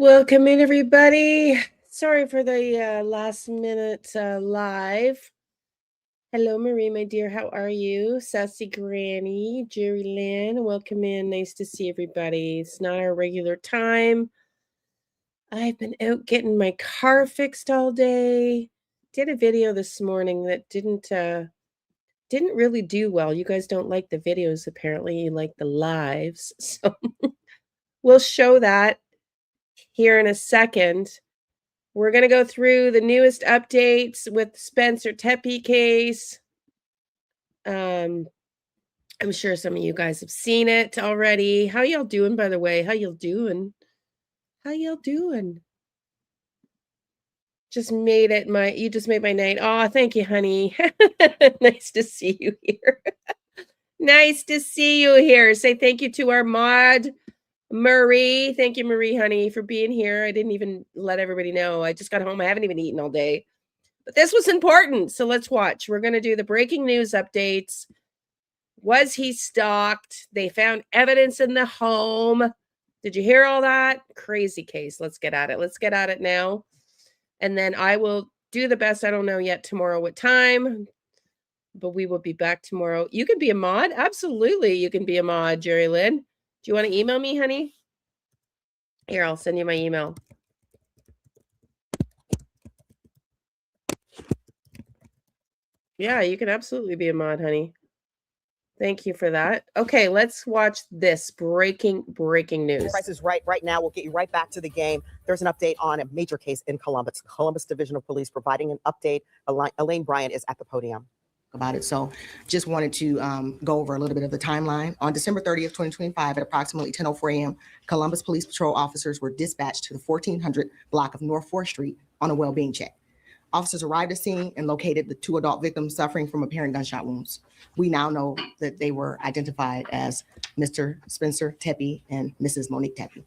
Welcome in, everybody. Sorry for the last minute live. Hello, Marie, my dear. How are you? Sassy Granny, Jerry Lynn, welcome in. Nice to see everybody. It's not our regular time. I've been out getting my car fixed all day. Did a video this morning that didn't really do well. You guys don't like the videos, apparently. You like the lives. So we'll show that here in a second. We're going to go through the newest updates with Spencer Tepe case. I'm sure some of you guys have seen it already. How y'all doing, by the way? How y'all doing? How y'all doing? You just made my night. Oh, thank you, honey. Nice to see you here. Nice to see you here. Say thank you to our mod, Marie. Thank you, Marie, honey, for being here. I didn't even let everybody know. I just got home. I haven't even eaten all day. But this was important, so let's watch. We're going to do the breaking news updates. Was he stalked? They found evidence in the home. Did you hear all that? Crazy case. Let's get at it. Let's get at it now. And then I will do the best. I don't know yet tomorrow what time, but we will be back tomorrow. You can be a mod. Absolutely, you can be a mod, Jerry Lynn. Do you want to email me, honey? Here, I'll send you my email. Yeah, you can absolutely be a mod, honey. Thank you for that. Okay, let's watch this breaking news. Prices right now. We'll get you right back to the game. There's an update on a major case in Columbus. Columbus Division of Police providing an update. Elaine Bryant is at the podium about it. So just wanted to go over a little bit of the timeline. On December 30th, 2025, at approximately 10:04 a.m., Columbus Police Patrol officers were dispatched to the 1400 block of North 4th Street on a well-being check. Officers arrived at scene and located the 2 adult victims suffering from apparent gunshot wounds. We now know that they were identified as Mr. Spencer Tepe and Mrs. Monique Tepe.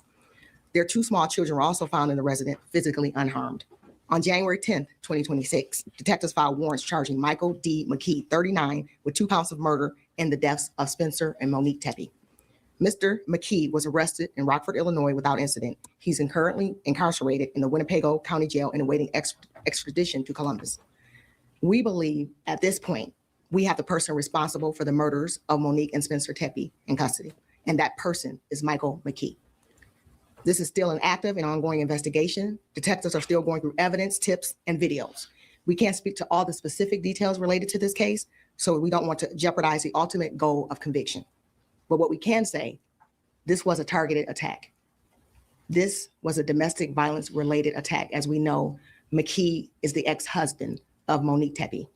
Their 2 small children were also found in the residence, physically unharmed. On January 10th, 2026, detectives filed warrants charging Michael D. McKee, 39, with 2 counts of murder in the deaths of Spencer and Monique Tepe. Mr. McKee was arrested in Rockford, Illinois without incident. He's currently incarcerated in the Winnebago County Jail and awaiting extradition to Columbus. We believe at this point, we have the person responsible for the murders of Monique and Spencer Tepe in custody, and that person is Michael McKee. This is still an active and ongoing investigation. Detectives are still going through evidence, tips, and videos. We can't speak to all the specific details related to this case, so we don't want to jeopardize the ultimate goal of conviction. But what we can say, this was a targeted attack. This was a domestic violence related attack. As we know, McKee is the ex-husband of Monique Tepe.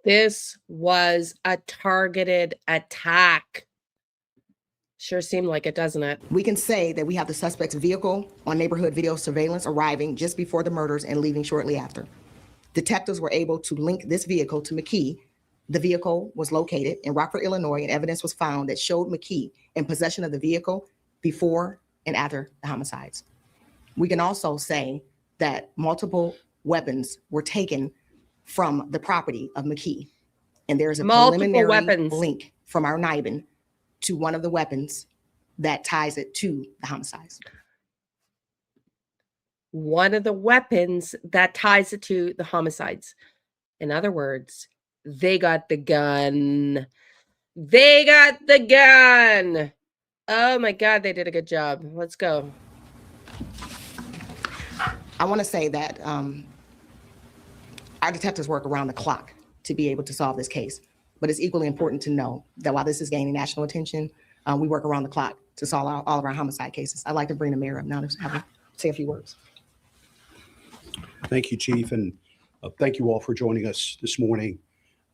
This was a targeted attack. Sure seemed like it, doesn't it? We can say that we have the suspect's vehicle on neighborhood video surveillance arriving just before the murders and leaving shortly after. Detectives were able to link this vehicle to McKee. The vehicle was located in Rockford, Illinois, and evidence was found that showed McKee in possession of the vehicle before and after the homicides. We can also say that multiple weapons were taken from the property of McKee. And there's a preliminary link from our NIBIN to one of the weapons that ties it to the homicides. One of the weapons that ties it to the homicides. In other words, they got the gun. They got the gun. Oh my God, they did a good job. Let's go. I want to say that our detectives work around the clock to be able to solve this case. But it's equally important to know that while this is gaining national attention, we work around the clock to solve all of our homicide cases. I'd like to bring the mayor up now to say a few words. Thank you, Chief, and thank you all for joining us this morning.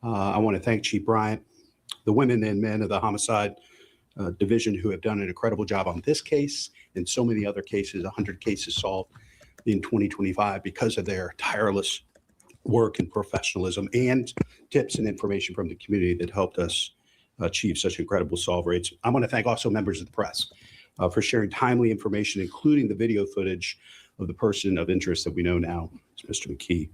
I want to thank Chief Bryant, the women and men of the homicide division who have done an incredible job on this case and so many other cases, 100 cases solved in 2025 because of their tireless work and professionalism and tips and information from the community that helped us achieve such incredible solve rates. I want to thank also members of the press for sharing timely information, including the video footage of the person of interest that we know now is Mr. McKee.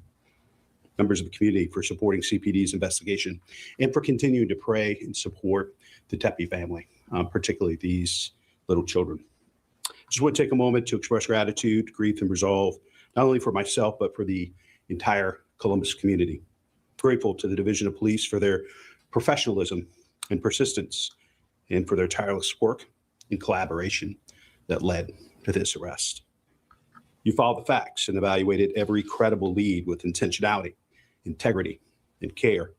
Members of the community for supporting CPD's investigation and for continuing to pray and support the Tepe family, particularly these little children. Just want to take a moment to express gratitude, grief, and resolve, not only for myself, but for the entire Columbus community. Grateful to the Division of Police for their professionalism and persistence, and for their tireless work and collaboration that led to this arrest. You followed the facts and evaluated every credible lead with intentionality, integrity, and care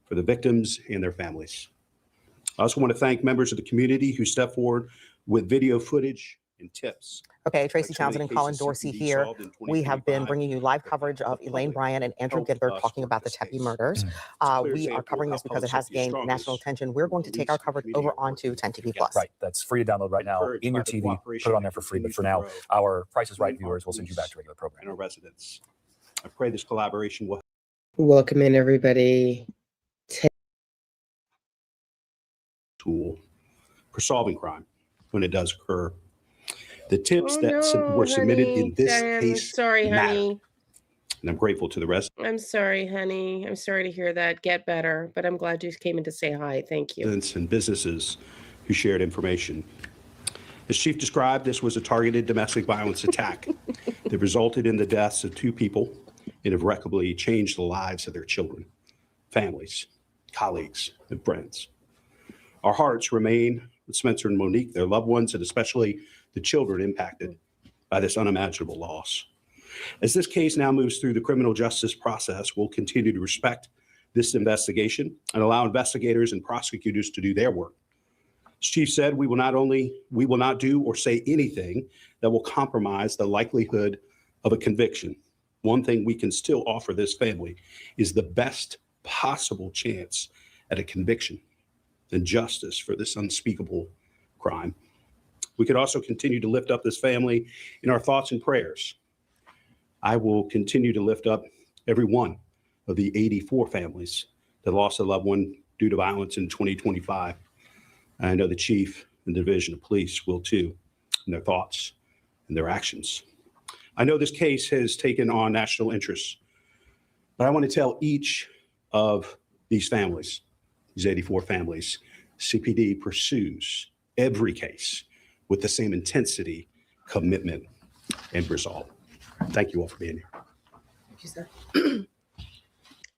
for the victims and their families. I also want to thank members of the community who stepped forward with video footage and tips. Okay, Tracy Townsend and Colin Dorsey here. We have been bringing you live coverage of Liane Bryant and Andrew Gidberg talking about the Tepe murders. We are covering this because it has gained national attention. We're going to take our coverage over onto 10 TV Plus. Right, that's free to download right now in your TV. Put it on there for free. But for now, our Price is Right viewers will send you back to regular And programming. our residents. I pray this collaboration will Welcome in, everybody. tool for solving crime when it does occur. The tips Oh, that no, were submitted honey. in this I'm case sorry, matter. honey. And I'm grateful to the I'm sorry, honey. I'm sorry to hear that. Get better. But I'm glad you came in to say hi. Thank you. residents and businesses who shared information. As Chief described, this was a targeted domestic violence attack that resulted in the deaths of 2 people and irrevocably changed the lives of their children, families, colleagues, and friends. Our hearts remain with Spencer and Monique, their loved ones, and especially the children impacted by this unimaginable loss. As this case now moves through the criminal justice process, we'll continue to respect this investigation and allow investigators and prosecutors to do their work. As Chief said, we will not do or say anything that will compromise the likelihood of a conviction. One thing we can still offer this family is the best possible chance at a conviction and justice for this unspeakable crime. We could also continue to lift up this family in our thoughts and prayers. I will continue to lift up every one of the 84 families that lost a loved one due to violence in 2025. I know the Chief and the Division of Police will too, in their thoughts and their actions. I know this case has taken on national interest, but I want to tell each of these families, these 84 families, CPD pursues every case with the same intensity, commitment, and resolve. Thank you all for being here. Thank you, sir.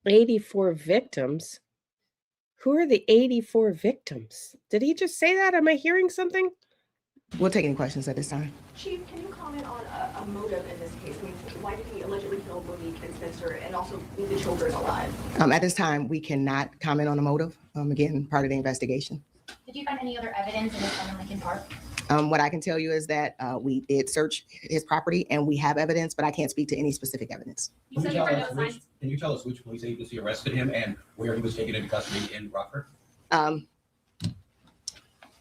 84 victims? Who are the 84 victims? Did he just say that? Am I hearing something? We'll take any questions at this time. Chief, can you comment on a motive in this case? I mean, why did he allegedly kill Monique and Spencer and also leave the children alive? At this time, we cannot comment on the motive. Again, part of the investigation. Did you find any other evidence in his home in Lincoln Park? What I can tell you is that we did search his property and we have evidence, but I can't speak to any specific evidence. You said there were no signs. Can you tell us which police agency arrested him and where he was taken into custody in Rockford?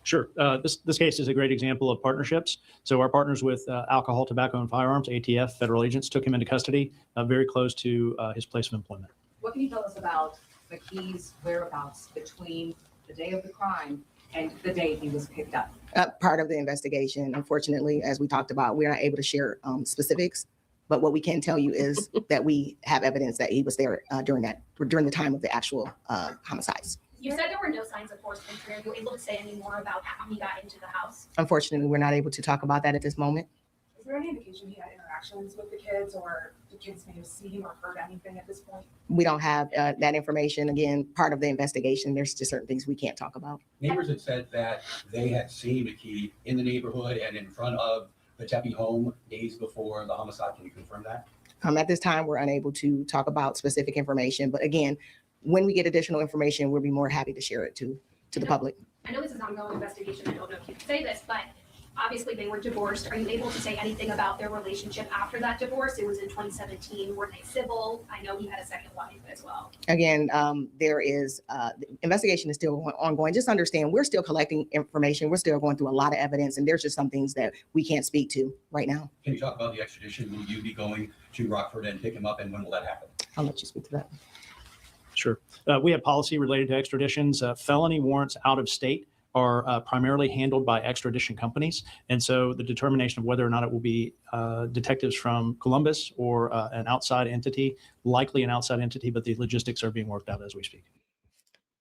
Sure. This case is a great example of partnerships. So our partners with Alcohol, Tobacco, and Firearms, ATF, federal agents, took him into custody very close to his place of employment. What can you tell us about McKee's whereabouts between the day of the crime and the day he was picked up? Part of the investigation, unfortunately, as we talked about, we're not able to share specifics. But what we can tell you is that we have evidence that he was there during the time of the actual homicides. You said there were no signs of forced entry. Are you able to say any more about how he got into the house? Unfortunately, we're not able to talk about that at this moment. Is there any indication he had interactions with the kids or the kids may have seen or heard anything at this point? We don't have that information. Again, part of the investigation, there's just certain things we can't talk about. Neighbors had said that they had seen McKee in the neighborhood and in front of the Tepe home days before the homicide. Can you confirm that? At this time, we're unable to talk about specific information. But again, when we get additional information, we'll be more happy to share it to the public. I know this is an ongoing investigation. I don't know if you can say this, but obviously they were divorced. Are you able to say anything about their relationship after that divorce? It was in 2017. Were they civil? I know he had a second wife as well. Again, there is the investigation is still ongoing. Just understand we're still collecting information. We're still going through a lot of evidence, and there's just some things that we can't speak to right now. Can you talk about the extradition? Will you be going to Rockford and pick him up, and when will that happen? I'll let you speak to that. Sure. We have policy related to extraditions. Felony warrants out of state are primarily handled by extradition companies. And so the determination of whether or not it will be detectives from Columbus or an outside entity, likely an outside entity, but the logistics are being worked out as we speak.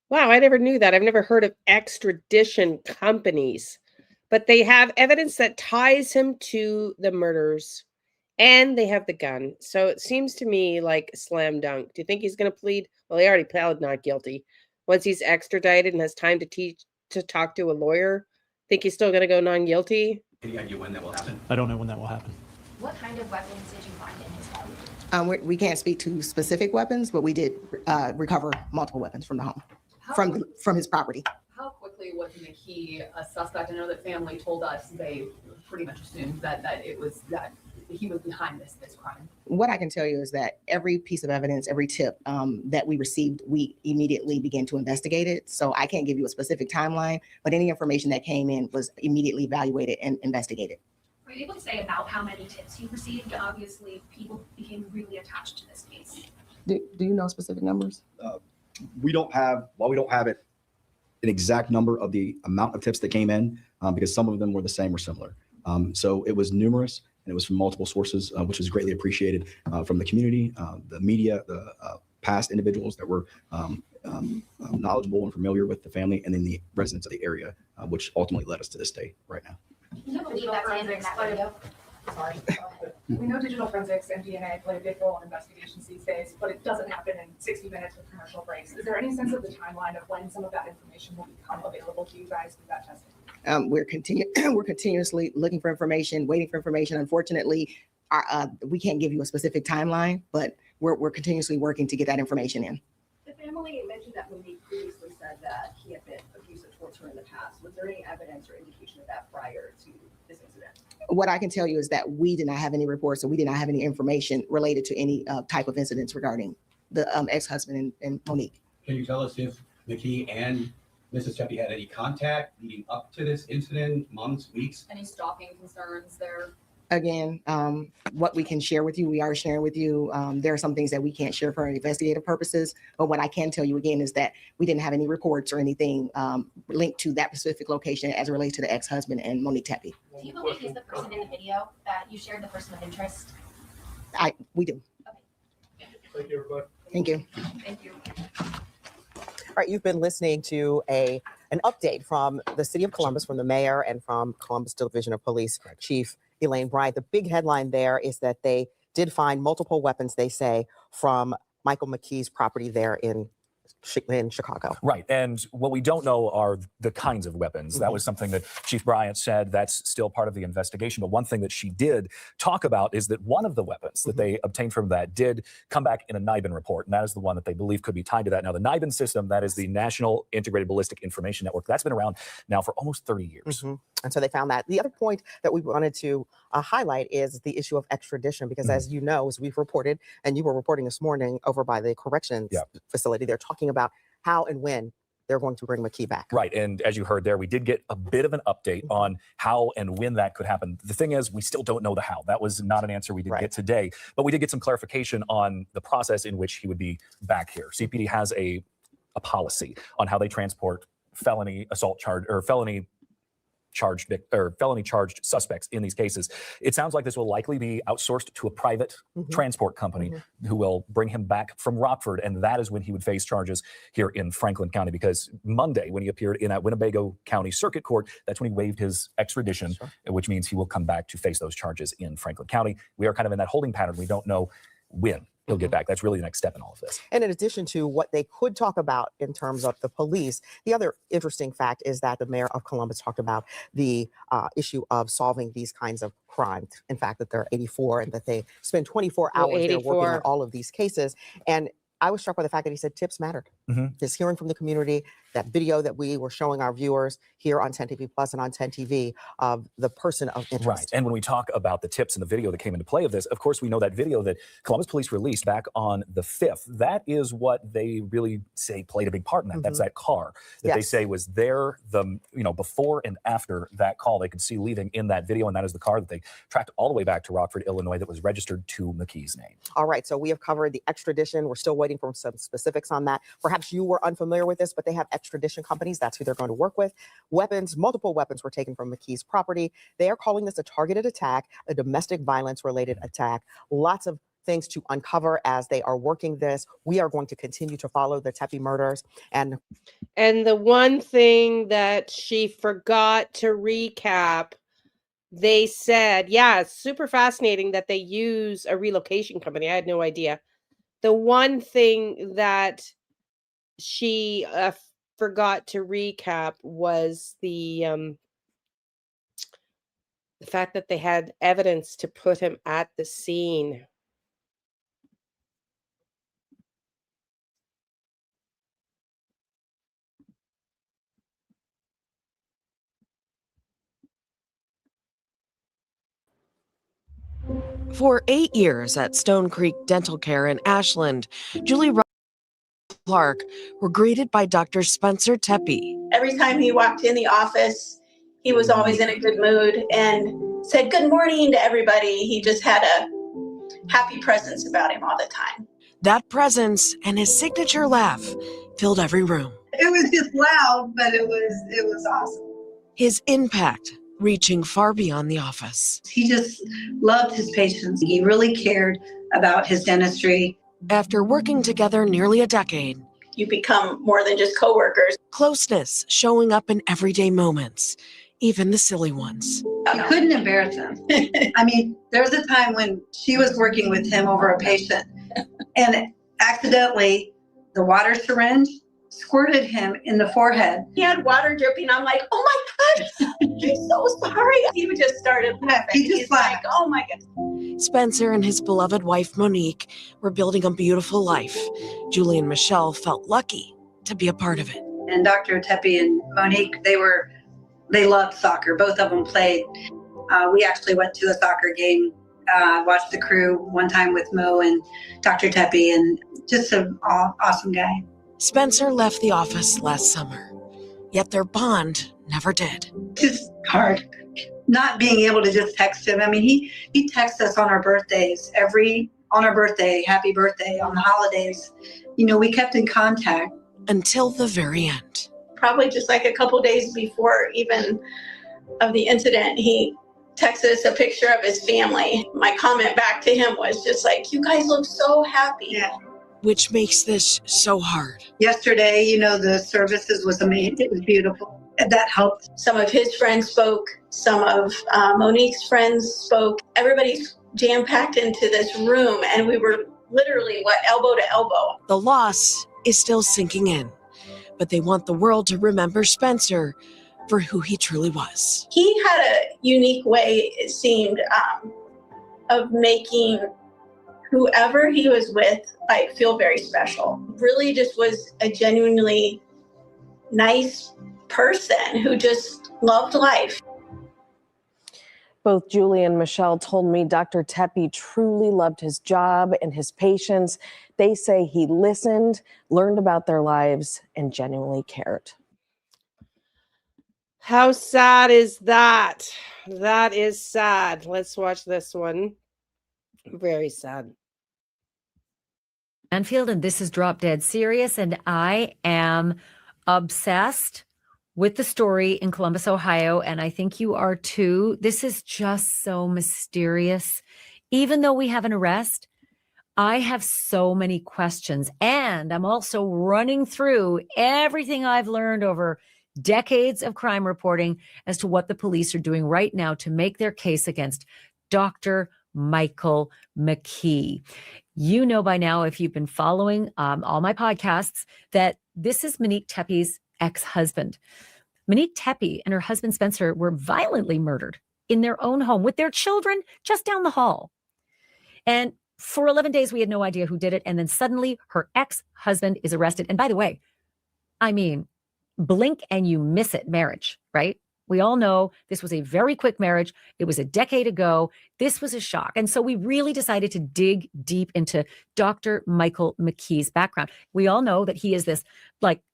Wow, I never knew that. I've never heard of extradition companies. but they have evidence that ties him to the murders, and they have the gun. So it seems to me like a slam dunk. Do you think he's going to plead? Well, he already pled not guilty. Once he's extradited and has time to talk to a lawyer, think he's still going to go non-guilty? Any idea when that will happen? I don't know when that will happen. What kind of weapons did you find in his home? We can't speak to specific weapons, but we did recover multiple weapons from the home, from his property. How quickly was McKee a suspect? I know that family told us they pretty much assumed that he was behind this crime. What I can tell you is that every piece of evidence, every tip that we received, we immediately began to investigate it. So I can't give you a specific timeline, but any information that came in was immediately evaluated and investigated. Are you able to say about how many tips you received? Obviously, people became really attached to this case. Do you know specific numbers? We don't have it, an exact number of the amount of tips that came in because some of them were the same or similar. So it was numerous and it was from multiple sources, which was greatly appreciated from the community, the media, the past individuals that were knowledgeable and familiar with the family, and then the residents of the area, which ultimately led us to this day right now. Can you believe that's in that video? Sorry. We know digital forensics and DNA play a big role in investigations these days, but it doesn't happen in 60 minutes with commercial breaks. Is there any sense of the timeline of when some of that information will become available to you guys through that testing? We're continuously looking for information, waiting for information. Unfortunately, we can't give you a specific timeline, but we're continuously working to get that information in. The family mentioned that Monique previously said that he had been abusive towards her in the past. Was there any evidence or indication of that prior to this incident? What I can tell you is that we did not have any reports, and we did not have any information related to any type of incidents regarding the ex-husband and Monique. Can you tell us if McKee and Mrs. Tepe had any contact leading up to this incident, months, weeks? Any stalking concerns there? Again, what we can share with you, we are sharing with you. There are some things that we can't share for investigative purposes, but what I can tell you again is that we didn't have any reports or anything linked to that specific location as it relates to the ex-husband and Monique Tepe. Do you believe he's the person in the video that you shared, the person of interest? We do. Okay. Thank you, everybody. Thank you. Thank you. All right, you've been listening to an update from the city of Columbus, from the mayor and from Columbus Division of Police Chief Liane Bryant. The big headline there is that they did find multiple weapons, they say, from Michael McKee's property there in Chicago. Right. And what we don't know are the kinds of weapons. That was something that Chief Bryant said that's still part of the investigation. But one thing that she did talk about is that one of the weapons that they obtained from that did come back in a NIBIN report. And that is the one that they believe could be tied to that. Now, the NIBIN system, that is the National Integrated Ballistic Information Network. That's been around now for almost 30 years. And so they found that. The other point that we wanted to highlight is the issue of extradition, because as you know, as we've reported, and you were reporting this morning over by the corrections facility, they're talking about how and when they're going to bring McKee back. Right. And as you heard there, we did get a bit of an update on how and when that could happen. The thing is, we still don't know the how. That was not an answer we did get today, but we did get some clarification on the process in which he would be back here. CPD has a policy on how they transport felony assault charge or felony charged suspects in these cases. It sounds like this will likely be outsourced to a private transport company who will bring him back from Rockford, and that is when he would face charges here in Franklin County, because Monday, when he appeared in that Winnebago County Circuit Court, that's when he waived his extradition, which means he will come back to face those charges in Franklin County. We are kind of in that holding pattern. We don't know when he'll get back. That's really the next step in all of this. And in addition to what they could talk about in terms of the police, the other interesting fact is that the mayor of Columbus talked about the issue of solving these kinds of crimes. In fact, that there are 84 and that they spend 24 hours there working on all of these cases. And I was struck by the fact that he said tips mattered. Just hearing from the community, that video that we were showing our viewers here on 10 TV Plus and on 10 TV of the person of interest. Right. And when we talk about the tips in the video that came into play of this, of course, we know that video that Columbus Police released back on the 5th. That is what they really say played a big part in that. That's that car that they say was there before and after that call. They could see leaving in that video, and that is the car that they tracked all the way back to Rockford, Illinois, that was registered to McKee's name. All right. So we have covered the extradition. We're still waiting for some specifics on that. Perhaps you were unfamiliar with this, but they have extradition companies. That's who they're going to work with. Weapons, multiple weapons were taken from McKee's property. They are calling this a targeted attack, a domestic violence related attack. Lots of things to uncover as they are working this. We are going to continue to follow the Tepe murders. And the one thing that she forgot to recap, they said, yeah, it's super fascinating that they use a relocation company. I had no idea. The one thing that she forgot to recap was the fact that they had evidence to put him at the scene. For 8 years at Stone Creek Dental Care in Ashland, Julie Clark were greeted by Dr. Spencer Tepe. Every time he walked in the office, he was always in a good mood and said good morning to everybody. He just had a happy presence about him all the time. That presence and his signature laugh filled every room. It was just loud, but it was awesome. His impact reaching far beyond the office. He just loved his patients. He really cared about his dentistry. After working together nearly a decade, You become more than just coworkers. closeness showing up in everyday moments, even the silly ones. You couldn't embarrass him. I mean, there was a time when she was working with him over a patient and accidentally the water syringe squirted him in the forehead. He had water dripping. I'm like, oh my God, I'm so sorry. He just started laughing. He's like, oh my God. Spencer and his beloved wife, Monique, were building a beautiful life. Julie and Michelle felt lucky to be a part of it. And Dr. Tepe and Monique, they loved soccer. Both of them played. We actually went to a soccer game, watched the crew one time with Mo and Dr. Tepe, and just an awesome guy. Spencer left the office last summer, yet their bond never did. It's just hard not being able to just text him. I mean, he texts us on our birthdays, on our birthday, happy birthday, on the holidays. You know, we kept in contact. Until the very end. Probably just like a couple days before even of the incident, he texted us a picture of his family. My comment back to him was just like, you guys look so happy. Yeah. Which makes this so hard. Yesterday, you know, the services was amazing. It was beautiful. And that helped. Some of his friends spoke. Some of Monique's friends spoke. Everybody's jam-packed into this room, and we were literally, elbow to elbow. The loss is still sinking in, but they want the world to remember Spencer for who he truly was. He had a unique way, it seemed, of making whoever he was with feel very special. Really just was a genuinely nice person who just loved life. Both Julie and Michelle told me Dr. Tepe truly loved his job and his patients. They say he listened, learned about their lives, and genuinely cared. How sad is that? That is sad. Let's watch this one. Very sad. Anfield, and this is Drop Dead Serious, and I am obsessed with the story in Columbus, Ohio, and I think you are too. This is just so mysterious. Even though we have an arrest, I have so many questions, and I'm also running through everything I've learned over decades of crime reporting as to what the police are doing right now to make their case against Dr. Michael McKee. You know by now, if you've been following all my podcasts, that this is Monique Tepe's ex-husband. Monique Tepe and her husband Spencer were violently murdered in their own home with their children just down the hall. And for 11 days, we had no idea who did it. And then suddenly her ex-husband is arrested. And by the way, I mean, blink and you miss it marriage, right? We all know this was a very quick marriage. It was a decade ago. This was a shock. And so we really decided to dig deep into Dr. Michael McKee's background. We all know that he is this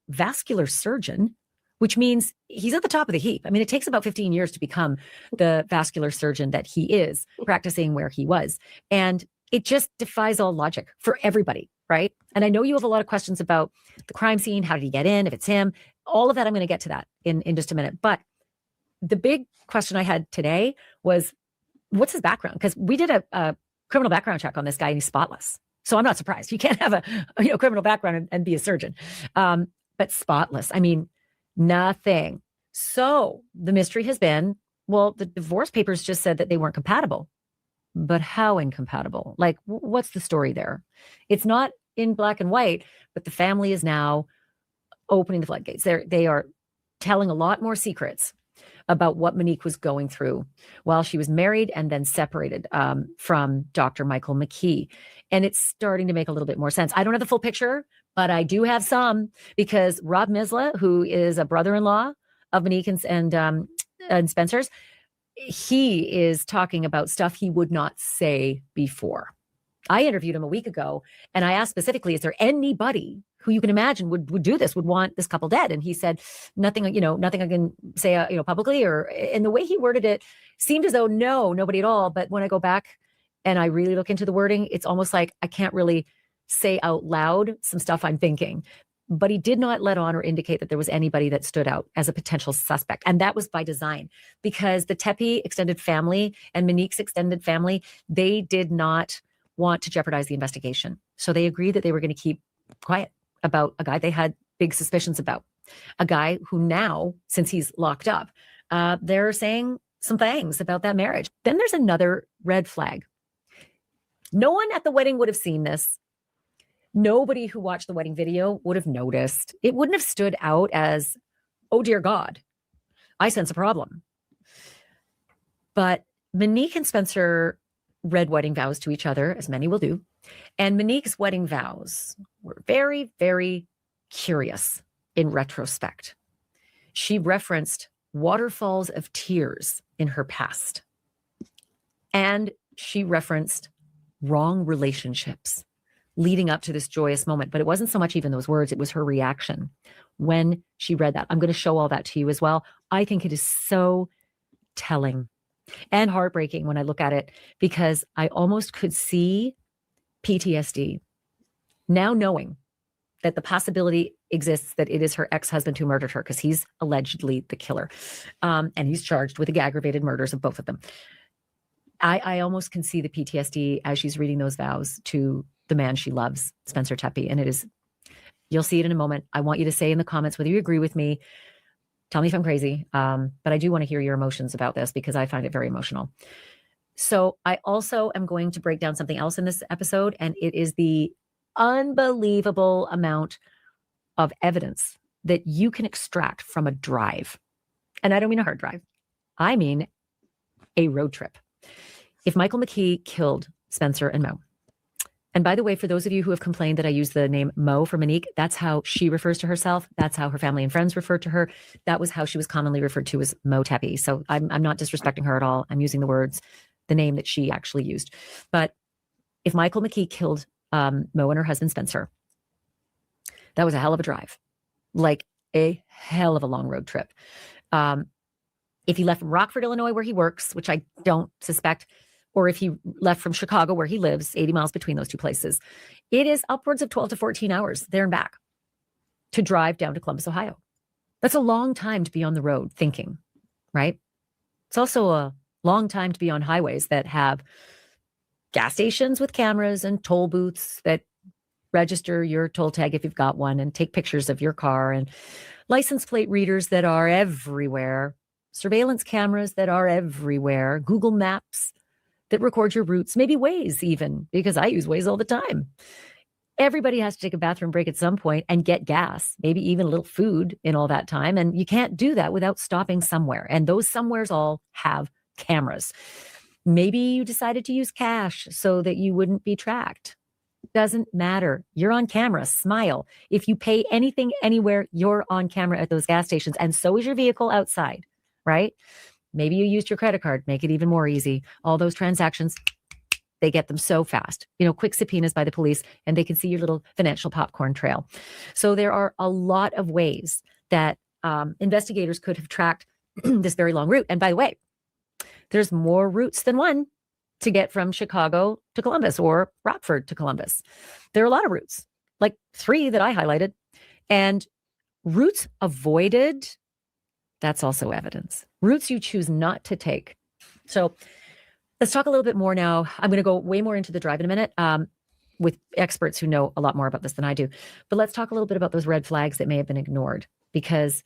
vascular surgeon, which means he's at the top of the heap. I mean, it takes about 15 years to become the vascular surgeon that he is, practicing where he was. And it just defies all logic for everybody, right? And I know you have a lot of questions about the crime scene. How did he get in? If it's him, all of that, I'm going to get to that in just a minute. But the big question I had today was, what's his background? Because we did a criminal background check on this guy and he's spotless. So I'm not surprised. You can't have a criminal background and be a surgeon. But spotless. I mean, nothing. So the mystery has been, well, the divorce papers just said that they weren't compatible. But how incompatible? Like, what's the story there? It's not in black and white, but the family is now opening the floodgates. They are telling a lot more secrets about what Monique was going through while she was married and then separated from Dr. Michael McKee. And it's starting to make a little bit more sense. I don't have the full picture, but I do have some, because Rob Misla, who is a brother-in-law of Monique and Spencer's, he is talking about stuff he would not say before. I interviewed him a week ago, and I asked specifically, is there anybody who you can imagine would do this, would want this couple dead? And he said, nothing I can say, publicly, and the way he worded it seemed as though nobody at all. But when I go back and I really look into the wording, it's almost like I can't really say out loud some stuff I'm thinking. But he did not let on or indicate that there was anybody that stood out as a potential suspect. And that was by design, because the Tepe extended family and Monique's extended family, they did not want to jeopardize the investigation. So they agreed that they were going to keep quiet about a guy they had big suspicions about, a guy who now, since he's locked up, they're saying some things about that marriage. Then there's another red flag. No one at the wedding would have seen this. Nobody who watched the wedding video would have noticed. It wouldn't have stood out as, oh dear God, I sense a problem. But Monique and Spencer read wedding vows to each other, as many will do. And Monique's wedding vows were very, very curious in retrospect. She referenced waterfalls of tears in her past. And she referenced wrong relationships leading up to this joyous moment. But it wasn't so much even those words, it was her reaction when she read that. I'm going to show all that to you as well. I think it is so telling and heartbreaking when I look at it, because I almost could see PTSD now, knowing that the possibility exists that it is her ex-husband who murdered her, because he's allegedly the killer. And he's charged with the aggravated murders of both of them. I almost can see the PTSD as she's reading those vows to the man she loves, Spencer Tepe. And it is, you'll see it in a moment. I want you to say in the comments whether you agree with me. Tell me if I'm crazy. But I do want to hear your emotions about this, because I find it very emotional. So I also am going to break down something else in this episode, and it is the unbelievable amount of evidence that you can extract from a drive. And I don't mean a hard drive. I mean a road trip. If Michael McKee killed Spencer and Mo, and by the way, for those of you who have complained that I use the name Mo for Monique, that's how she refers to herself. That's how her family and friends refer to her. That was how she was commonly referred to, as Mo Tepe. So I'm not disrespecting her at all. I'm using the name that she actually used. But if Michael McKee killed Mo and her husband Spencer, that was a hell of a drive, like a hell of a long road trip. If he left from Rockford, Illinois, where he works, which I don't suspect, or if he left from Chicago, where he lives, 80 miles between those two places, it is upwards of 12 to 14 hours there and back to drive down to Columbus, Ohio. That's a long time to be on the road thinking, right? It's also a long time to be on highways that have gas stations with cameras and toll booths that register your toll tag if you've got one and take pictures of your car, and license plate readers that are everywhere, surveillance cameras that are everywhere, Google Maps that record your routes, maybe Waze even, because I use Waze all the time. Everybody has to take a bathroom break at some point and get gas, maybe even a little food in all that time. And you can't do that without stopping somewhere. And those somewheres all have cameras. Maybe you decided to use cash so that you wouldn't be tracked. Doesn't matter. You're on camera. Smile. If you pay anything anywhere, you're on camera at those gas stations. And so is your vehicle outside, right? Maybe you used your credit card. Make it even more easy. All those transactions, they get them so fast. Quick subpoenas by the police, and they can see your little financial popcorn trail. So there are a lot of ways that investigators could have tracked this very long route. And by the way, there's more routes than one to get from Chicago to Columbus or Rockford to Columbus. There are a lot of routes, like 3 that I highlighted. And routes avoided, that's also evidence. Routes you choose not to take. So Let's talk a little bit more now. I'm going to go way more into the drive in a minute with experts who know a lot more about this than I do. But let's talk a little bit about those red flags that may have been ignored, because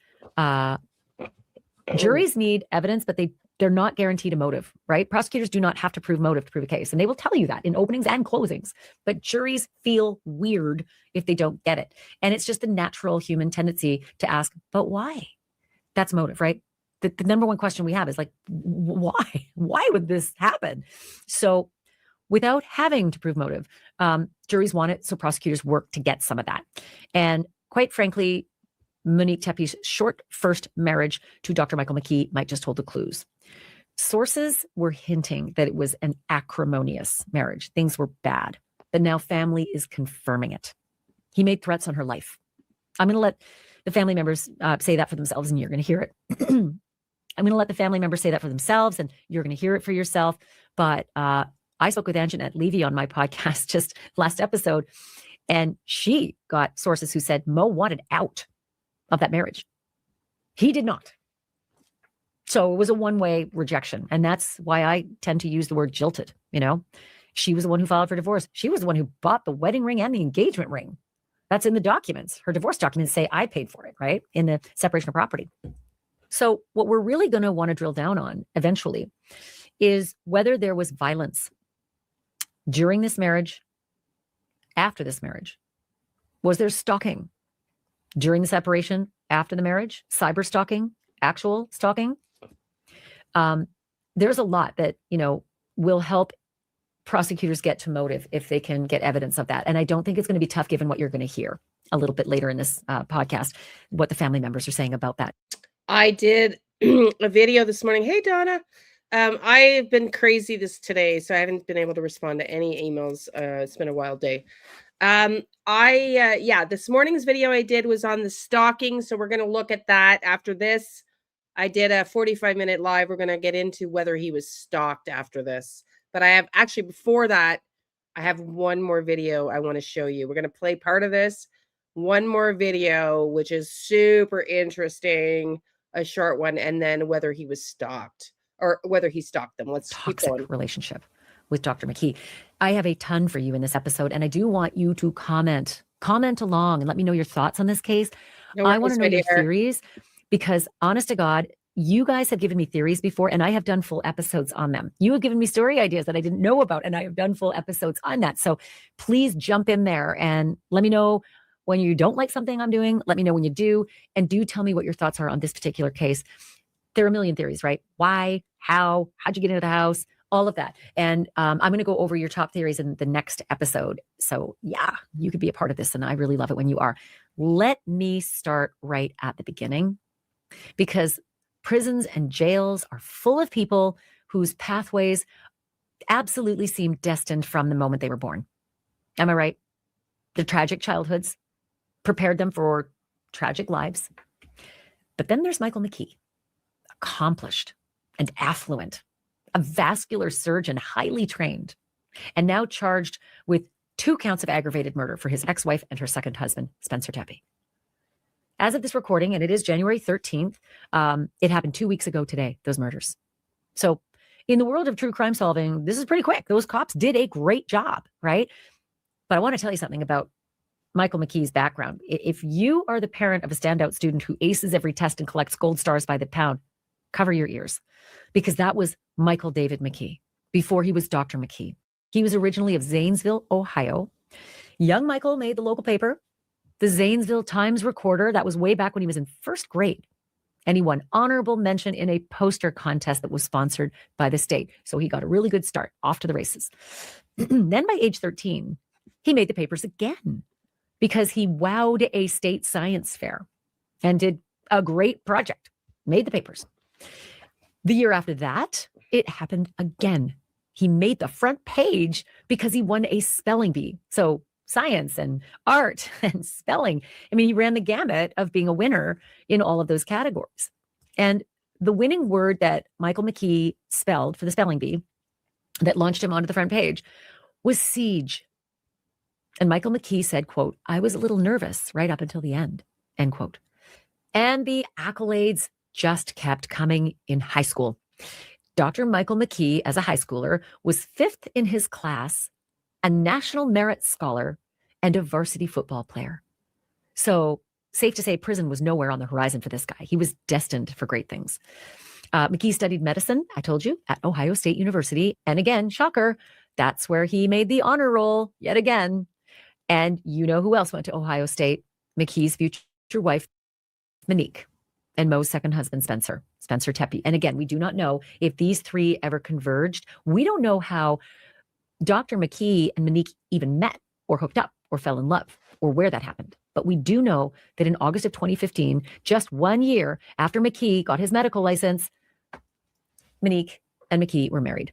juries need evidence, but they're not guaranteed a motive, right? Prosecutors do not have to prove motive to prove a case. And they will tell you that in openings and closings. But juries feel weird if they don't get it. And it's just the natural human tendency to ask, but why? That's motive, right? The number one question we have is like, why? Why would this happen? So without having to prove motive, juries want it, so prosecutors work to get some of that. And quite frankly, Monique Tepe's short first marriage to Dr. Michael McKee might just hold the clues. Sources were hinting that it was an acrimonious marriage. Things were bad, but now family is confirming it. He made threats on her life. I'm going to let the family members say that for themselves, and you're going to hear it. I'm going to let the family members say that for themselves, and you're going to hear it for yourself. But I spoke with Anjanette Levy on my podcast just last episode, and she got sources who said Mo wanted out of that marriage. He did not. So it was a one-way rejection. And that's why I tend to use the word jilted. You know, she was the one who filed for divorce. She was the one who bought the wedding ring and the engagement ring. That's in the documents. Her divorce documents say I paid for it, right? In the separation of property. So what we're really going to want to drill down on eventually is whether there was violence during this marriage, after this marriage. Was there stalking during the separation, after the marriage? Cyber stalking, actual stalking? There's a lot that, will help prosecutors get to motive if they can get evidence of that. And I don't think it's going to be tough given what you're going to hear a little bit later in this podcast, what the family members are saying about that. I did a video this morning. Hey, Donna. I've been crazy today, so I haven't been able to respond to any emails. It's been a wild day. This morning's video I did was on the stalking. So we're going to look at that after this. I did a 45-minute live. We're going to get into whether he was stalked after this. But I have actually, before that, I have one more video I want to show you. We're going to play part of this. One more video, which is super interesting, a short one, and then whether he was stalked or whether he stalked them. Let's keep going. Toxic relationship with Dr. McKee. I have a ton for you in this episode, and I do want you to comment along and let me know your thoughts on this case. I want to know your theories, because honest to God, you guys have given me theories before, and I have done full episodes on them. You have given me story ideas that I didn't know about, and I have done full episodes on that. So please jump in there and let me know when you don't like something I'm doing. Let me know when you do, and do tell me what your thoughts are on this particular case. There are a million theories, right? Why? How'd you get into the house? All of that. And I'm going to go over your top theories in the next episode. So yeah, you could be a part of this, and I really love it when you are. Let me start right at the beginning, because prisons and jails are full of people whose pathways absolutely seem destined from the moment they were born. Am I right? Their tragic childhoods prepared them for tragic lives. But then there's Michael McKee, accomplished and affluent, a vascular surgeon, highly trained, and now charged with 2 counts of aggravated murder for his ex-wife and her second husband, Spencer Tepe. As of this recording, and it is January 13th, it happened 2 weeks ago today, those murders. So in the world of true crime solving, this is pretty quick. Those cops did a great job, right? But I want to tell you something about Michael McKee's background. If you are the parent of a standout student who aces every test and collects gold stars by the pound, cover your ears, because that was Michael David McKee before he was Dr. McKee. He was originally of Zanesville, Ohio. Young Michael made the local paper, the Zanesville Times Recorder. That was way back when he was in first grade. And he won honorable mention in a poster contest that was sponsored by the state. So he got a really good start, off to the races. Then by age 13, he made the papers again because he wowed a state science fair and did a great project, made the papers. The year after that, it happened again. He made the front page because he won a spelling bee. So science and art and spelling. I mean, he ran the gamut of being a winner in all of those categories. And the winning word that Michael McKee spelled for the spelling bee that launched him onto the front page was siege. And Michael McKee said, quote, "I was a little nervous right up until the end," end quote. And the accolades just kept coming in high school. Dr. Michael McKee, as a high schooler, was 5th in his class, a National Merit Scholar, and a varsity football player. So safe to say prison was nowhere on the horizon for this guy. He was destined for great things. McKee studied medicine, I told you, at Ohio State University. And again, shocker, that's where he made the honor roll yet again. And you know who else went to Ohio State? McKee's future wife, Monique, and Mo's second husband, Spencer Tepe. And again, we do not know if these three ever converged. We don't know how Dr. McKee and Monique even met or hooked up or fell in love or where that happened. But we do know that in August of 2015, just 1 year after McKee got his medical license, Monique and McKee were married.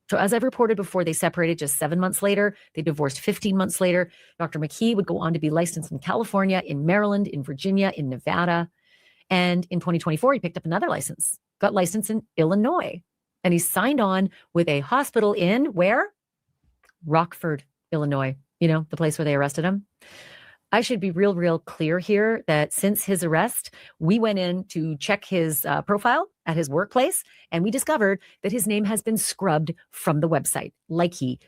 So as I've reported before, they separated just 7 months later. They divorced 15 months later. Dr. McKee would go on to be licensed in California, in Maryland, in Virginia, in Nevada. And in 2024, he picked up another license, got licensed in Illinois. And he signed on with a hospital in where? Rockford, Illinois. You know, the place where they arrested him. I should be real clear here that since his arrest, we went in to check his profile at his workplace, and we discovered that his name has been scrubbed from the website, like he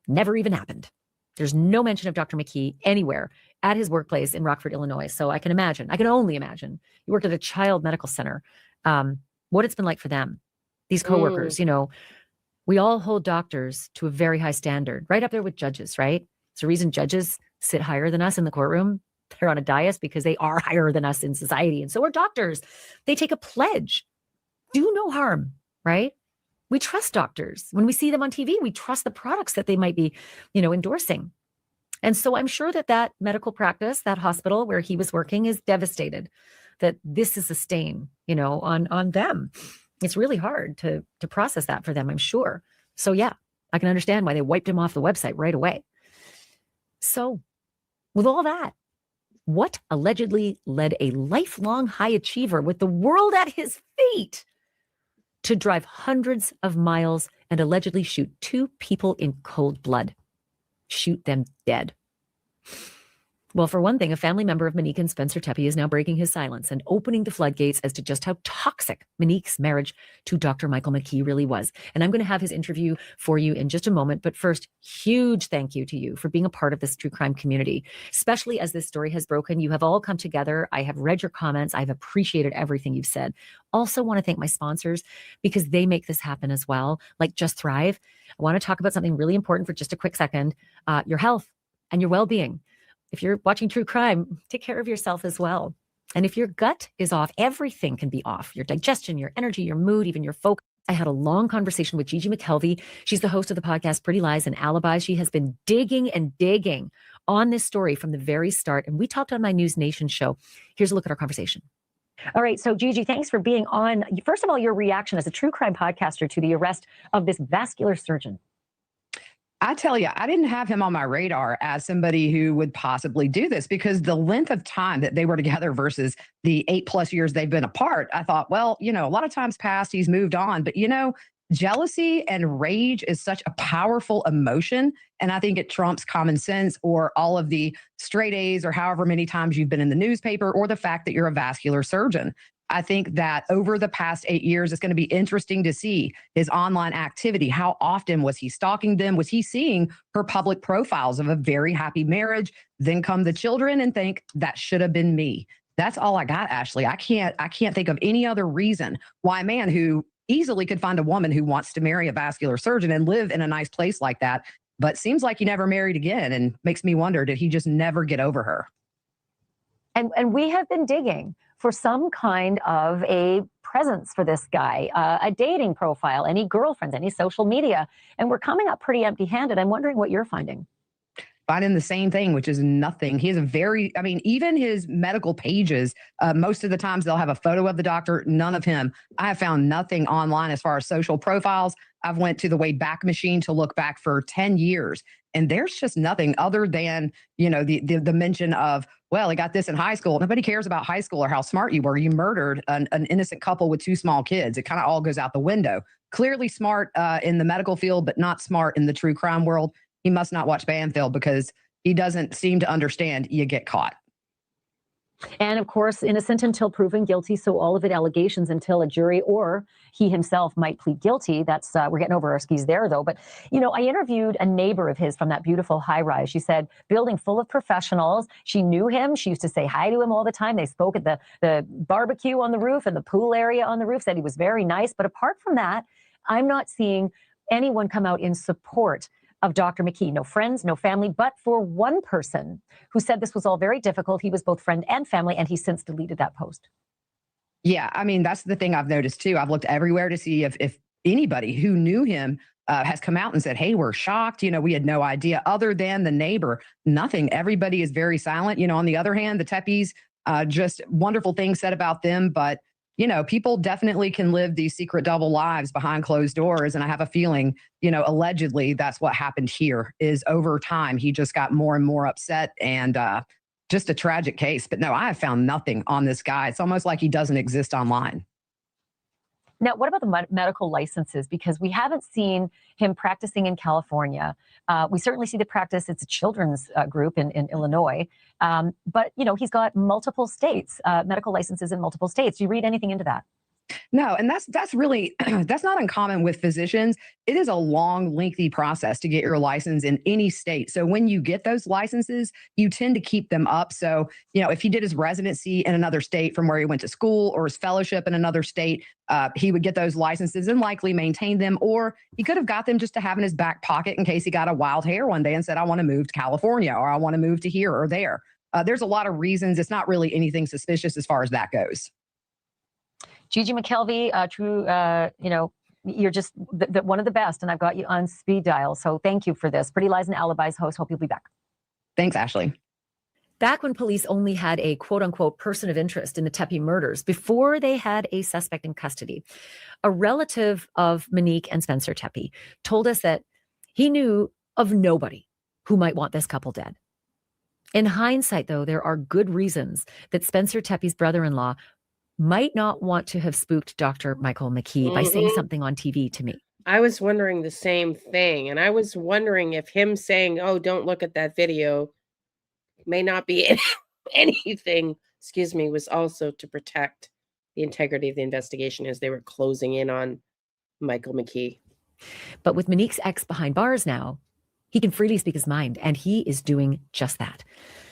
never even happened. There's no mention of Dr. McKee anywhere at his workplace in Rockford, Illinois. So I can only imagine. He worked at a child medical center. What it's been like for them, these coworkers, you know, we all hold doctors to a very high standard, right up there with judges, right? It's the reason judges sit higher than us in the courtroom. They're on a dais because they are higher than us in society. And so are doctors. They take a pledge. Do no harm, right? We trust doctors. When we see them on TV, we trust the products that they might be, you know, endorsing. And so I'm sure that medical practice, that hospital where he was working, is devastated that this is a stain, you know, on them. It's really hard to process that for them, I'm sure. So yeah, I can understand why they wiped him off the website right away. So with all that, what allegedly led a lifelong high achiever with the world at his feet to drive hundreds of miles and allegedly shoot 2 people in cold blood, shoot them dead? Well, for one thing, a family member of Monique and Spencer Tepe is now breaking his silence and opening the floodgates as to just how toxic Monique's marriage to Dr. Michael McKee really was. And I'm going to have his interview for you in just a moment. But first, huge thank you to you for being a part of this true crime community, especially as this story has broken. You have all come together. I have read your comments. I've appreciated everything you've said. Also want to thank my sponsors because they make this happen as well, like Just Thrive. I want to talk about something really important for just a quick second, your health and your well-being. If you're watching true crime, take care of yourself as well. And if your gut is off, everything can be off. Your digestion, your energy, your mood, even your focus. I had a long conversation with Gigi McKelvey. She's the host of the podcast Pretty Lies and Alibis. She has been digging on this story from the very start. And we talked on my News Nation show. Here's a look at our conversation. All right. So Gigi, thanks for being on. First of all, your reaction as a true crime podcaster to the arrest of this vascular surgeon. I tell you, I didn't have him on my radar as somebody who would possibly do this because the length of time that they were together versus the 8+ years they've been apart, I thought, well, you know, a lot of times past, he's moved on. But, you know, jealousy and rage is such a powerful emotion. And I think it trumps common sense or all of the straight A's or however many times you've been in the newspaper or the fact that you're a vascular surgeon. I think that over the past 8 years, it's going to be interesting to see his online activity. How often was he stalking them? Was he seeing her public profiles of a very happy marriage? Then come the children and think that should have been me. That's all I got, Ashley. I can't think of any other reason why a man who easily could find a woman who wants to marry a vascular surgeon and live in a nice place like that, but seems like he never married again and makes me wonder, did he just never get over her? And we have been digging for some kind of a presence for this guy, a dating profile, any girlfriends, any social media. And we're coming up pretty empty-handed. I'm wondering what you're finding. Finding the same thing, which is nothing. He has even his medical pages, most of the times they'll have a photo of the doctor, none of him. I have found nothing online as far as social profiles. I've went to the Wayback Machine to look back for 10 years. And there's just nothing other than, you know, the mention of, well, he got this in high school. Nobody cares about high school or how smart you were. You murdered an innocent couple with 2 small kids. It kind of all goes out the window. Clearly smart in the medical field, but not smart in the true crime world. He must not watch Banfield because he doesn't seem to understand you get caught. And of course, innocent until proven guilty. So all of it allegations until a jury or he himself might plead guilty. That's we're getting over our skis there, though. But, you know, I interviewed a neighbor of his from that beautiful high rise. She said, building full of professionals. She knew him. She used to say hi to him all the time. They spoke at the barbecue on the roof and the pool area on the roof, said he was very nice. But apart from that, I'm not seeing anyone come out in support of Dr. McKee. No friends, no family, but for one person who said this was all very difficult. He was both friend and family, and he's since deleted that post. Yeah, I mean, that's the thing I've noticed too. I've looked everywhere to see if anybody who knew him has come out and said, hey, we're shocked. You know, we had no idea other than the neighbor. Nothing. Everybody is very silent. You know, on the other hand, the Tepes, just wonderful things said about them. But, you know, people definitely can live these secret double lives behind closed doors. And I have a feeling, you know, allegedly that's what happened here is over time. He just got more and more upset and just a tragic case. But no, I have found nothing on this guy. It's almost like he doesn't exist online. Now, what about the medical licenses? Because we haven't seen him practicing in California. We certainly see the practice. It's a children's group in Illinois. But, you know, he's got multiple states, medical licenses in multiple states. Do you read anything into that? No, and that's really that's not uncommon with physicians. It is a long, lengthy process to get your license in any state. So when you get those licenses, you tend to keep them up. So, you know, if he did his residency in another state from where he went to school or his fellowship in another state, he would get those licenses and likely maintain them, or he could have got them just to have in his back pocket in case he got a wild hair one day and said, I want to move to California or I want to move to here or there. There's a lot of reasons. It's not really anything suspicious as far as that goes. Gigi McKelvey, true, you know, you're just one of the best, and I've got you on speed dial. So thank you for this. Pretty Lies and Alibis host. Hope you'll be back. Thanks, Ashley. Back when police only had a quote unquote person of interest in the Tepe murders, before they had a suspect in custody, a relative of Monique and Spencer Tepe told us that he knew of nobody who might want this couple dead. In hindsight, though, there are good reasons that Spencer Tepe's brother-in-law might not want to have spooked Dr. Michael McKee by saying something on TV to me. I was wondering the same thing. And I was wondering if him saying, oh, don't look at that video may not be anything, excuse me, was also to protect the integrity of the investigation as they were closing in on Michael McKee. But with Monique's ex behind bars now, he can freely speak his mind, and he is doing just that.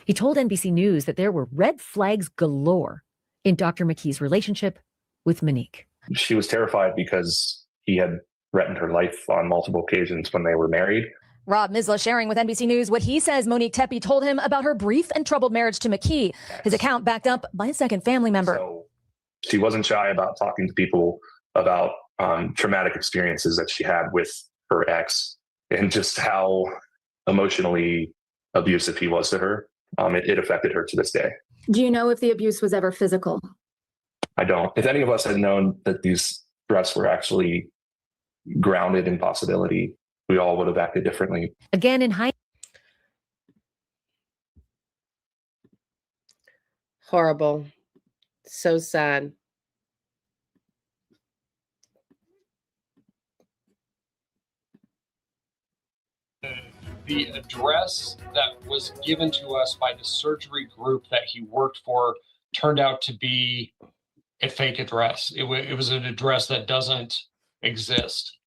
He told NBC News that there were red flags galore in Dr. McKee's relationship with Monique. She was terrified because he had threatened her life on multiple occasions when they were married. Rob Misla sharing with NBC News what he says Monique Tepe told him about her brief and troubled marriage to McKee. His account backed up by a second family member. So she wasn't shy about talking to people about traumatic experiences that she had with her ex and just how emotionally abusive he was to her. It affected her to this day. Do you know if the abuse was ever physical? I don't. If any of us had known that these threats were actually grounded in possibility, we all would have acted differently. Again, in hindsight. Horrible. So sad. The address that was given to us by the surgery group that he worked for turned out to be a fake address. It was an address that doesn't exist.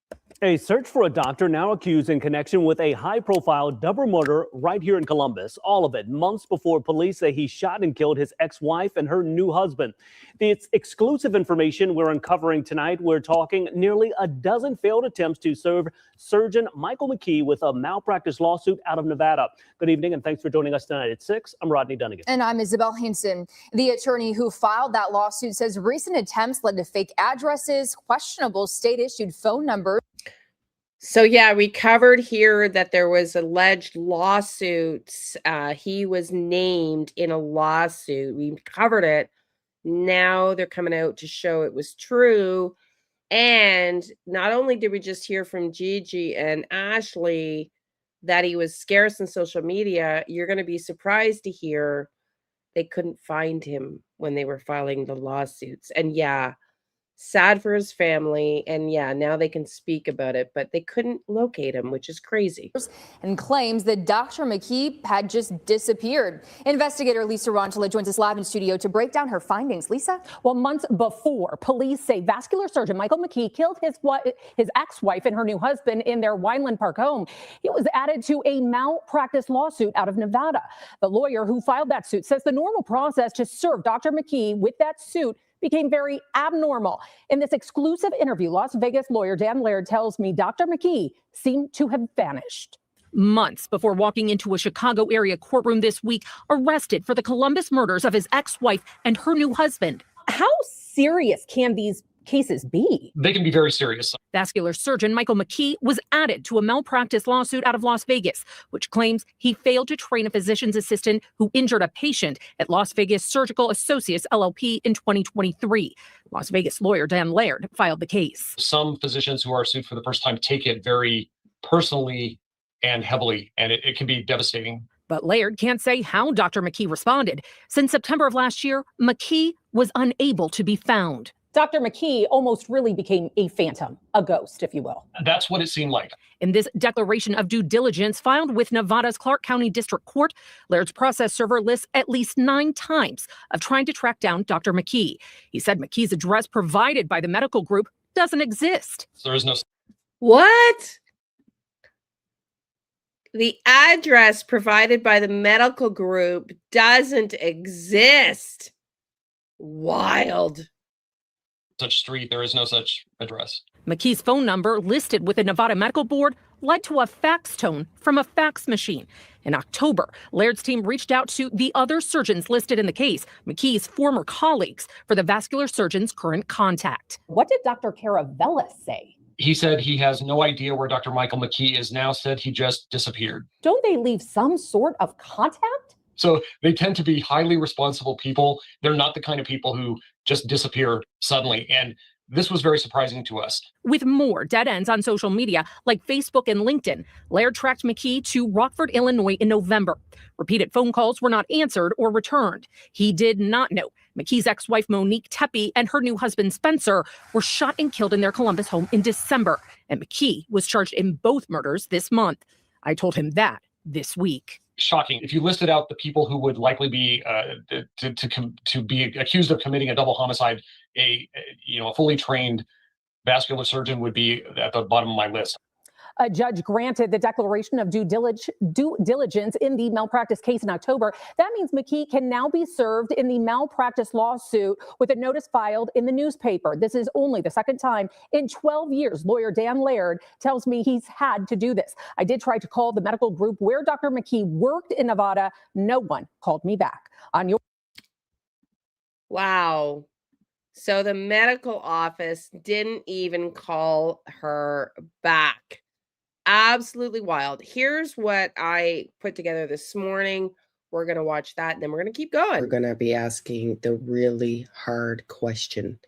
A search for a doctor now accused in connection with a high-profile double murder right here in Columbus. All of it months before police say he shot and killed his ex-wife and her new husband. It's exclusive information we're uncovering tonight. We're talking nearly a dozen failed attempts to serve surgeon Michael McKee with a malpractice lawsuit out of Nevada. Good evening, and thanks for joining us tonight at 6. I'm Rodney Dunnigan. And I'm Isabel Hinson. The attorney who filed that lawsuit says recent attempts led to fake addresses, questionable state-issued phone numbers. So, yeah, we covered here that there was alleged lawsuits. He was named in a lawsuit. We covered it. Now they're coming out to show it was true. And not only did we just hear from Gigi and Ashley that he was scarce in social media, you're going to be surprised to hear they couldn't find him when they were filing the lawsuits. And yeah, Sad for his family. And yeah, now they can speak about it, but they couldn't locate him, which is crazy. And claims that Dr. McKee had just disappeared. Investigator Lisa Rontola joins us live in studio to break down her findings. Lisa? Well, months before, police say vascular surgeon Michael McKee killed his ex-wife and her new husband in their Wineland Park home. He was added to a malpractice lawsuit out of Nevada. The lawyer who filed that suit says the normal process to serve Dr. McKee with that suit became very abnormal. In this exclusive interview, Las Vegas lawyer Dan Laird tells me Dr. McKee seemed to have vanished. Months before walking into a Chicago area courtroom this week, arrested for the Columbus murders of his ex-wife and her new husband. How serious can these cases be? They can be very serious. Vascular surgeon Michael McKee was added to a malpractice lawsuit out of Las Vegas, which claims he failed to train a physician's assistant who injured a patient at Las Vegas Surgical Associates LLP in 2023. Las Vegas lawyer Dan Laird filed the case. Some physicians who are sued for the first time take it very personally and heavily, and it can be devastating. But Laird can't say how Dr. McKee responded. Since September of last year, McKee was unable to be found. Dr. McKee almost really became a phantom, a ghost, if you will. That's what it seemed like. In this declaration of due diligence filed with Nevada's Clark County District Court, Laird's process server lists at least 9 times of trying to track down Dr. McKee. He said McKee's address provided by the medical group doesn't exist. There is no... What? The address provided by the medical group doesn't exist. Wild. Such street, there is no such address. McKee's phone number listed with the Nevada Medical Board led to a fax tone from a fax machine. In October, Laird's team reached out to the other surgeons listed in the case, McKee's former colleagues, for the vascular surgeon's current contact. What did Dr. Caravella say? He said he has no idea where Dr. Michael McKee is now, said he just disappeared. Don't they leave some sort of contact? So they tend to be highly responsible people. They're not the kind of people who just disappear suddenly. And this was very surprising to us. With more dead ends on social media like Facebook and LinkedIn, Laird tracked McKee to Rockford, Illinois in November. Repeated phone calls were not answered or returned. He did not know McKee's ex-wife Monique Tepe and her new husband Spencer were shot and killed in their Columbus home in December. And McKee was charged in both murders this month. I told him that this week. Shocking. If you listed out the people who would likely be to be accused of committing a double homicide, a fully trained vascular surgeon would be at the bottom of my list. A judge granted the declaration of due diligence in the malpractice case in October. That means McKee can now be served in the malpractice lawsuit with a notice filed in the newspaper. This is only the second time in 12 years. Lawyer Dan Laird tells me he's had to do this. I did try to call the medical group where Dr. McKee worked in Nevada. No one called me back. On your Wow. So the medical office didn't even call her back. Absolutely wild. Here's what I put together this morning. We're going to watch that and then we're going to keep going. We're going to be asking the really hard question.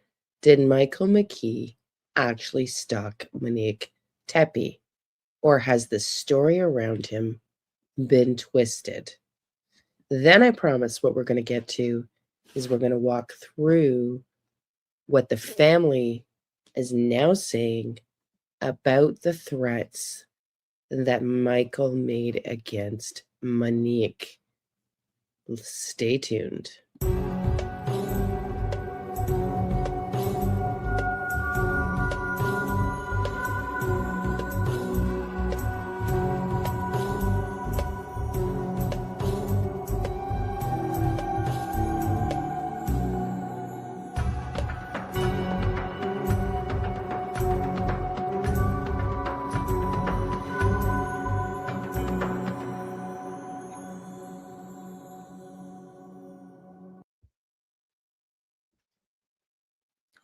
Did Michael McKee actually stalk Monique Tepe? Or has the story around him been twisted? Then I promise what we're going to get to is we're going to walk through what the family is now saying about the threats that Michael made against Monique. Stay tuned.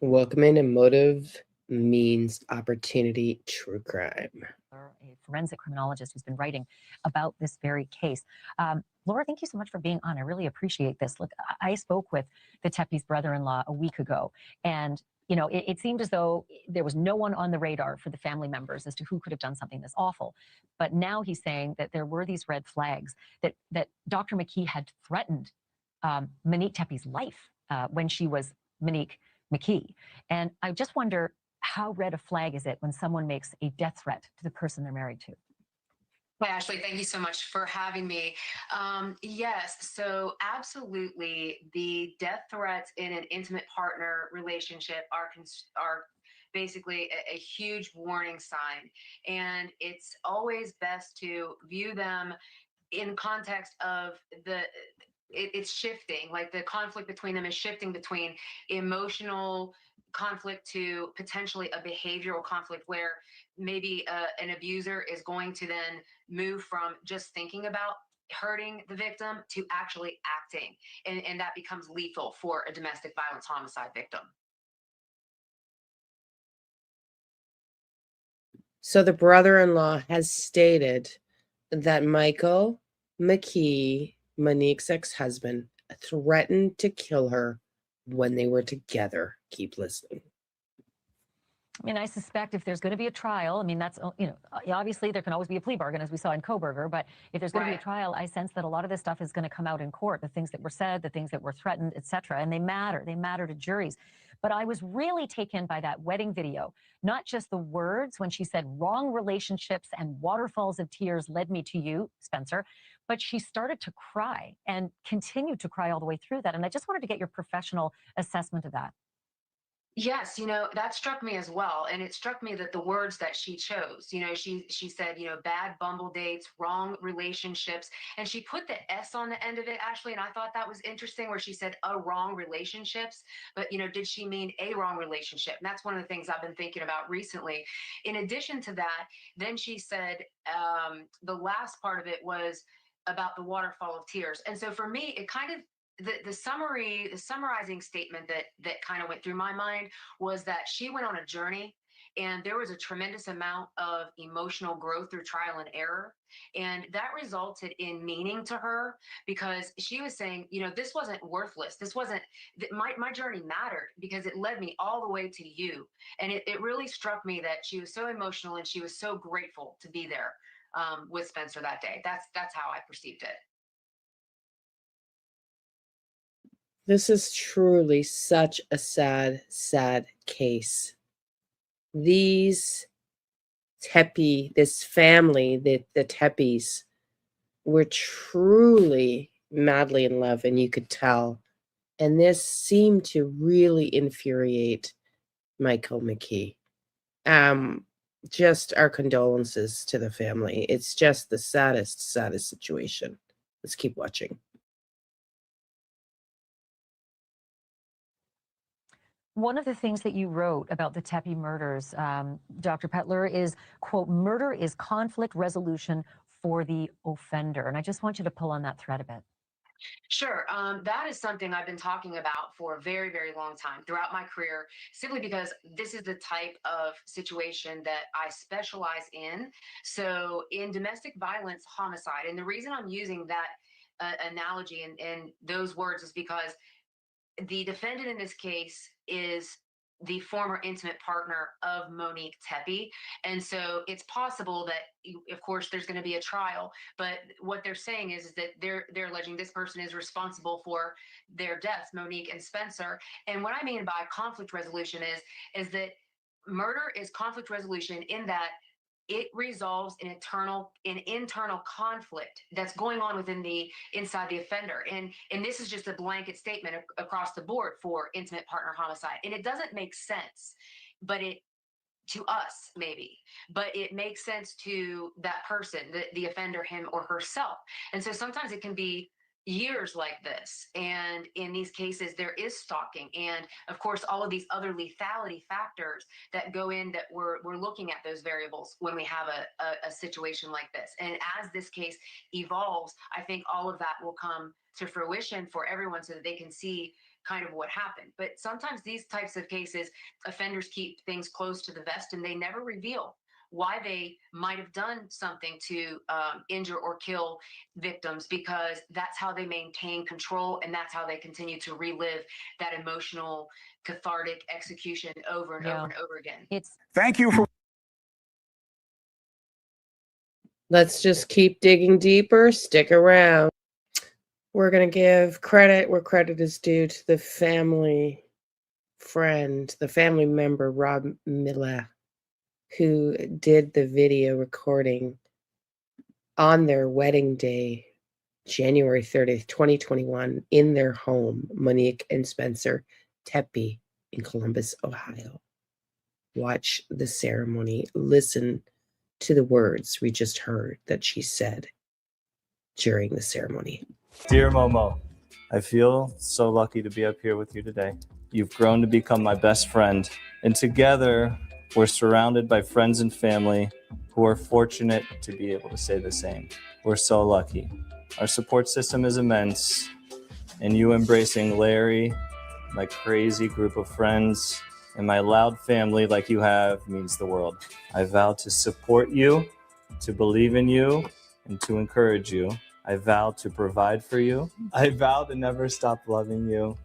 Welcome into Motive.Means.Opportunity True Crime. A forensic criminologist who's been writing about this very case. Laura, thank you so much for being on. I really appreciate this. Look, I spoke with the Tepe's brother-in-law a week ago, and it seemed as though there was no one on the radar for the family members as to who could have done something this awful. But now he's saying that there were these red flags, that Dr. McKee had threatened Monique Tepe's life when she was Monique McKee. And I just wonder, how red a flag is it when someone makes a death threat to the person they're married to? Hi, Ashley, thank you so much for having me. Yes, so absolutely, the death threats in an intimate partner relationship are basically a huge warning sign. And it's always best to view them in context of it's shifting, like the conflict between them is shifting between emotional conflict to potentially a behavioral conflict where maybe an abuser is going to then move from just thinking about hurting the victim to actually acting. And that becomes lethal for a domestic violence homicide victim. So the brother-in-law has stated that Michael McKee, Monique's ex-husband, threatened to kill her when they were together. Keep listening. I mean, I suspect if there's going to be a trial, I mean, that's, you know, obviously there can always be a plea bargain, as we saw in Koberger, but if there's going to be a trial, I sense that a lot of this stuff is going to come out in court, the things that were said, the things that were threatened, etc. And they matter to juries. But I was really taken by that wedding video, not just the words when she said wrong relationships and waterfalls of tears led me to you, Spencer, but she started to cry and continued to cry all the way through that. And I just wanted to get your professional assessment of that. Yes, you know, that struck me as well. And it struck me that the words that she chose, you know, she said, you know, bad bumble dates, wrong relationships. And she put the S on the end of it, Ashley. And I thought that was interesting where she said a wrong relationships. But, you know, did she mean a wrong relationship? And that's one of the things I've been thinking about recently. In addition to that, then she said the last part of it was about the waterfall of tears. And so for me, it kind of the summarizing statement that kind of went through my mind was that she went on a journey and there was a tremendous amount of emotional growth through trial and error. And that resulted in meaning to her because she was saying, you know, this wasn't worthless. This wasn't, my journey mattered because it led me all the way to you. And it really struck me that she was so emotional and she was so grateful to be there with Spencer that day. That's how I perceived it. This is truly such a sad, sad case. These Tepe, this family, the Tepes, were truly madly in love, and you could tell. And this seemed to really infuriate Michael McKee. Just our condolences to the family. It's just the saddest, saddest situation. Let's keep watching. One of the things that you wrote about the Tepe murders, Dr. Petler, is, quote, murder is conflict resolution for the offender. And I just want you to pull on that thread a bit. Sure. That is something I've been talking about for a very, very long time throughout my career, simply because this is the type of situation that I specialize in. So in domestic violence homicide, and the reason I'm using that analogy and those words is because the defendant in this case is the former intimate partner of Monique Tepe. And so it's possible that, of course, there's going to be a trial, but what they're saying is that they're alleging this person is responsible for their deaths, Monique and Spencer. And what I mean by conflict resolution is that murder is conflict resolution in that it resolves an internal conflict that's going on inside the offender. And this is just a blanket statement across the board for intimate partner homicide. And it doesn't make sense, but to us, maybe, but it makes sense to that person, the offender, him or herself. And so sometimes it can be years like this. And in these cases, there is stalking. And of course, all of these other lethality factors that go in that we're looking at those variables when we have a situation like this. And as this case evolves, I think all of that will come to fruition for everyone so that they can see kind of what happened. But sometimes these types of cases, offenders keep things close to the vest and they never reveal why they might have done something to injure or kill victims, because that's how they maintain control and that's how they continue to relive that emotional, cathartic execution over and over and over again. Thank you for. Let's just keep digging deeper. Stick around. We're going to give credit where credit is due to the family friend, the family member, Rob Miller, who did the video recording on their wedding day, January 30th, 2021, in their home, Monique and Spencer Tepe in Columbus, Ohio. Watch the ceremony. Listen to the words we just heard that she said during the ceremony. Dear Momo, I feel so lucky to be up here with you today. You've grown to become my best friend, and together we're surrounded by friends and family who are fortunate to be able to say the same. We're so lucky. Our support system is immense, and you embracing Larry, my crazy group of friends, and my loud family like you have means the world. I vow to support you, to believe in you, and to encourage you. I vow to provide for you. I vow to never stop loving you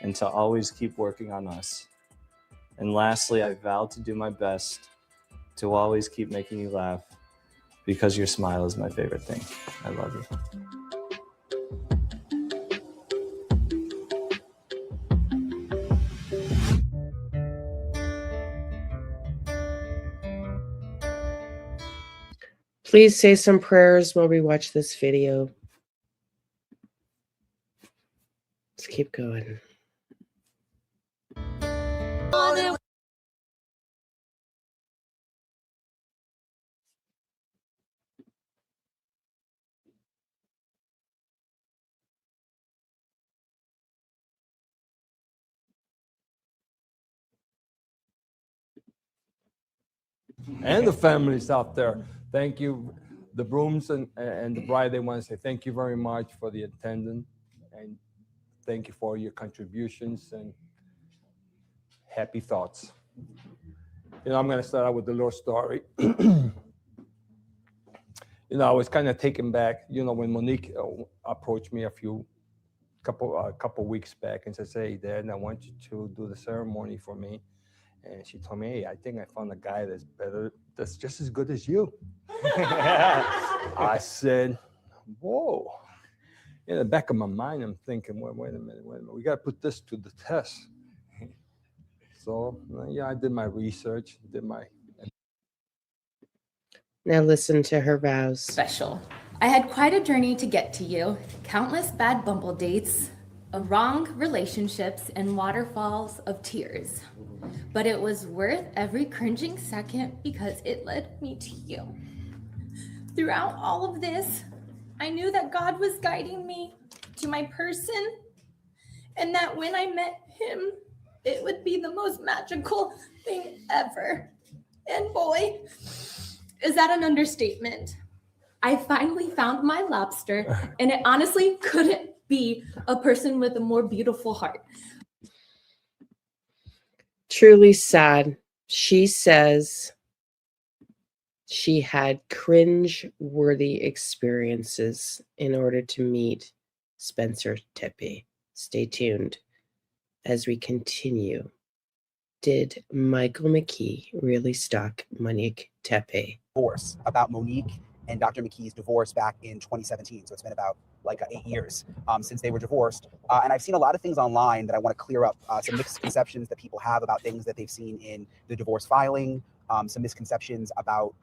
and to always keep working on us. And lastly, I vow to do my best to always keep making you laugh because your smile is my favorite thing. I love you. Please say some prayers while we watch this video. Let's keep going. And the families out there, thank you. The brooms and the bride, they want to say thank you very much for the attendance and thank you for your contributions and happy thoughts. You know, I'm going to start out with a little story. You know, I was kind of taken back, you know, when Monique approached me a couple weeks back and said, hey, Dad, I want you to do the ceremony for me. And she told me, hey, I think I found a guy that's just as good as you. I said, whoa. In the back of my mind, I'm thinking, wait a minute. We got to put this to the test. So, yeah, I did my research, Now listen to her vows. Special. I had quite a journey to get to you. Countless bad bumble dates, wrong relationships, and waterfalls of tears. But it was worth every cringing second because it led me to you. Throughout all of this, I knew that God was guiding me to my person and that when I met him, it would be the most magical thing ever. And boy, is that an understatement. I finally found my lobster, and it honestly couldn't be a person with a more beautiful heart. Truly sad. She says she had cringe-worthy experiences in order to meet Spencer Tepe. Stay tuned as we continue. Did Michael McKee really stalk Monique Tepe? Divorce about Monique and Dr. McKee's divorce back in 2017. So it's been about 8 years since they were divorced. And I've seen a lot of things online that I want to clear up, some misconceptions that people have about things that they've seen in the divorce filing, some misconceptions about,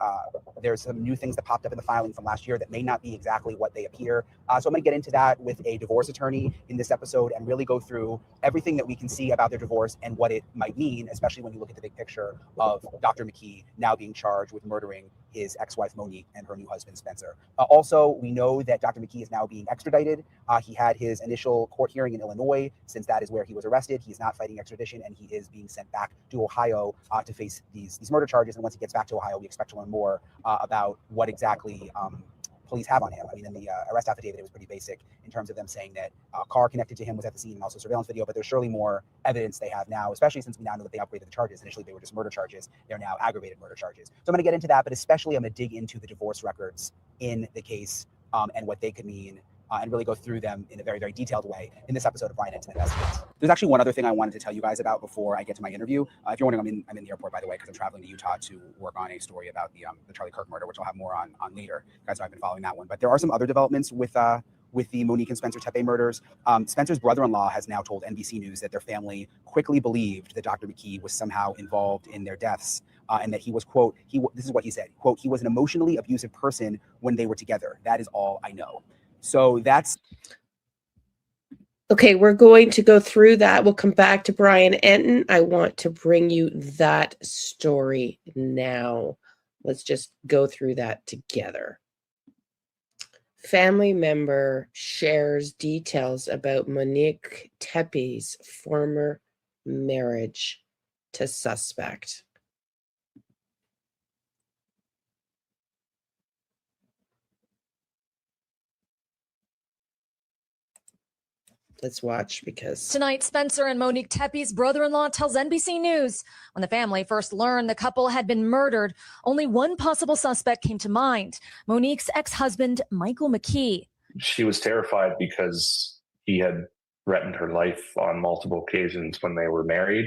there's some new things that popped up in the filing from last year that may not be exactly what they appear. So I'm going to get into that with a divorce attorney in this episode and really go through everything that we can see about their divorce and what it might mean, especially when you look at the big picture of Dr. McKee now being charged with murdering his ex-wife Monique and her new husband Spencer. Also, we know that Dr. McKee is now being extradited. He had his initial court hearing in Illinois. Since that is where he was arrested, he's not fighting extradition and he is being sent back to Ohio to face these murder charges. And once he gets back to Ohio, we expect to learn more about what exactly police have on him. I mean, in the arrest affidavit, it was pretty basic in terms of them saying that a car connected to him was at the scene and also surveillance video, but there's surely more evidence they have now, especially since we now know that they upgraded the charges. Initially, they were just murder charges. They're now aggravated murder charges. So I'm going to get into that, but especially I'm going to dig into the divorce records in the case and what they could mean and really go through them in a very, very detailed way in this episode of Liane Investigates. There's actually one other thing I wanted to tell you guys about before I get to my interview. If you're wondering, I'm in the airport, by the way, because I'm traveling to Utah to work on a story about the Charlie Kirk murder, which I'll have more on later. You guys know I've been following that one. But there are some other developments with with the Monique and Spencer Tepe murders. Spencer's brother-in-law has now told NBC News that their family quickly believed that Dr. McKee was somehow involved in their deaths, and that he was, quote, this is what he said, quote, he was an emotionally abusive person when they were together. That is all I know. So that's... Okay, we're going to go through that. We'll come back to Brian Enton. I want to bring you that story now. Let's just go through that together. Family member shares details about Monique Tepe's former marriage to suspect. Let's watch because... Tonight, Spencer and Monique Tepe's brother-in-law tells NBC News when the family first learned the couple had been murdered, only one possible suspect came to mind, Monique's ex-husband, Michael McKee. She was terrified because he had threatened her life on multiple occasions when they were married.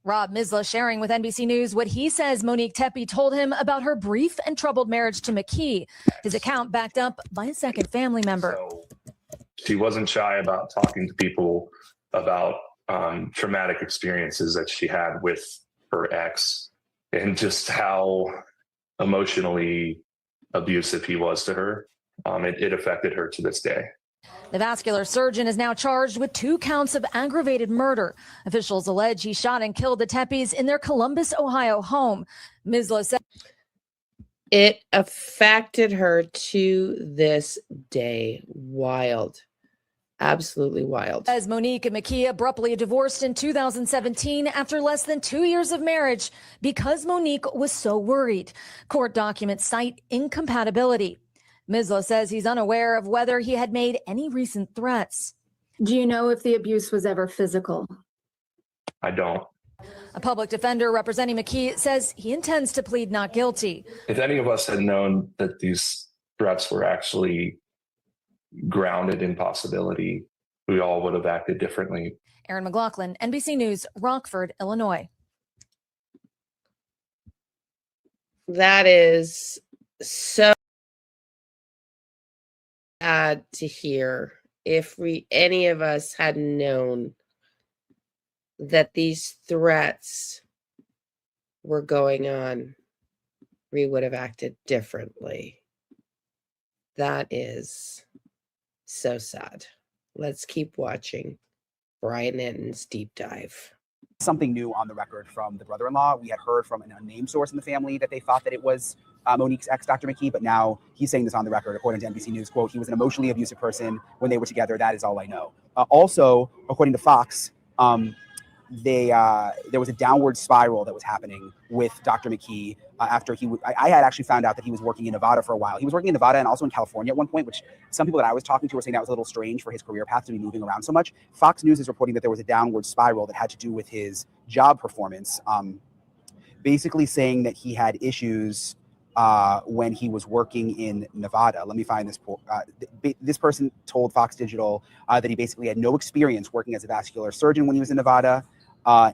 Rob Misla sharing with NBC News what he says Monique Tepe told him about her brief and troubled marriage to McKee. His account backed up by a second family member. So she wasn't shy about talking to people about traumatic experiences that she had with her ex and just how emotionally abusive he was to her. It affected her to this day. The vascular surgeon is now charged with 2 counts of aggravated murder. Officials allege he shot and killed the Tepes in their Columbus, Ohio home. Misla said it affected her to this day. Wild. Absolutely wild. As Monique and McKee abruptly divorced in 2017 after less than 2 years of marriage because Monique was so worried. Court documents cite incompatibility. Misla says he's unaware of whether he had made any recent threats. Do you know if the abuse was ever physical? I don't. A public defender representing McKee says he intends to plead not guilty. If any of us had known that these threats were actually grounded in possibility, we all would have acted differently. Aaron McLaughlin, NBC News, Rockford, Illinois. That is so sad to hear. If any of us had known that these threats were going on, we would have acted differently. That is so sad. Let's keep watching Brian Enton's deep dive. Something new on the record from the brother-in-law. We had heard from an unnamed source in the family that they thought that it was Monique's ex, Dr. McKee, but now he's saying this on the record, according to NBC News, quote, he was an emotionally abusive person when they were together. That is all I know. Also, according to Fox, there was a downward spiral that was happening with Dr. McKee after I had actually found out that he was working in Nevada for a while. He was working in Nevada and also in California at one point, which some people that I was talking to were saying that was a little strange for his career path to be moving around so much. Fox News is reporting that there was a downward spiral that had to do with his job performance, basically saying that he had issues when he was working in Nevada. Let me find this. This person told Fox Digital that he basically had no experience working as a vascular surgeon when he was in Nevada,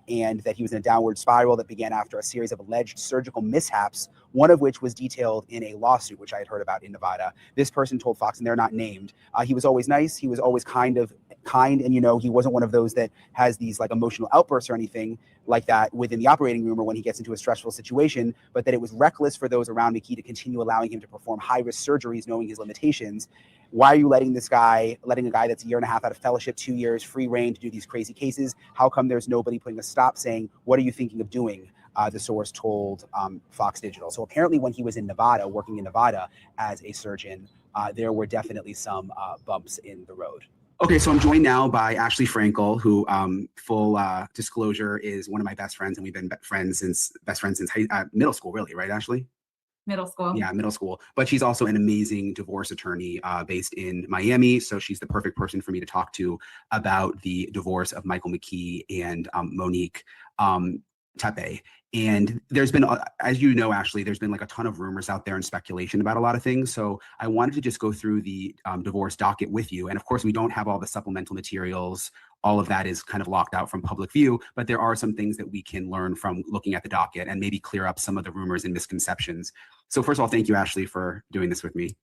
and that he was in a downward spiral that began after a series of alleged surgical mishaps, one of which was detailed in a lawsuit, which I had heard about in Nevada. This person told Fox, and they're not named, he was always nice. He was always kind, and, you know, he wasn't one of those that has these like emotional outbursts or anything like that within the operating room or when he gets into a stressful situation, but that it was reckless for those around McKee to continue allowing him to perform high-risk surgeries, knowing his limitations. Why are you letting a guy that's a year and a half out of fellowship, 2 years, free reign to do these crazy cases? How come there's nobody putting a stop saying, what are you thinking of doing? The source told Fox Digital. So apparently when he was in Nevada, working in Nevada as a surgeon, there were definitely some bumps in the road. Okay, so I'm joined now by Ashley Frankel, who, full disclosure, is one of my best friends, and we've been best friends since middle school, really, right, Ashley? Middle school. Yeah, middle school. But she's also an amazing divorce attorney based in Miami. So she's the perfect person for me to talk to about the divorce of Michael McKee and Monique Tepe. And there's been, as you know, Ashley, there's been like a ton of rumors out there and speculation about a lot of things. So I wanted to just go through the divorce docket with you. And of course, we don't have all the supplemental materials. All of that is kind of locked out from public view, but there are some things that we can learn from looking at the docket and maybe clear up some of the rumors and misconceptions. So first of all, thank you, Ashley, for doing this with me.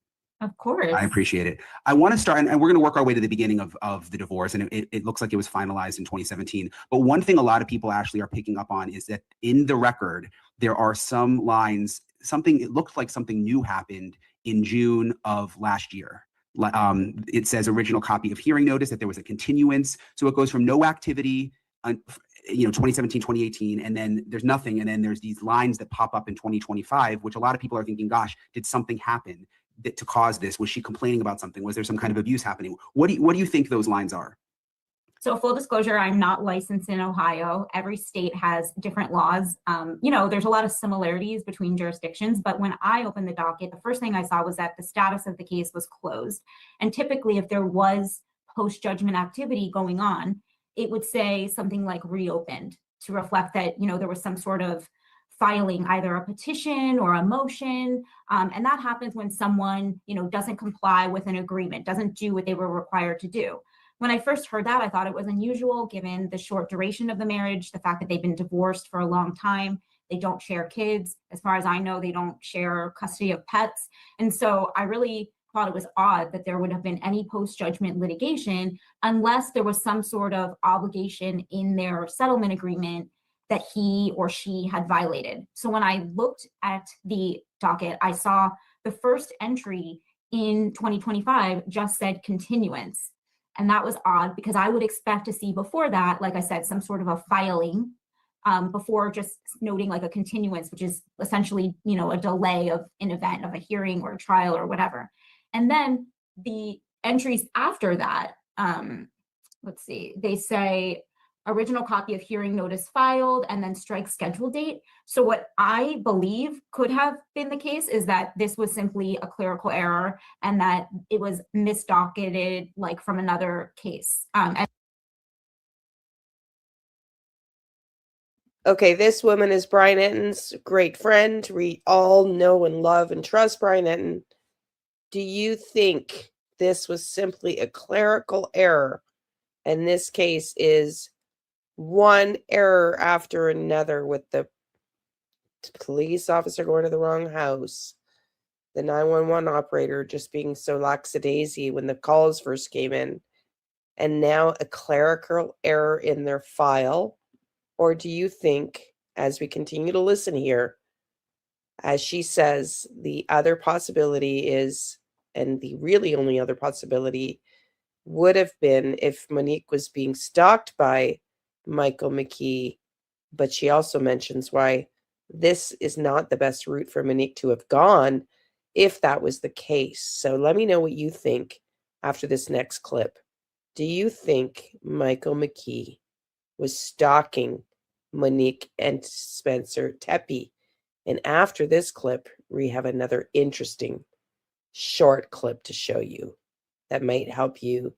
Of course. I appreciate it. I want to start, and we're going to work our way to the beginning of the divorce, and it looks like it was finalized in 2017. But one thing a lot of people actually are picking up on is that in the record, there are some lines, it looked like something new happened in June of last year. It says original copy of hearing notice, that there was a continuance. So it goes from no activity, 2017, 2018, and then there's nothing. And then there's these lines that pop up in 2025, which a lot of people are thinking, gosh, did something happen to cause this? Was she complaining about something? Was there some kind of abuse happening? What do you think those lines are? So full disclosure, I'm not licensed in Ohio. Every state has different laws. There's a lot of similarities between jurisdictions, but when I opened the docket, the first thing I saw was that the status of the case was closed. And typically, if there was post-judgment activity going on, it would say something like reopened to reflect that, there was some sort of filing, either a petition or a motion. And that happens when someone, doesn't comply with an agreement, doesn't do what they were required to do. When I first heard that, I thought it was unusual given the short duration of the marriage, the fact that they've been divorced for a long time. They don't share kids. As far as I know, they don't share custody of pets. And so I really thought it was odd that there would have been any post-judgment litigation unless there was some sort of obligation in their settlement agreement that he or she had violated. So when I looked at the docket, I saw the first entry in 2025 just said continuance. And that was odd because I would expect to see before that, like I said, some sort of a filing before just noting like a continuance, which is essentially, a delay of an event, of a hearing or a trial or whatever. And then the entries after that, let's see, they say original copy of hearing notice filed and then strike schedule date. So what I believe could have been the case is that this was simply a clerical error and that it was misdocketed like from another case. Okay, this woman is Brian Enton's great friend. We all know and love and trust Brian Enton. Do you think this was simply a clerical error and this case is one error after another, with the police officer going to the wrong house, the 911 operator just being so lackadaisy when the calls first came in, and now a clerical error in their file? Or do you think, as we continue to listen here, as she says, the other possibility is, and the really only other possibility would have been if Monique was being stalked by Michael McKee, but she also mentions why this is not the best route for Monique to have gone if that was the case. So let me know what you think after this next clip. Do you think Michael McKee was stalking Monique and Spencer Tepe? And after this clip, we have another interesting short clip to show you that might help you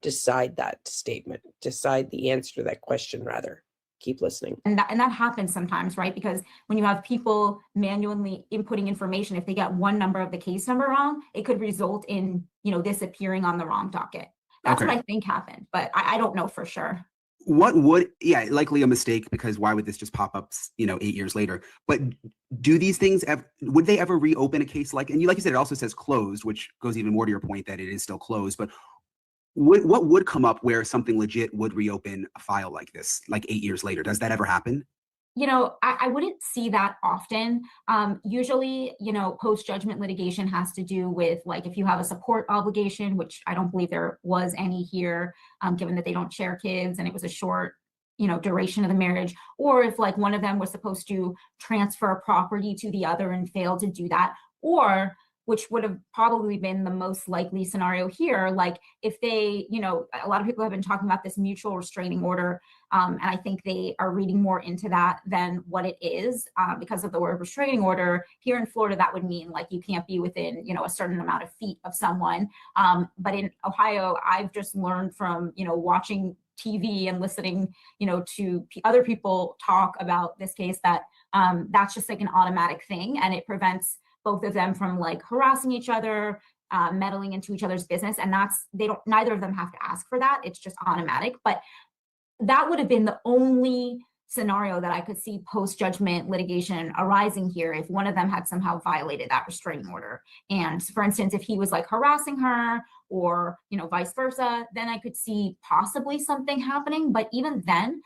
decide that statement, decide the answer to that question, rather. Keep listening. And that happens sometimes, right? Because when you have people manually inputting information, if they get one number of the case number wrong, it could result in, this appearing on the wrong docket. That's what I think happened, but I don't know for sure. Likely a mistake, because why would this just pop up, 8 years later? But do these things, would they ever reopen a case like you said, it also says closed, which goes even more to your point that it is still closed, but what would come up where something legit would reopen a file like this, like 8 years later? Does that ever happen? I wouldn't see that often. Usually, post-judgment litigation has to do with like if you have a support obligation, which I don't believe there was any here, given that they don't share kids and it was a short, duration of the marriage, or if like one of them was supposed to transfer property to the other and failed to do that, or which would have probably been the most likely scenario here. Like if they, a lot of people have been talking about this mutual restraining order. And I think they are reading more into that than what it is because of the word restraining order. Here in Florida, that would mean like you can't be within, a certain amount of feet of someone. But in Ohio, I've just learned from, watching TV and listening, to other people talk about this case that that's just like an automatic thing, and it prevents both of them from like harassing each other, meddling into each other's business. And neither of them have to ask for that. It's just automatic. But that would have been the only scenario that I could see post-judgment litigation arising here if one of them had somehow violated that restraining order. And for instance, if he was like harassing her or, you know, vice versa, then I could see possibly something happening. But even then,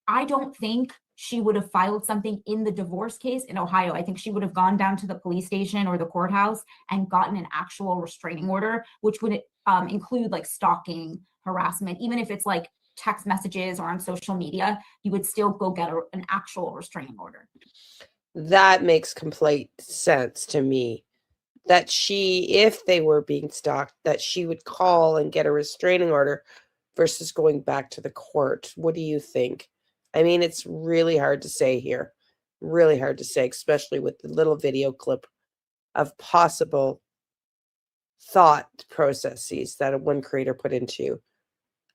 I don't think she would have filed something in the divorce case in Ohio. I think she would have gone down to the police station or the courthouse and gotten an actual restraining order, which would include like stalking, harassment, even if it's like text messages or on social media, you would still go get an actual restraining order. That makes complete sense to me. That she, if they were being stalked, that she would call and get a restraining order versus going back to the court. What do you think? I mean, it's really hard to say here. Really hard to say, especially with the little video clip of possible thought processes that one creator put into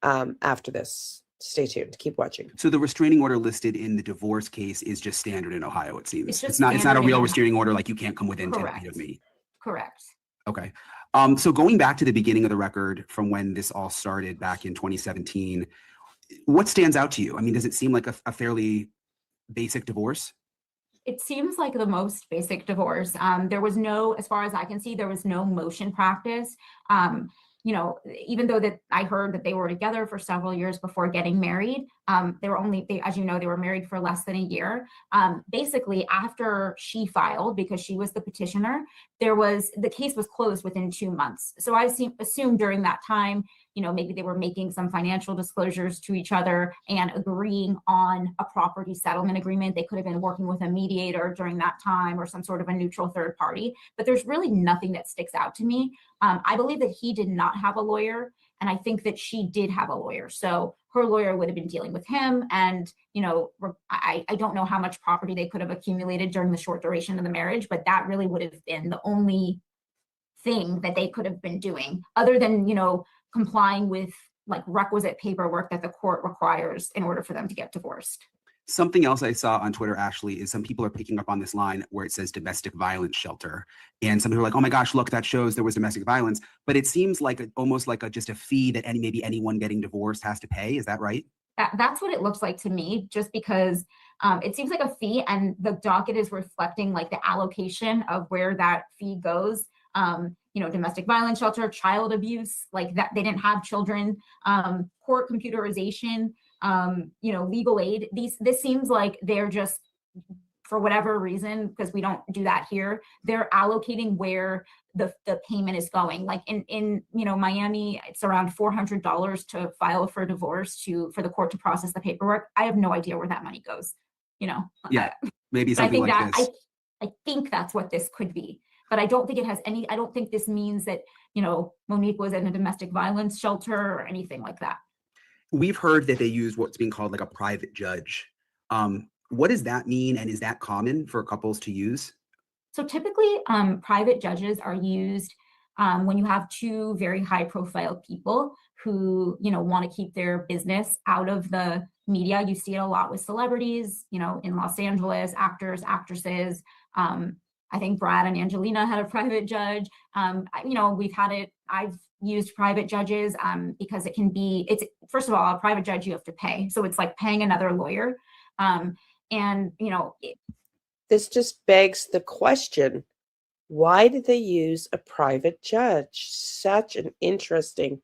after this. Stay tuned. Keep watching. So the restraining order listed in the divorce case is just standard in Ohio, it seems. It's not a real in- restraining order, like you can't come within 10 Correct. feet of me. Correct. Okay. So going back to the beginning of the record from when this all started back in 2017, what stands out to you? I mean, does it seem like a fairly basic divorce? It seems like the most basic divorce. There was no, as far as I can see, there was no motion practice. You know, even though that I heard that they were together for several years before getting married, they were only, as you know, they were married for less than a year. Basically, after she filed, because she was the petitioner, the case was closed within 2 months. So I assume during that time, you know, maybe they were making some financial disclosures to each other and agreeing on a property settlement agreement. They could have been working with a mediator during that time or some sort of a neutral third party, but there's really nothing that sticks out to me. I believe that he did not have a lawyer, and I think that she did have a lawyer. So her lawyer would have been dealing with him, and, you know, I don't know how much property they could have accumulated during the short duration of the marriage, but that really would have been the only thing that they could have been doing, other than, you know, complying with like requisite paperwork that the court requires in order for them to get divorced. Something else I saw on Twitter, Ashley, is some people are picking up on this line where it says domestic violence shelter. And some people are like, oh my gosh, look, that shows there was domestic violence. But it seems like almost like just a fee that maybe anyone getting divorced has to pay. Is that right? That's what it looks like to me, just because it seems like a fee, and the docket is reflecting like the allocation of where that fee goes. You know, domestic violence shelter, child abuse, like that, they didn't have children, court computerization, you know, legal aid. This seems like they're just, for whatever reason, because we don't do that here, they're allocating where the payment is going. Like in you know, Miami, it's around $400 to file for divorce for the court to process the paperwork. I have no idea where that money goes, you know. Yeah, maybe something like this. I think that's what this could be. But I don't think it has any, I don't think this means that, you know, Monique was in a domestic violence shelter or anything like that. We've heard that they use what's being called like a private judge. What does that mean? And is that common for couples to use? So typically, private judges are used when you have two very high profile people who, you know, want to keep their business out of the media. You see it a lot with celebrities, you know, in Los Angeles, actors, actresses. I think Brad and Angelina had a private judge. You know, we've had it. I've used private judges because it can be, it's, first of all, a private judge you have to pay. So it's like paying another lawyer. And, you know, this just begs the question, why did they use a private judge? Such an interesting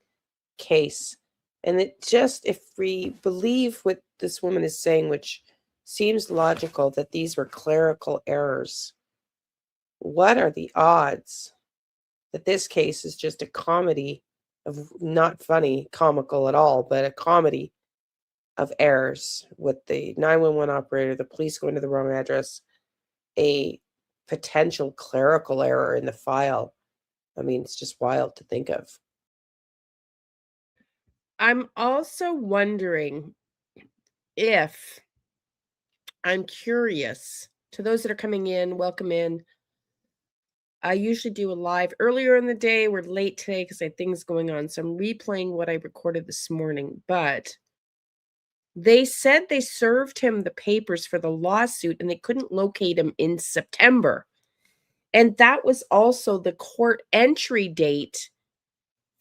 case. And it just, if we believe what this woman is saying, which seems logical, that these were clerical errors, what are the odds that this case is just a comedy of, not funny, comical at all, but a comedy of errors with the 911 operator, the police going to the wrong address, a potential clerical error in the file? I mean, it's just wild to think of. I'm also wondering if, I'm curious, to those that are coming in, welcome in. I usually do a live earlier in the day. We're late today because I had things going on. So I'm replaying what I recorded this morning. But they said they served him the papers for the lawsuit and they couldn't locate him in September. And that was also the court entry date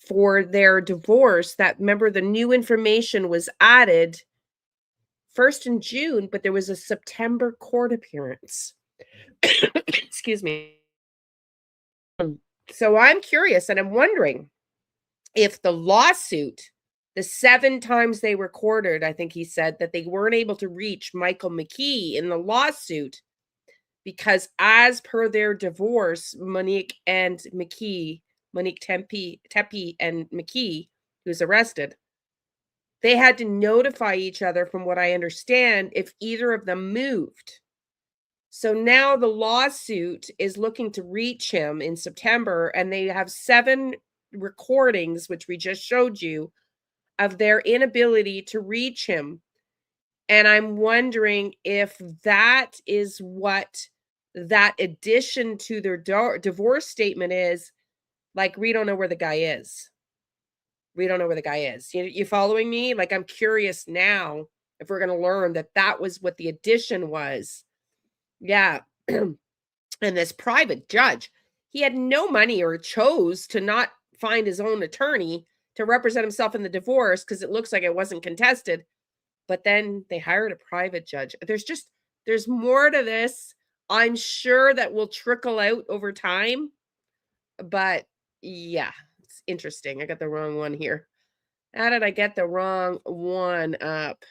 for their divorce. That, remember, the new information was added first in June, but there was a September court appearance. Excuse me. So I'm curious, and I'm wondering if the lawsuit, the 7 times they were quartered, I think he said that they weren't able to reach Michael McKee in the lawsuit because as per their divorce, Monique and McKee, Monique Tepe and McKee, who's arrested, they had to notify each other, from what I understand, if either of them moved. So now the lawsuit is looking to reach him in September, and they have 7 recordings, which we just showed you, of their inability to reach him. And I'm wondering if that is what that addition to their divorce statement is. Like, we don't know where the guy is. We don't know where the guy is. You following me? Like, I'm curious now if we're going to learn that that was what the addition was. Yeah. And this private judge, he had no money or chose to not find his own attorney to represent himself in the divorce because it looks like it wasn't contested. But then they hired a private judge. There's more to this. I'm sure that will trickle out over time. But yeah, it's interesting. I got the wrong one here. How did I get the wrong one up?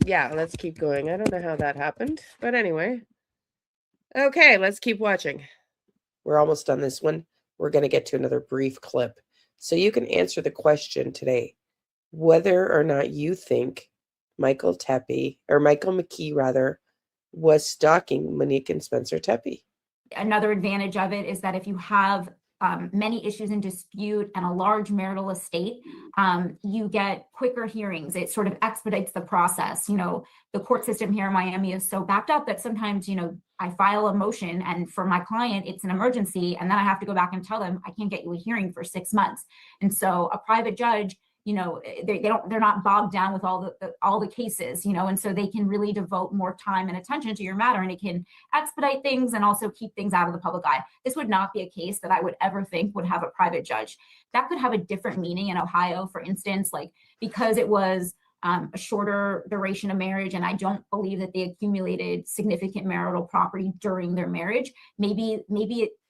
Yeah, let's keep going. I don't know how that happened, but anyway. Okay, let's keep watching. We're almost done this one. We're going to get to another brief clip. So you can answer the question today, whether or not you think Michael McKee rather, was stalking Monique and Spencer Tepe. Another advantage of it is that if you have many issues in dispute and a large marital estate, you get quicker hearings. It sort of expedites the process. You know, the court system here in Miami is so backed up that sometimes, you know, I file a motion and for my client, it's an emergency. And then I have to go back and tell them, I can't get you a hearing for 6 months. And so a private judge, you know, they're not bogged down with all the cases, you know, and so they can really devote more time and attention to your matter, and it can expedite things and also keep things out of the public eye. This would not be a case that I would ever think would have a private judge. That could have a different meaning in Ohio, for instance, like because it was a shorter duration of marriage, and I don't believe that they accumulated significant marital property during their marriage. Maybe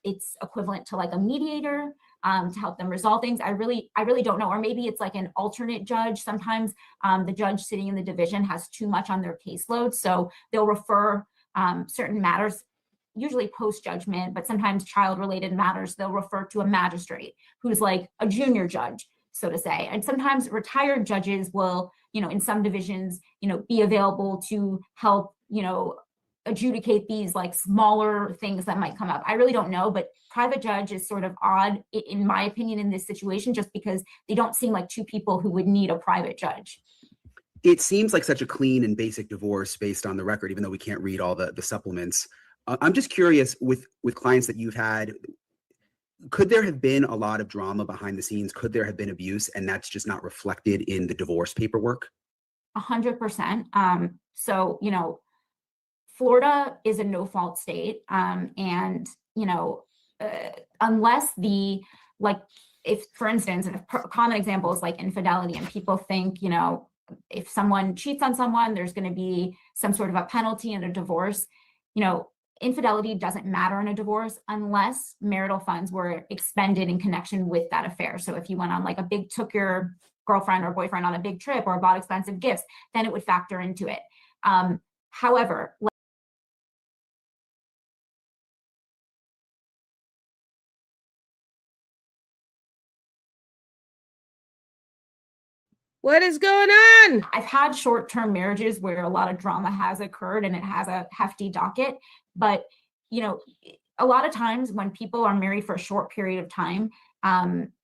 it's equivalent to like a mediator to help them resolve things. I really don't know. Or maybe it's like an alternate judge. Sometimes the judge sitting in the division has too much on their caseload, so they'll refer certain matters, usually post-judgment, but sometimes child-related matters, they'll refer to a magistrate who's like a junior judge, so to say. And sometimes retired judges will, you know, in some divisions, you know, be available to help, you know, adjudicate these like smaller things that might come up. I really don't know, but private judge is sort of odd, in my opinion, in this situation, just because they don't seem like two people who would need a private judge. It seems like such a clean and basic divorce based on the record, even though we can't read all the supplements. I'm just curious, with clients that you've had, could there have been a lot of drama behind the scenes? Could there have been abuse, and that's just not reflected in the divorce paperwork? 100%. So, you know, Florida is a no-fault state, and you know, unless if, for instance, a common example is like infidelity, and people think, you know, if someone cheats on someone, there's going to be some sort of a penalty in a divorce. You know, infidelity doesn't matter in a divorce unless marital funds were expended in connection with that affair. So if you went on like took your girlfriend or boyfriend on a big trip or bought expensive gifts, then it would factor into it. However, what is going on? I've had short-term marriages where a lot of drama has occurred and it has a hefty docket. But, you know, a lot of times when people are married for a short period of time,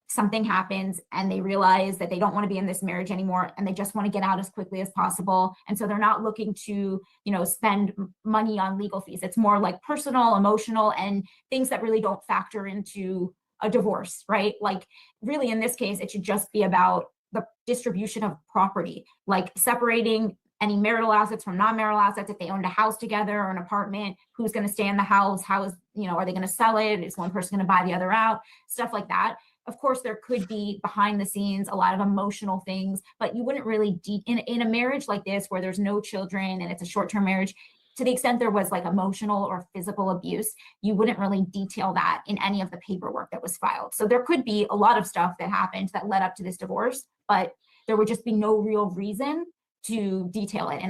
something happens and they realize that they don't want to be in this marriage anymore and they just want to get out as quickly as possible. And so they're not looking to, you know, spend money on legal fees. It's more like personal, emotional, and things that really don't factor into a divorce, right? Like really in this case, it should just be about the distribution of property, like separating any marital assets from non-marital assets. If they owned a house together or an apartment, who's going to stay in the house? How is, you know, are they going to sell it? Is one person going to buy the other out? Stuff like that. Of course, there could be behind the scenes a lot of emotional things, but you wouldn't really in a marriage like this where there's no children and it's a short-term marriage, to the extent there was like emotional or physical abuse, you wouldn't really detail that in any of the paperwork that was filed. So there could be a lot of stuff that happened that led up to this divorce, but there would just be no real reason to detail it.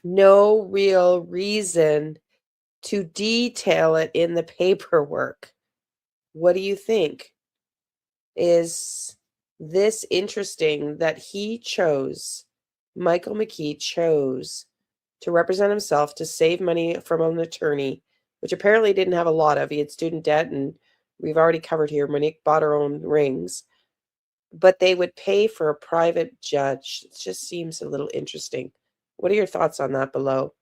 No real reason to detail it in the paperwork. What do you think? Is this interesting that Michael McKee chose to represent himself to save money from an attorney, which apparently didn't have a lot of. He had student debt, and we've already covered here, Monique bought her own rings, but they would pay for a private judge. It just seems a little interesting. What are your thoughts on that below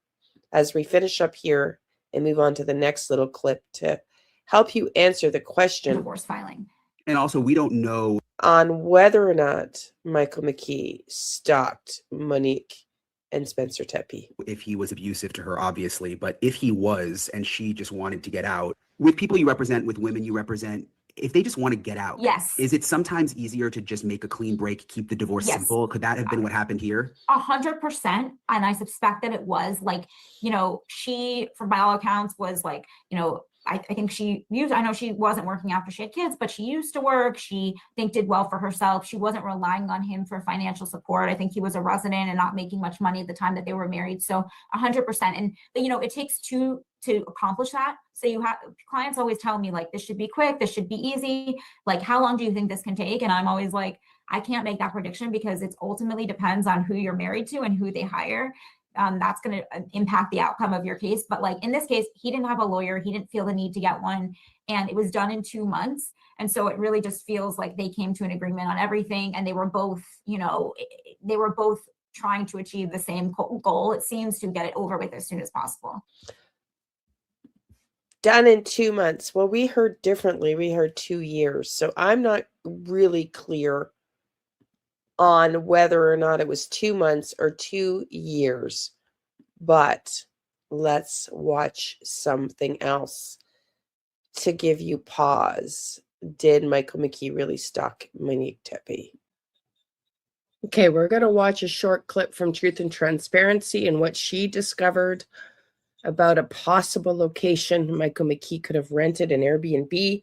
as we finish up here and move on to the next little clip to help you answer the question? Divorce filing. And also, we don't know on whether or not Michael McKee stalked Monique and Spencer Tepe. If he was abusive to her, obviously, but if he was and she just wanted to get out, with people you represent, with women you represent, if they just want to get out, yes, is it sometimes easier to just make a clean break, keep the divorce simple? Could that have been what happened here? 100%. And I suspect that it was like, she, from by all accounts, was like, I think I know she wasn't working after she had kids, but she used to work. She, did well for herself. She wasn't relying on him for financial support. I think he was a resident and not making much money at the time that they were married. So 100%. And, it takes two to accomplish that. So clients always tell me like, this should be quick. This should be easy. Like, how long do you think this can take? And I'm always like, I can't make that prediction because it ultimately depends on who you're married to and who they hire. That's going to impact the outcome of your case. But like in this case, he didn't have a lawyer. He didn't feel the need to get one. And it was done in 2 months. And so it really just feels like they came to an agreement on everything. And they were both, trying to achieve the same goal. It seems to get it over with as soon as possible. Done in 2 months. Well, we heard differently. We heard 2 years. So I'm not really clear on whether or not it was 2 months or 2 years. But let's watch something else to give you pause. Did Michael McKee really stalk Monique Tepe? Okay, we're going to watch a short clip from Truth and Transparency and what she discovered about a possible location Michael McKee could have rented an Airbnb.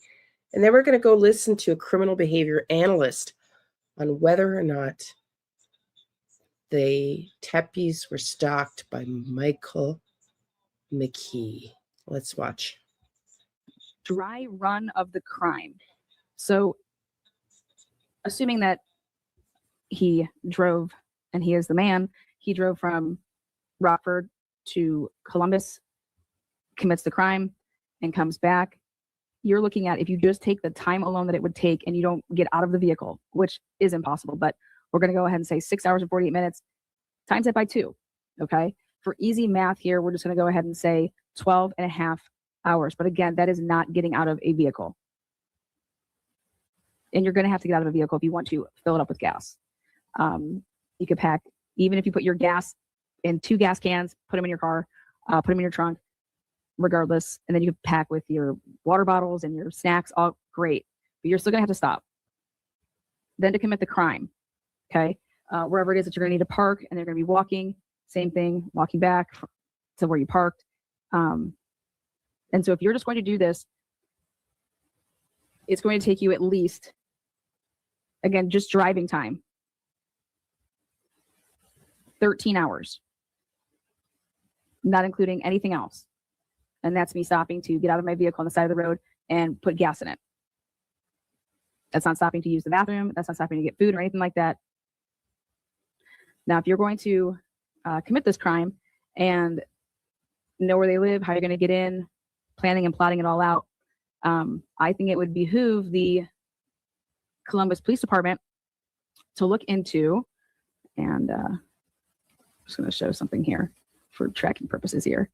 And then we're going to go listen to a criminal behavior analyst on whether or not the Tepes were stalked by Michael McKee. Let's watch. Dry run of the crime. So assuming that he drove, and he is the man, he drove from Rockford to Columbus, commits the crime, and comes back. You're looking at, if you just take the time alone that it would take and you don't get out of the vehicle, which is impossible, but we're going to go ahead and say 6 hours and 48 minutes, times it by 2. Okay. For easy math here, we're just going to go ahead and say 12 and a half hours. But again, that is not getting out of a vehicle. And you're going to have to get out of a vehicle if you want to fill it up with gas. You could pack, even if you put your gas in 2 gas cans, put them in your car, put them in your trunk, regardless. And then you could pack with your water bottles and your snacks, all great. But you're still going to have to stop. Then to commit the crime, okay? Wherever it is that you're going to need to park, and they're going to be walking, same thing, walking back to where you parked. And so if you're just going to do this, it's going to take you at least, again, just driving time, 13 hours, not including anything else. And that's me stopping to get out of my vehicle on the side of the road and put gas in it. That's not stopping to use the bathroom. That's not stopping to get food or anything like that. Now, if you're going to commit this crime and know where they live, how you're going to get in, planning and plotting it all out, I think it would behoove the Columbus Police Department to look into, and I'm just going to show something here for tracking purposes here.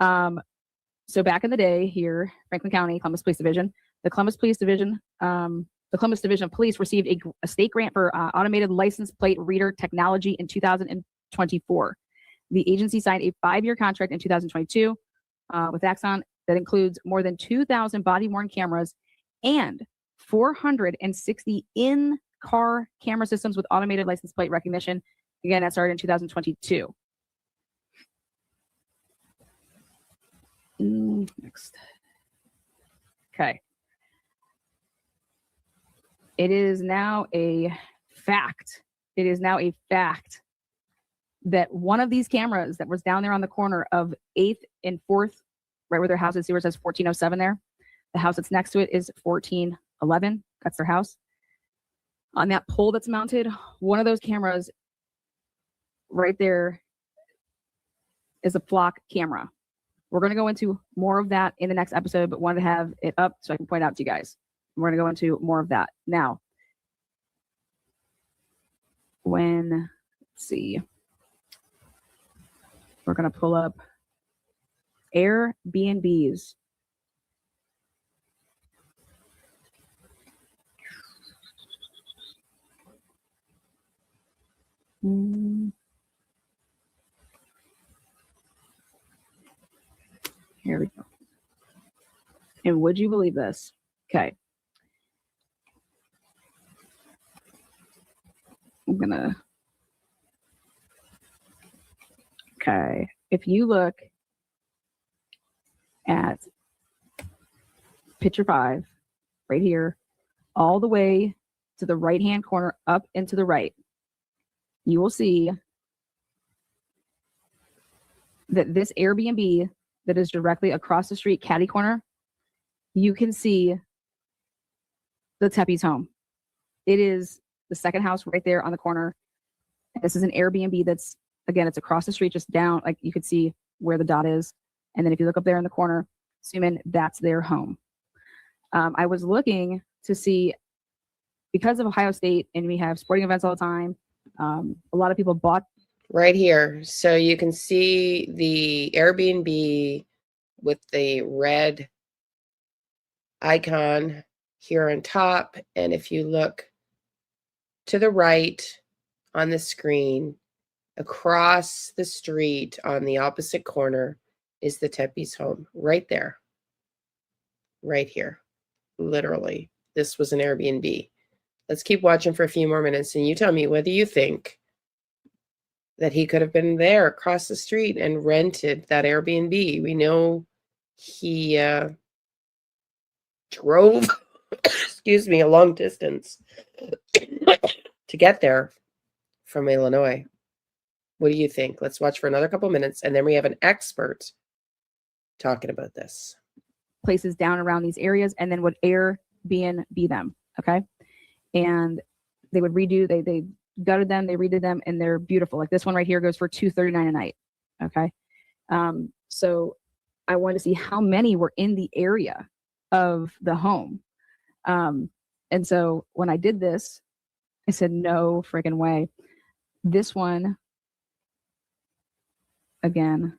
So back in the day here, Franklin County, Columbus Police Division, the Columbus Division of Police received a state grant for automated license plate reader technology in 2024. The agency signed a 5-year contract in 2022 with Axon that includes more than 2,000 body-worn cameras and 460 in-car camera systems with automated license plate recognition. Again, that started in 2022. Next. Okay. It is now a fact. It is now a fact that one of these cameras that was down there on the corner of 8th and 4th, right where their house is, see where it says 1407 there? The house that's next to it is 1411. That's their house. On that pole that's mounted, one of those cameras right there is a flock camera. We're going to go into more of that in the next episode, but wanted to have it up so I can point out to you guys. We're going to go into more of that. Now, let's see, we're going to pull up Airbnbs. Here we go. And would you believe this? Okay. Okay. If you look at picture 5 right here, all the way to the right-hand corner up and to the right, you will see that this Airbnb that is directly across the street, catty corner, you can see the Tepe's home. It is the second house right there on the corner. This is an Airbnb that's, again, it's across the street, just down, like you could see where the dot is. And then if you look up there in the corner, zoom in, that's their home. I was looking to see, because of Ohio State and we have sporting events all the time, a lot of people bought. Right here. So you can see the Airbnb with the red icon here on top. And if you look to the right on the screen, across the street on the opposite corner is the Tepe's home. Right there. Right here. Literally. This was an Airbnb. Let's keep watching for a few more minutes and you tell me whether you think that he could have been there across the street and rented that Airbnb. We know he drove, excuse me, a long distance to get there from Illinois. What do you think? Let's watch for another couple minutes, and then we have an expert talking about this. Places down around these areas, and then would Airbnb them, okay? And they would redo, they gutted them, they redid them, and they're beautiful. Like this one right here goes for $239 a night, okay? So I wanted to see how many were in the area of the home. And so when I did this, I said, no friggin' way. This one, again,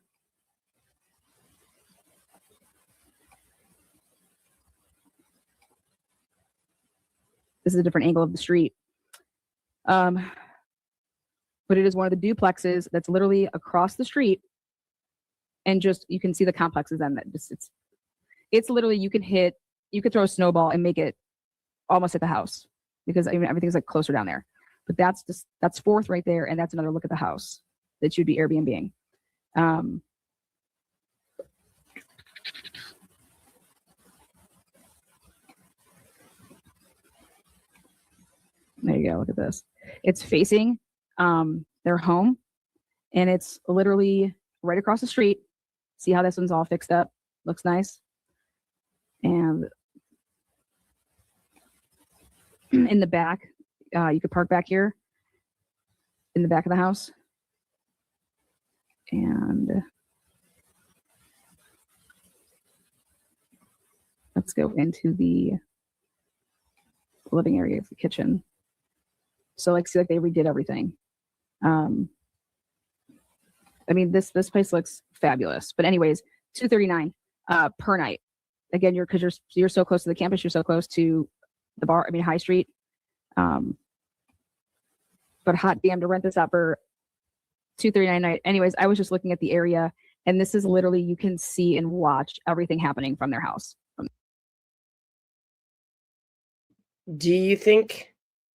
this is a different angle of the street. But it is one of the duplexes that's literally across the street. And just, you can see the complexes then that just, it's literally, you could throw a snowball and make it almost at the house because even everything's like closer down there. But that's 4th right there. And that's another look at the house that you'd be Airbnb-ing. There you go. Look at this. It's facing their home, and it's literally right across the street. See how this one's all fixed up? Looks nice. And in the back, you could park back here in the back of the house. And let's go into the living area of the kitchen. So like, see, like they redid everything. I mean, this place looks fabulous. But anyways, $239 per night. Again, because you're so close to the campus, you're so close to the bar. I mean, High Street. But hot damn to rent this out for $239 a night. Anyways, I was just looking at the area, and this is literally, you can see and watch everything happening from their house. Do you think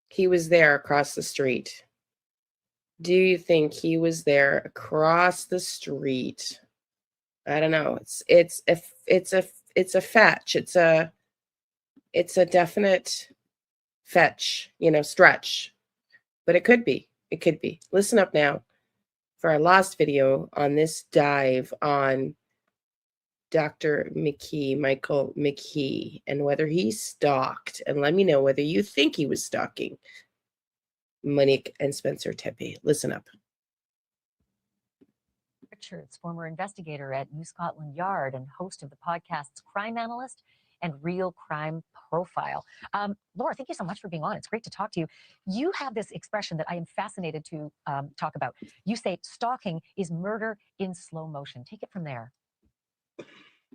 he was there across the street? Do you think he was there across the street? I don't know. It's a fetch. It's a definite fetch, stretch. But it could be. It could be. Listen up now for our last video on this dive on Dr. Michael McKee, and whether he stalked. And let me know whether you think he was stalking Monique and Spencer Tepe. Listen up. Richards, former investigator at New Scotland Yard and host of the podcast's Crime Analyst and Real Crime Profile. Laura, thank you so much for being on. It's great to talk to you. You have this expression that I am fascinated to talk about. You say stalking is murder in slow motion. Take it from there.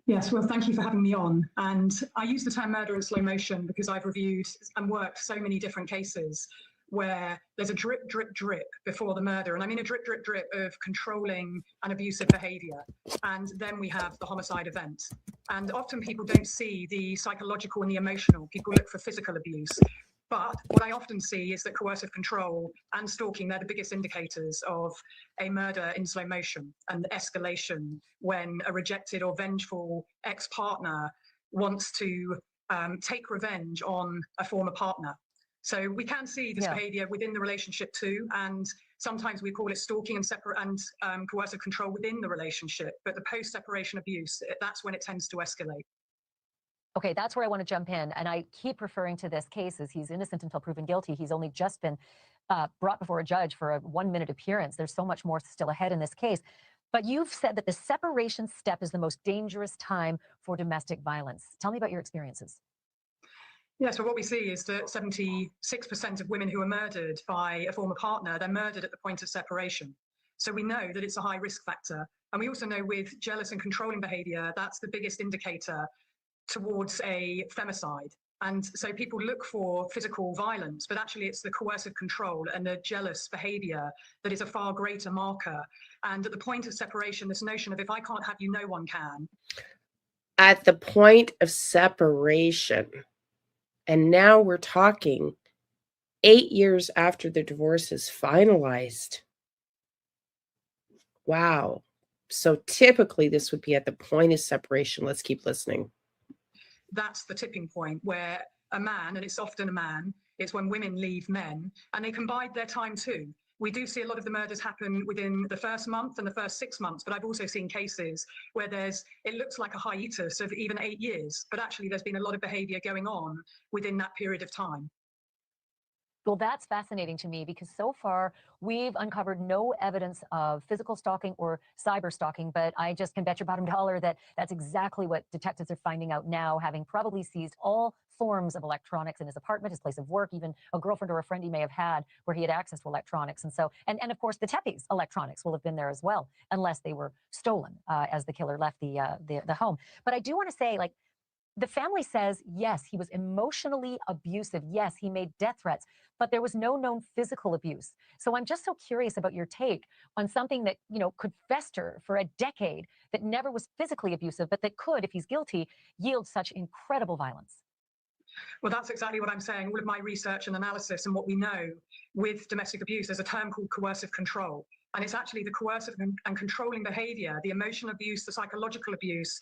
Yes, well, thank you for having me on. And I use the term murder in slow motion because I've reviewed and worked so many different cases where there's a drip, drip, drip before the murder. And I mean a drip, drip, drip of controlling and abusive behavior. And then we have the homicide event. And often people don't see the psychological and the emotional. People look for physical abuse. But what I often see is that coercive control and stalking, they're the biggest indicators of a murder in slow motion and escalation when a rejected or vengeful ex-partner wants to take revenge on a former partner. So we can see this behavior within the relationship too, and sometimes we call it stalking and coercive control within the relationship. But the post-separation abuse, that's when it tends to escalate. Okay, that's where I want to jump in. And I keep referring to this case as he's innocent until proven guilty. He's only just been brought before a judge for a 1-minute appearance. There's so much more still ahead in this case. But you've said that the separation step is the most dangerous time for domestic violence. Tell me about your experiences. Yeah, so what we see is that 76% of women who are murdered by a former partner, they're murdered at the point of separation. So we know that it's a high risk factor. And we also know with jealous and controlling behavior, that's the biggest indicator towards a femicide. And so people look for physical violence, but actually it's the coercive control and the jealous behavior that is a far greater marker. And at the point of separation, this notion of if I can't have you, no one can. At the point of separation. And now we're talking 8 years after the divorce is finalized. Wow. So typically this would be at the point of separation. Let's keep listening. That's the tipping point where a man, and it's often a man, it's when women leave men, and they can bide their time too. We do see a lot of the murders happen within the first month and the first 6 months, but I've also seen cases where it looks like a hiatus of even 8 years, but actually there's been a lot of behavior going on within that period of time. Well, that's fascinating to me because so far we've uncovered no evidence of physical stalking or cyber stalking, but I just can bet your bottom dollar that that's exactly what detectives are finding out now, having probably seized all forms of electronics in his apartment, his place of work, even a girlfriend or a friend he may have had where he had access to electronics. And so, and of course, the Tepe's electronics will have been there as well, unless they were stolen as the killer left the home. But I do want to say, like, the family says, yes, he was emotionally abusive. Yes, he made death threats, but there was no known physical abuse. So I'm just so curious about your take on something that, could fester for a decade, that never was physically abusive, but that could, if he's guilty, yield such incredible violence. Well, that's exactly what I'm saying. All of my research and analysis and what we know with domestic abuse, there's a term called coercive control. And it's actually the coercive and controlling behavior, the emotional abuse, the psychological abuse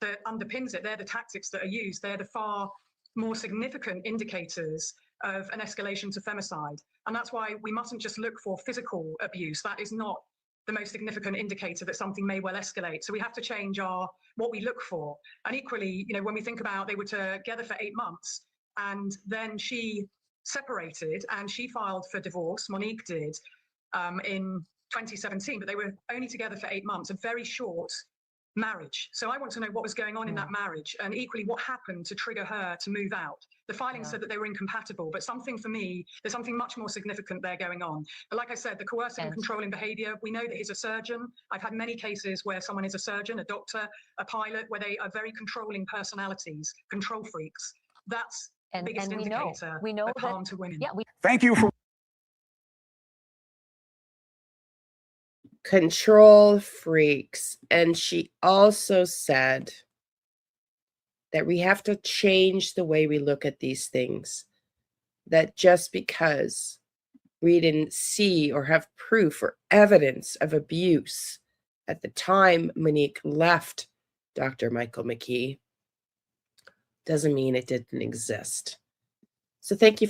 that underpins it. They're the tactics that are used. They're the far more significant indicators of an escalation to femicide. And that's why we mustn't just look for physical abuse. That is not the most significant indicator that something may well escalate. So we have to change what we look for. And equally, when we think about they were together for 8 months and then she separated and she filed for divorce, Monique did, in 2017, but they were only together for 8 months, a very short marriage. So I want to know what was going on in that marriage, and equally what happened to trigger her to move out. The filing said that they were incompatible, but something for me, there's something much more significant there going on. But like I said, the coercive and controlling behavior, we know that he's a surgeon. I've had many cases where someone is a surgeon, a doctor, a pilot, where they are very controlling personalities, control freaks. That's the biggest indicator of harm to women. Thank you for control freaks. And she also said that we have to change the way we look at these things. that just because we didn't see or have proof or evidence of abuse at the time Monique left Dr. Michael McKee doesn't mean it didn't exist. So thank you.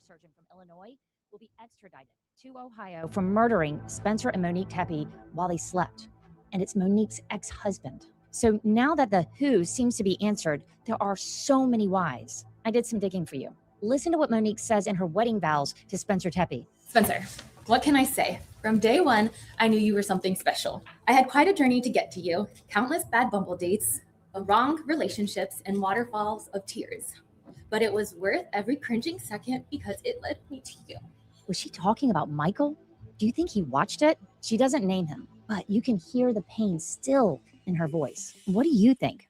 Surgeon from Illinois will be extradited to Ohio for murdering Spencer and Monique Tepe while they slept. And it's Monique's ex-husband. So now that the who seems to be answered, there are so many whys. I did some digging for you. Listen to what Monique says in her wedding vows to Spencer Tepe. Spencer, what can I say? From day one, I knew you were something special. I had quite a journey to get to you, countless bad bumble dates, wrong relationships, and waterfalls of tears. But it was worth every cringing second because it led me to you. Was she talking about Michael? Do you think he watched it? She doesn't name him, but you can hear the pain still in her voice. What do you think?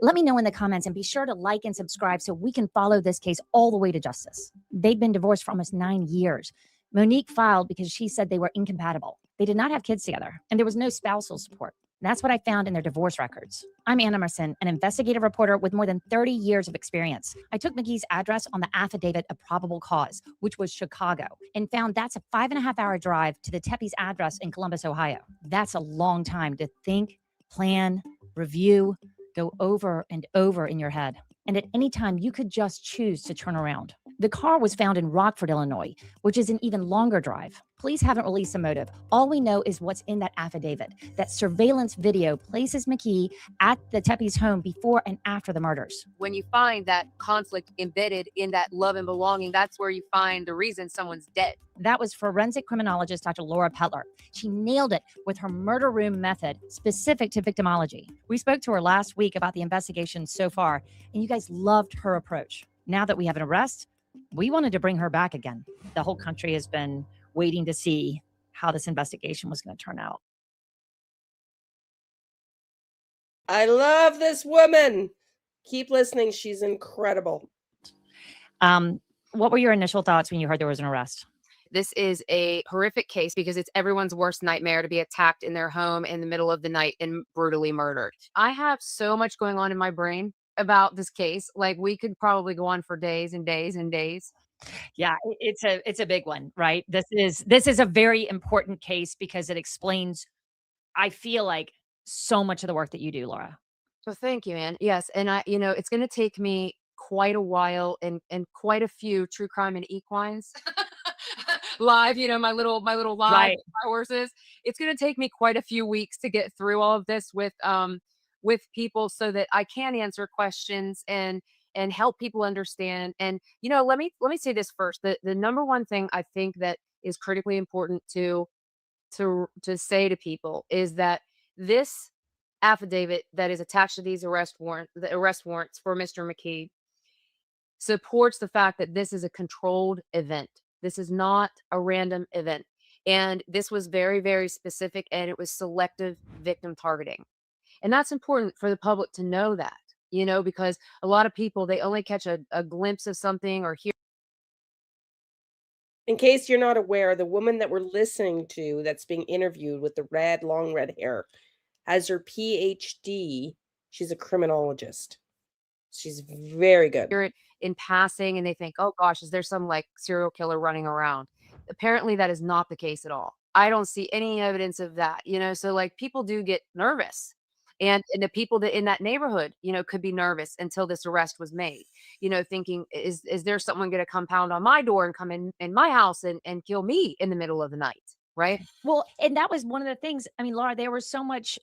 Let me know in the comments and be sure to like and subscribe so we can follow this case all the way to justice. They'd been divorced for almost 9 years. Monique filed because she said they were incompatible. They did not have kids together, and there was no spousal support. That's what I found in their divorce records. I'm Ann Emerson, an investigative reporter with more than 30 years of experience. I took McKee's address on the affidavit of probable cause, which was Chicago, and found that's a 5.5-hour drive to the Tepe's address in Columbus, Ohio. That's a long time to think, plan, review, go over and over in your head. And at any time, you could just choose to turn around. The car was found in Rockford, Illinois, which is an even longer drive. Police haven't released a motive. All we know is what's in that affidavit. That surveillance video places McKee at the Tepe's home before and after the murders. When you find that conflict embedded in that love and belonging, that's where you find the reason someone's dead. That was forensic criminologist Dr. Laura Petler. She nailed it with her murder room method specific to victimology. We spoke to her last week about the investigation so far, and you guys loved her approach. Now that we have an arrest, we wanted to bring her back again. The whole country has been waiting to see how this investigation was going to turn out. I love this woman. Keep listening. She's incredible. What were your initial thoughts when you heard there was an arrest? This is a horrific case because it's everyone's worst nightmare to be attacked in their home in the middle of the night and brutally murdered. I have so much going on in my brain about this case. Like, we could probably go on for days and days and days. Yeah, it's a big one, right? This is a very important case because it explains, I feel like, so much of the work that you do, Laura. So thank you, Ann. Yes, and it's going to take me quite a while and quite a few true crime and equines live, my little live Right. horses. It's going to take me quite a few weeks to get through all of this with people so that I can answer questions and help people understand. And let me say this first. The number one thing I think that is critically important to say to people is that this affidavit that is attached to the arrest warrants for Mr. McKee supports the fact that this is a controlled event. This is not a random event. And this was very, very specific, and it was selective victim targeting. And that's important for the public to know that, because a lot of people, they only catch a glimpse of something or hear. In case you're not aware, the woman that we're listening to that's being interviewed with the long red hair has her PhD. She's a criminologist. She's very good. Hear it in passing and they think, oh gosh, is there some like serial killer running around? Apparently that is not the case at all. I don't see any evidence of that, so like people do get nervous. And the people that in that neighborhood, could be nervous until this arrest was made, thinking, is there someone going to come pound on my door and come in my house and kill me in the middle of the night? Right. Well, and that was one of the things. I mean, Laura, there was so much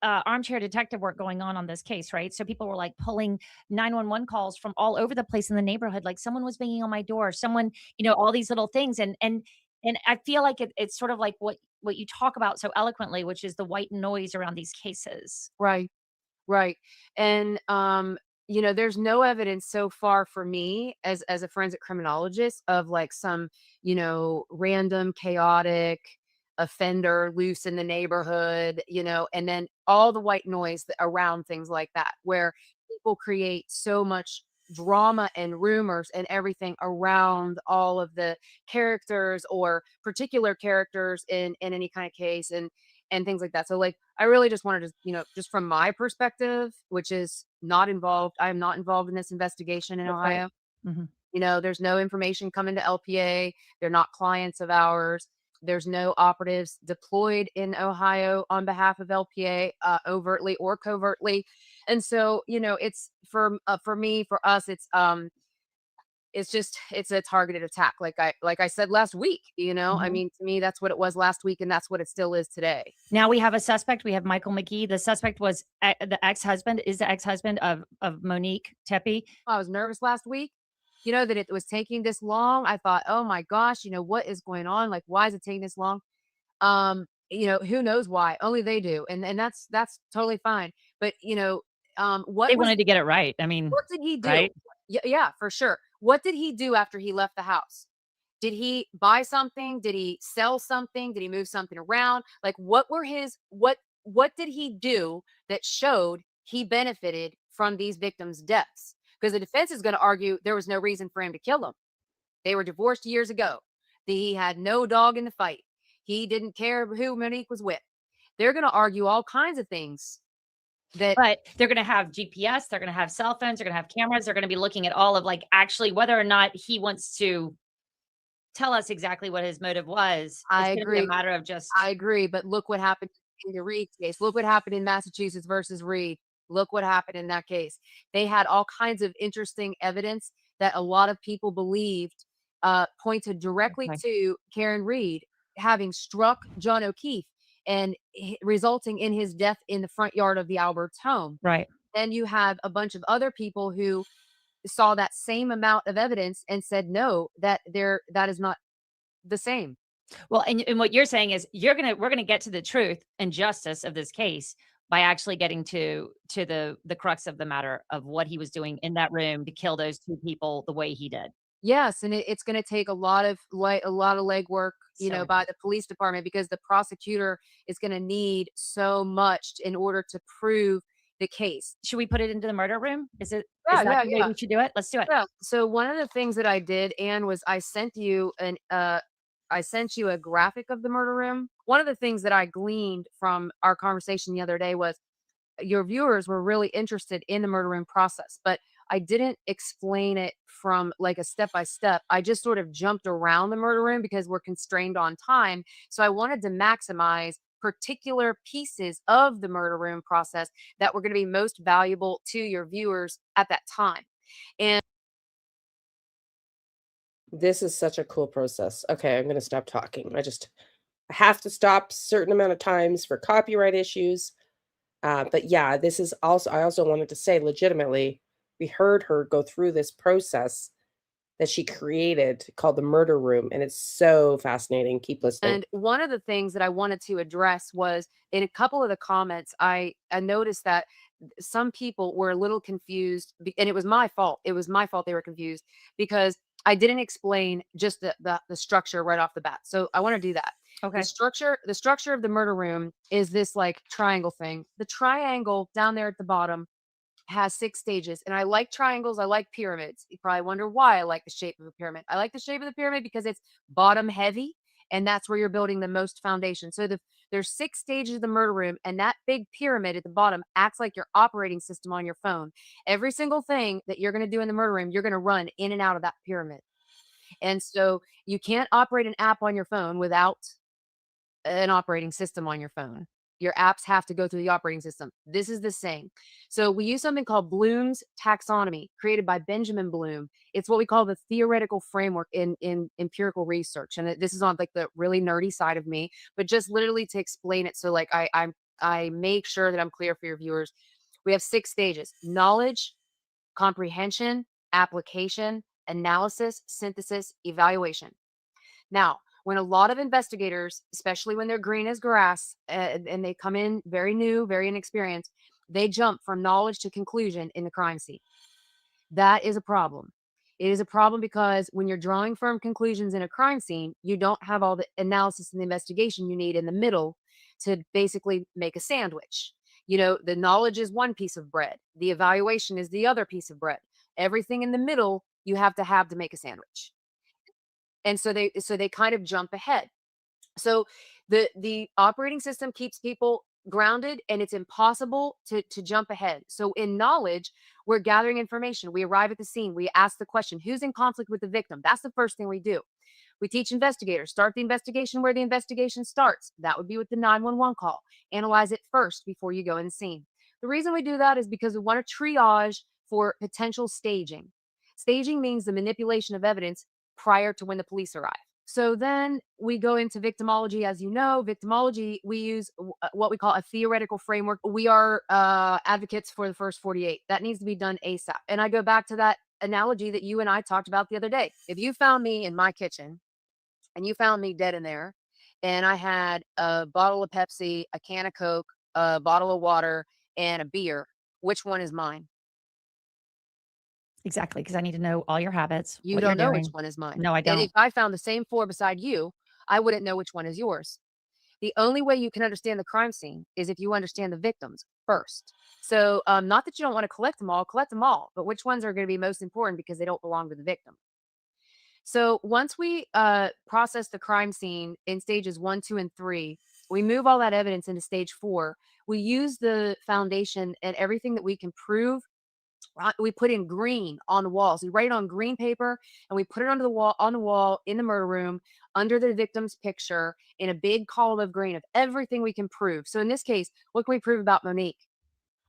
armchair detective work going on this case, right? So people were like pulling 911 calls from all over the place in the neighborhood. Like someone was banging on my door, someone, all these little things. And I feel like it's sort of like what you talk about so eloquently, which is the white noise around these cases. Right. Right. And, there's no evidence so far for me as a forensic criminologist of like some, random chaotic offender loose in the neighborhood, and then all the white noise around things like that, where people create so much drama and rumors and everything around all of the characters or particular characters in any kind of case. and things like that. So like, I really just wanted to, just from my perspective, which is not involved, I am not involved in this investigation in That's right. Ohio. Mhm. There's no information coming to LPA. They're not clients of ours. There's no operatives deployed in Ohio on behalf of LPA, overtly or covertly. And so, it's for me, for us, it's a targeted attack. Like I said last week, I Mhm. mean, to me, that's what it was last week, and that's what it still is today. Now we have a suspect. We have Michael McKee. The suspect was the ex-husband, is the ex-husband of Monique Tepe. I was nervous last week, that it was taking this long. I thought, oh my gosh, what is going on? Like, why is it taking this long? Who knows why? Only they do. And that's totally fine. But They wanted to get it right. I mean, what did he do? right? Yeah, for sure. What did he do after he left the house? Did he buy something? Did he sell something? Did he move something around? Like, what did he do that showed he benefited from these victims' deaths? Because the defense is going to argue there was no reason for him to kill them. They were divorced years ago. He had no dog in the fight. He didn't care who Monique was with. They're going to argue all kinds of things. But they're going to have GPS. They're going to have cell phones. They're going to have cameras. They're going to be looking at all of actually whether or not he wants to tell us exactly what his motive was. I It's agree. going to be a matter of just. I agree. But look what happened in the Reed case. Look what happened in Massachusetts versus Reed. Look what happened in that case. They had all kinds of interesting evidence that a lot of people believed pointed directly to Karen Reed having struck John O'Keefe and resulting in his death in the front yard of the Alberts home. Right. Then you have a bunch of other people who saw that same amount of evidence and said, no, that is not the same. Well, and what you're saying is we're gonna get to the truth and justice of this case by actually getting to the crux of the matter of what he was doing in that room to kill those two people the way he did. Yes, and it's going to take a lot of legwork, by the police department, because the prosecutor is going to need so much in order to prove the case. Should we put it into the murder room? Is that Yeah. the way we should do it? Let's do it. Yeah. So one of the things that I did, Anne, was I sent you a graphic of the murder room. One of the things that I gleaned from our conversation the other day was your viewers were really interested in the murder room process, but I didn't explain it from like a step-by-step. I just sort of jumped around the murder room because we're constrained on time. So I wanted to maximize particular pieces of the murder room process that were going to be most valuable to your viewers at that time. And this is such a cool process. Okay, I'm going to stop talking. I have to stop a certain amount of times for copyright issues. But yeah, I also wanted to say legitimately, we heard her go through this process that she created called the murder room. And it's so fascinating. Keep listening. And one of the things that I wanted to address was in a couple of the comments, I noticed that some people were a little confused, and it was my fault. It was my fault they were confused because I didn't explain just the structure right off the bat. So I want to do that. Okay. The structure of the murder room is this like triangle thing. The triangle down there at the bottom has 6 stages, and I like triangles. I like pyramids. You probably wonder why I like the shape of a pyramid. I like the shape of the pyramid because it's bottom heavy, and that's where you're building the most foundation. So there's 6 stages of the murder room, and that big pyramid at the bottom acts like your operating system on your phone. Every single thing that you're going to do in the murder room, you're going to run in and out of that pyramid. And so you can't operate an app on your phone without an operating system on your phone. Your apps have to go through the operating system. This is the same. So we use something called Bloom's taxonomy, created by Benjamin Bloom. It's what we call the theoretical framework in empirical research. And this is on like the really nerdy side of me, but just literally to explain it. So like I make sure that I'm clear for your viewers. We have 6 stages: knowledge, comprehension, application, analysis, synthesis, evaluation. Now, when a lot of investigators, especially when they're green as grass, and they come in very new, very inexperienced, they jump from knowledge to conclusion in the crime scene. That is a problem. It is a problem because when you're drawing firm conclusions in a crime scene, you don't have all the analysis and the investigation you need in the middle to basically make a sandwich. The knowledge is one piece of bread. The evaluation is the other piece of bread. Everything in the middle you have to make a sandwich. And so they kind of jump ahead. So The operating system keeps people grounded, and it's impossible to jump ahead. So in knowledge, we're gathering information. We arrive at the scene. We ask the question, who's in conflict with the victim? That's the first thing we do. We teach investigators, start the investigation where the investigation starts. That would be with the 911 call. Analyze it first before you go in the scene. The reason we do that is because we want to triage for potential staging. Staging means the manipulation of evidence prior to when the police arrive. So then we go into victimology. As you know, victimology, we use what we call a theoretical framework. We are advocates for the first 48. That needs to be done ASAP. And I go back to that analogy that you and I talked about the other day. If you found me in my kitchen and you found me dead in there, and I had a bottle of Pepsi, a can of Coke, a bottle of water, and a beer, which one is mine? Exactly, because I need to know all your habits. You what you're don't know which doing. one is mine. No, I And don't. if I found the same 4 beside you, I wouldn't know which one is yours. The only way you can understand the crime scene is if you understand the victims first. So not that you don't want to collect them all, but which ones are going to be most important because they don't belong to the victim. So once we process the crime scene in stages 1, 2, and 3, we move all that evidence into stage 4. We use the foundation and everything that we can prove. We put in green on the walls. We write it on green paper and we put it on the wall in the murder room under the victim's picture in a big column of green of everything we can prove. So in this case, what can we prove about Monique?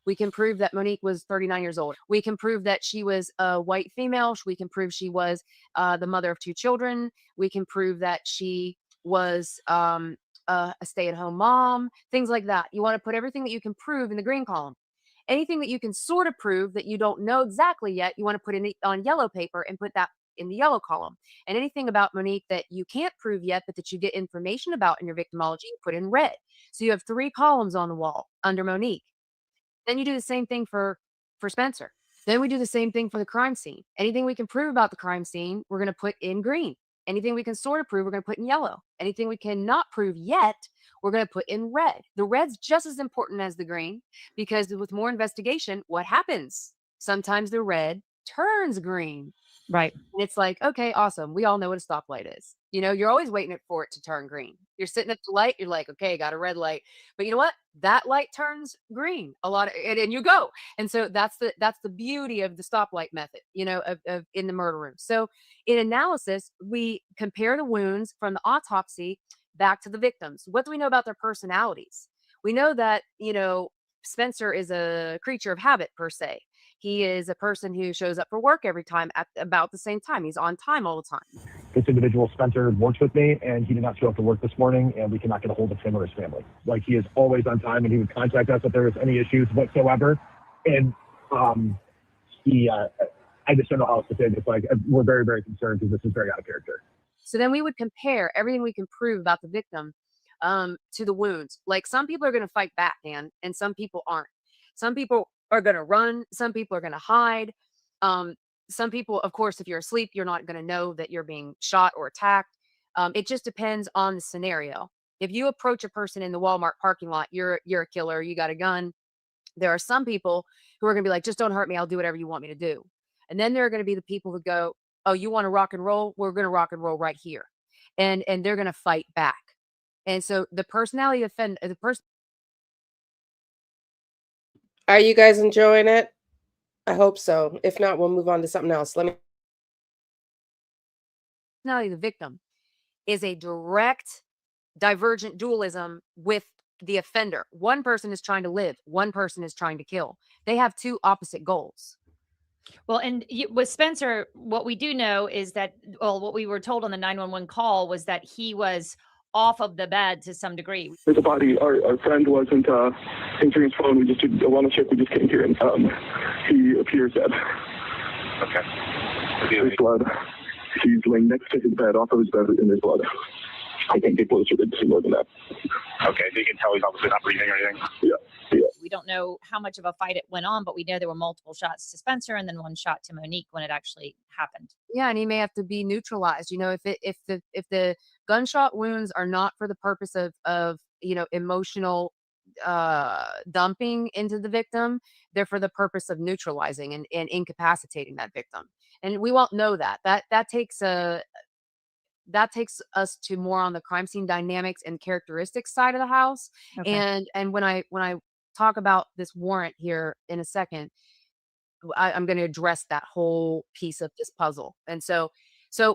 We can prove that Monique was 39 years old. We can prove that she was a white female. We can prove she was the mother of 2 children. We can prove that she was a stay-at-home mom, things like that. You want to put everything that you can prove in the green column. Anything that you can sort of prove that you don't know exactly yet, you want to put on yellow paper and put that in the yellow column. And anything about Monique that you can't prove yet, but that you get information about in your victimology, you put in red. So you have 3 columns on the wall under Monique. Then you do the same thing for Spencer. Then we do the same thing for the crime scene. Anything we can prove about the crime scene, we're going to put in green. Anything we can sort of prove, we're going to put in yellow. Anything we cannot prove yet, we're going to put in red. The red's just as important as the green because with more investigation, what happens? Sometimes the red turns green. Right. And it's like, okay, awesome. We all know what a stoplight is. You know, you're always waiting for it to turn green. You're sitting at the light. You're like, okay, got a red light. But you know what? That light turns green and you go. And so that's the beauty of the stoplight method, you know, of in the murder room. So in analysis, we compare the wounds from the autopsy back to the victims. What do we know about their personalities? We know that, you know, Spencer is a creature of habit per se. He is a person who shows up for work every time at about the same time. He's on time all the time. This individual, Spencer, works with me, and he did not show up to work this morning, and we cannot get a hold of him or his family. Like, he is always on time, and he would contact us if there was any issues whatsoever. And I just don't know how else to say this. Like, we're very, very concerned because this is very out of character. So then we would compare everything we can prove about the victim to the wounds. Like, some people are going to fight back, Dan, and some people aren't. Some people are going to run. Some people are going to hide. Some people, of course, if you're asleep, you're not going to know that you're being shot or attacked. It just depends on the scenario. If you approach a person in the Walmart parking lot, you're a killer, you got a gun. There are some people who are going to be like, just don't hurt me. I'll do whatever you want me to do. And then there are going to be the people who go, oh, you want to rock and roll? We're going to rock and roll right here. And they're going to fight back. And so the personality the person. Are you guys enjoying it? I hope so. If not, we'll move on to something else. Personality of the victim is a direct divergent dualism with the offender. One person is trying to live. One person is trying to kill. They have 2 opposite goals. Well, and with Spencer, what we do know is that, well, what we were told on the 911 call was that he was off of the bed to some degree. There's a body. Our friend wasn't answering his phone. We just did a wellness check. We just came here, and he appears dead. Okay. There's blood. He's laying next to his bed, off of his bed, and there's blood. I can't get closer to see more than that. Okay, so you can tell he's obviously not breathing or anything? Yeah. We don't know how much of a fight it went on, but we know there were multiple shots to Spencer and then 1 shot to Monique when it actually happened. Yeah, and he may have to be neutralized. You know, if the gunshot wounds are not for the purpose of you know, emotional dumping into the victim, they're for the purpose of neutralizing and incapacitating that victim. And we won't know that. That takes that takes us to more on the crime scene dynamics and characteristics side of the house. Okay. And when I talk about this warrant here in a second, I'm going to address that whole piece of this puzzle. And so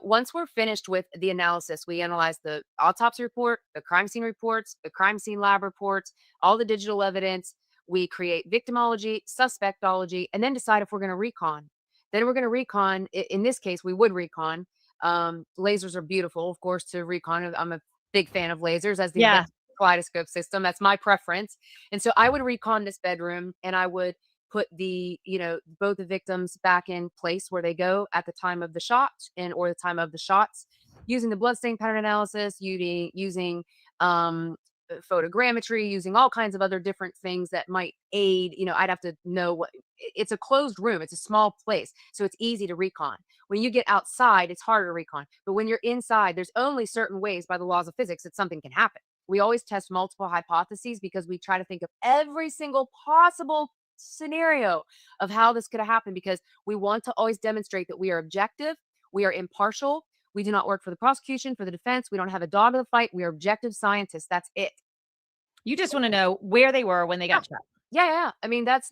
once we're finished with the analysis, we analyze the autopsy report, the crime scene reports, the crime scene lab reports, all the digital evidence. We create victimology, suspectology, and then decide if we're going to recon. Then we're going to recon. In this case, we would recon. Lasers are beautiful, of course, to recon. I'm a big fan of lasers as the Yeah. kaleidoscope system. That's my preference. And so I would recon this bedroom, and I would put the, both the victims back in place where they go at the time of the shot or the time of the shots, using the bloodstain pattern analysis, using photogrammetry, using all kinds of other different things that might aid. I'd have to know it's a closed room. It's a small place. So it's easy to recon. When you get outside, it's harder to recon. But when you're inside, there's only certain ways by the laws of physics that something can happen. We always test multiple hypotheses because we try to think of every single possible scenario of how this could have happened, because we want to always demonstrate that we are objective, we are impartial, we do not work for the prosecution, for the defense, we don't have a dog in the fight, we are objective scientists. That's it. You just want to know where they were when they got shot. Yeah. I mean, that's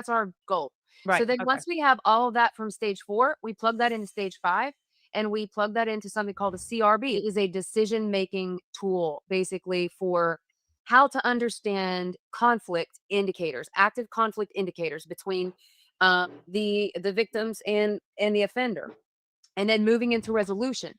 our goal. Right. So then once we have all of that from stage 4, we plug that into stage 5, and we plug that into something called a CRB. It is a decision-making tool, basically, for how to understand conflict indicators, active conflict indicators between the victims and the offender. And then moving into resolution.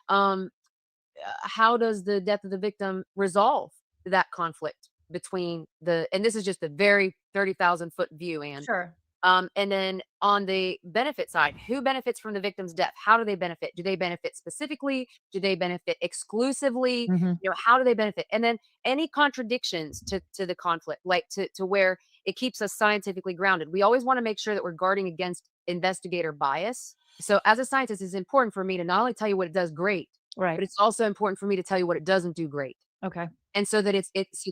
How does the death of the victim resolve that conflict between and this is just a very 30,000-foot view, Anne. Sure. And then on the benefit side, who benefits from the victim's death? How do they benefit? Do they benefit specifically? Do they benefit exclusively? How do they benefit? And then any contradictions to the conflict, like to where it keeps us scientifically grounded. We always want to make sure that we're guarding against investigator bias. So as a scientist, it's important for me to not only tell you what it does great, Right. but it's also important for me to tell you what it doesn't do great. Okay. And so that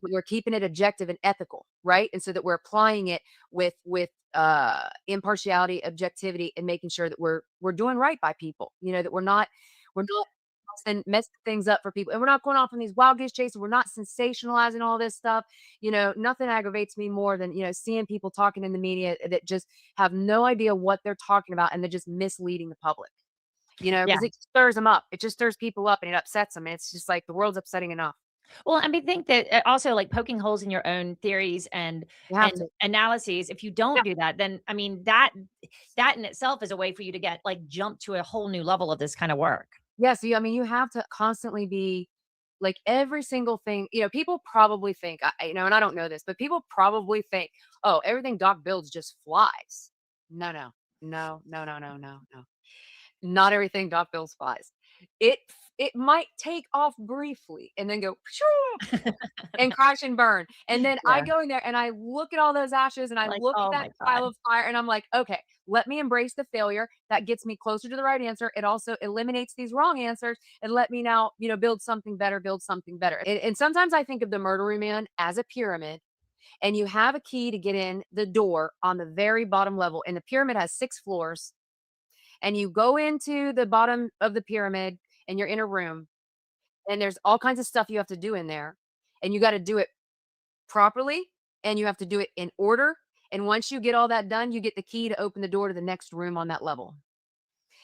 we're keeping it objective and ethical, right? And so that we're applying it with impartiality, objectivity, and making sure that we're doing right by people. That we're not messing things up for people, and we're not going off on these wild goose chases. We're not sensationalizing all this stuff. Nothing aggravates me more than seeing people talking in the media that just have no idea what they're talking about, and they're just misleading the public. Because it stirs them up. It just stirs people up, and it upsets them. And it's just like the world's upsetting enough. Well, I mean, think that also like poking holes in your own theories and analyses. If you don't do that, then I mean that in itself is a way for you to get jump to a whole new level of this kind of work. Yes, you have to constantly be like every single thing. People probably think, and I don't know this, but people probably think, oh, everything Doc builds just flies. No. Not everything Doc builds flies. It might take off briefly and then go and crash and burn. And then I go in there and I look at all those ashes and I look at that pile of fire and I'm like, okay, let me embrace the failure. That gets me closer to the right answer. It also eliminates these wrong answers and let me now, build something better. And sometimes I think of the murder room, man, as a pyramid. And you have a key to get in the door on the very bottom level. And the pyramid has 6 floors. And you go into the bottom of the pyramid and you're in a room, and there's all kinds of stuff you have to do in there, and you got to do it properly, and you have to do it in order. And once you get all that done, you get the key to open the door to the next room on that level.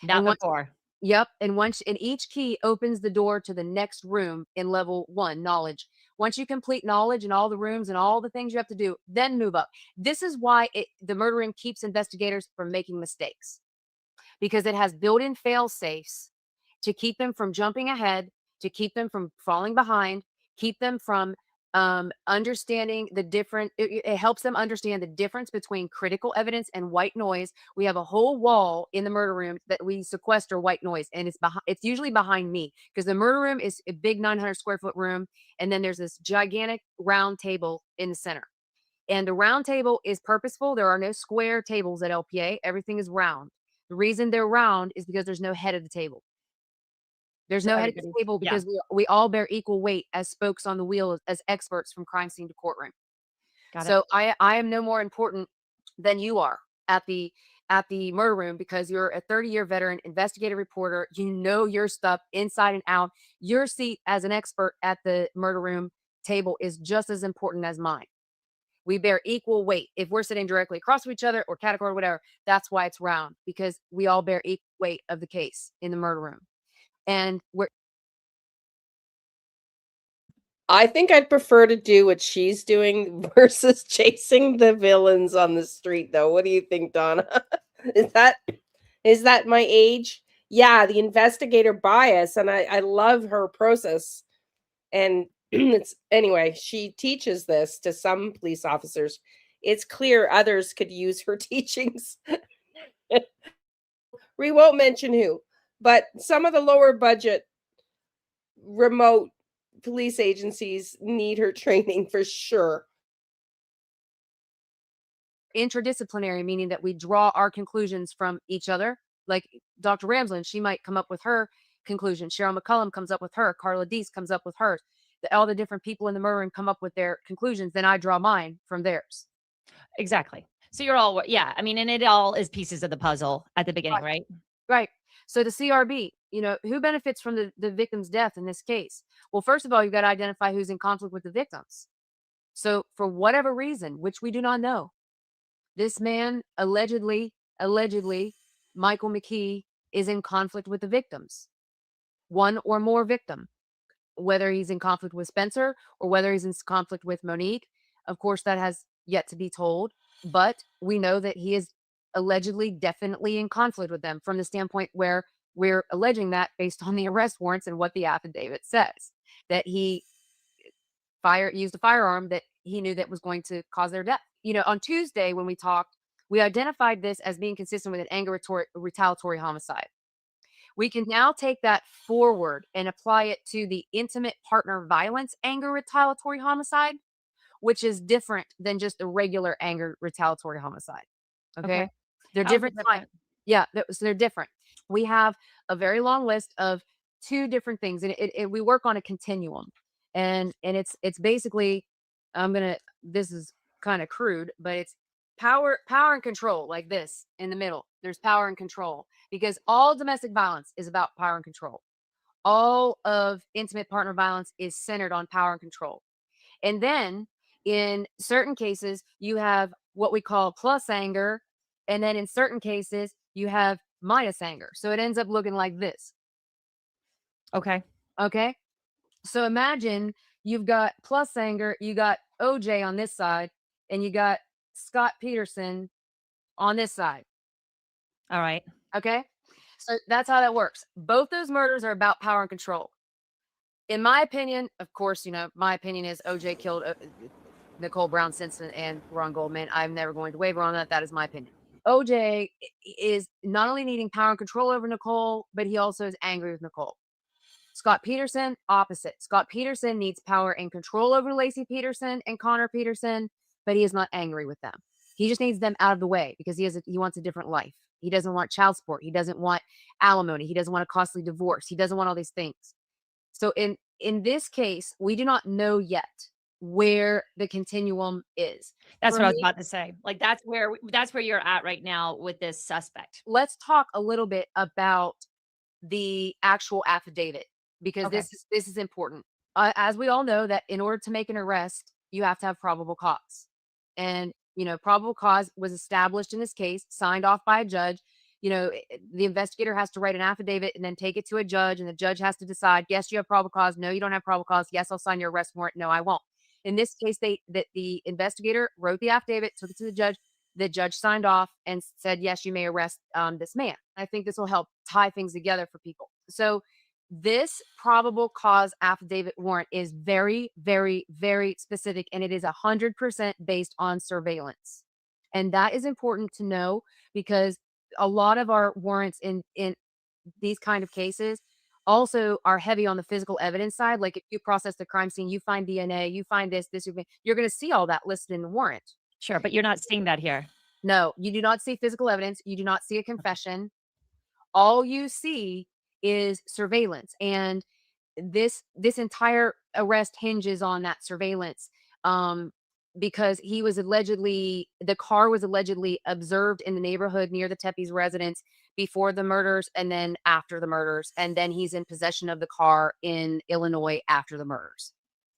Not before. Yep. And each key opens the door to the next room in level 1, knowledge. Once you complete knowledge and all the rooms and all the things you have to do, then move up. This is why the murder room keeps investigators from making mistakes, because it has built-in fail safes to keep them from jumping ahead, to keep them from falling behind, keep them from understanding it helps them understand the difference between critical evidence and white noise. We have a whole wall in the murder room that we sequester white noise, and it's usually behind me, because the murder room is a big 900 square foot room, and then there's this gigantic round table in the center. And the round table is purposeful. There are no square tables at LPA. Everything is round. The reason they're round is because there's no head of the table. There's no head of the table because we all bear equal weight as spokes on the wheel, as experts from crime scene to courtroom. So I am no more important than you are at the at the murder room because you're a 30-year veteran investigative reporter. You know your stuff inside and out. Your seat as an expert at the murder room table is just as important as mine. We bear equal weight. If we're sitting directly across from each other or category or whatever, that's why it's round, because we all bear equal weight of the case in the murder room. And I think I'd prefer to do what she's doing versus chasing the villains on the street, though. What do you think, Donna? Is that my age? Yeah, the investigator bias, and I love her process. And it's anyway, she teaches this to some police officers. It's clear others could use her teachings. We won't mention who, but some of the lower budget remote police agencies need her training for sure. Interdisciplinary, meaning that we draw our conclusions from each other. Like Dr. Ramsland, she might come up with her conclusion. Cheryl McCullum comes up with her. Carla Deese comes up with hers. All the different people in the murder room come up with their conclusions. Then I draw mine from theirs. Exactly. So you're all, yeah, I mean, and it all is pieces of the puzzle at the beginning, right? Right. So the CRB, who benefits from the victim's death in this case? Well, first of all, you've got to identify who's in conflict with the victims. So for whatever reason, which we do not know, this man allegedly, Michael McKee is in conflict with the victims, one or more victim, whether he's in conflict with Spencer or whether he's in conflict with Monique. Of course, that has yet to be told, but we know that he is allegedly definitely in conflict with them from the standpoint where we're alleging that based on the arrest warrants and what the affidavit says, that he used a firearm that he knew that was going to cause their death. On Tuesday when we talked, we identified this as being consistent with an anger retaliatory homicide. We can now take that forward and apply it to the intimate partner violence anger retaliatory homicide, which is different than just a regular anger retaliatory homicide. Okay. They're different. Yeah, so they're different. We have a very long list of 2 different things, and we work on a continuum, and it's basically, this is kind of crude, but it's power and control, like this in the middle. There's power and control, because all domestic violence is about power and control. All of intimate partner violence is centered on power and control. And then in certain cases, you have what we call plus anger. And then in certain cases, you have minus anger. So it ends up looking like this. Okay. So imagine you've got plus anger, you got OJ on this side, and you got Scott Peterson on this side. All right. Okay. So that's how that works. Both those murders are about power and control. In my opinion, of course, my opinion is OJ killed Nicole Brown Simpson and Ron Goldman. I'm never going to waver on that. That is my opinion. OJ is not only needing power and control over Nicole, but he also is angry with Nicole. Scott Peterson, opposite. Scott Peterson needs power and control over Lacey Peterson and Connor Peterson, but he is not angry with them. He just needs them out of the way because he wants a different life. He doesn't want child support. He doesn't want alimony. He doesn't want a costly divorce. He doesn't want all these things. So in this case, we do not know yet where the continuum is. That's what I was about to say. Like that's where you're at right now with this suspect. Let's talk a little bit about the actual affidavit, because this is important. As we all know, that in order to make an arrest, you have to have probable cause. And probable cause was established in this case, signed off by a judge. The investigator has to write an affidavit and then take it to a judge, and the judge has to decide, yes, you have probable cause. No, you don't have probable cause. Yes, I'll sign your arrest warrant. No, I won't. In this case, the investigator wrote the affidavit, took it to the judge. The judge signed off and said, yes, you may arrest this man. I think this will help tie things together for people. So this probable cause affidavit warrant is very, very, very specific, and it is 100% based on surveillance. And that is important to know, because a lot of our warrants in these kind of cases also are heavy on the physical evidence side. Like if you process the crime scene, you find DNA, you find this, you're going to see all that listed in the warrant. Sure, but you're not seeing that here. No, you do not see physical evidence. You do not see a confession. All you see is surveillance. And this entire arrest hinges on that surveillance. because the car was allegedly observed in the neighborhood near the Tepe's residence before the murders and then after the murders. And then he's in possession of the car in Illinois after the murders.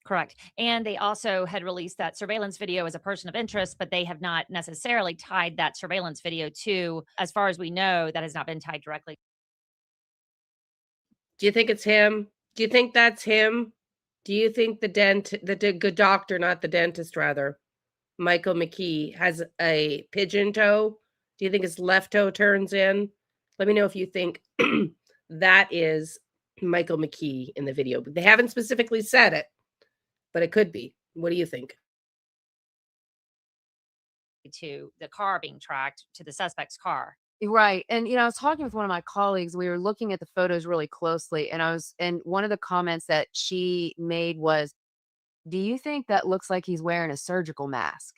Correct. And they also had released that surveillance video as a person of interest, but they have not necessarily tied that surveillance video to, as far as we know, that has not been tied directly. Do you think it's him? Do you think that's him? Do you think the good doctor, not the dentist, rather, Michael McKee, has a pigeon toe? Do you think his left toe turns in? Let me know if you think that is Michael McKee in the video. They haven't specifically said it, but it could be. What do you think? To the car being tracked to the suspect's car. Right. And, I was talking with one of my colleagues. We were looking at the photos really closely. And one of the comments that she made was, do you think that looks like he's wearing a surgical mask?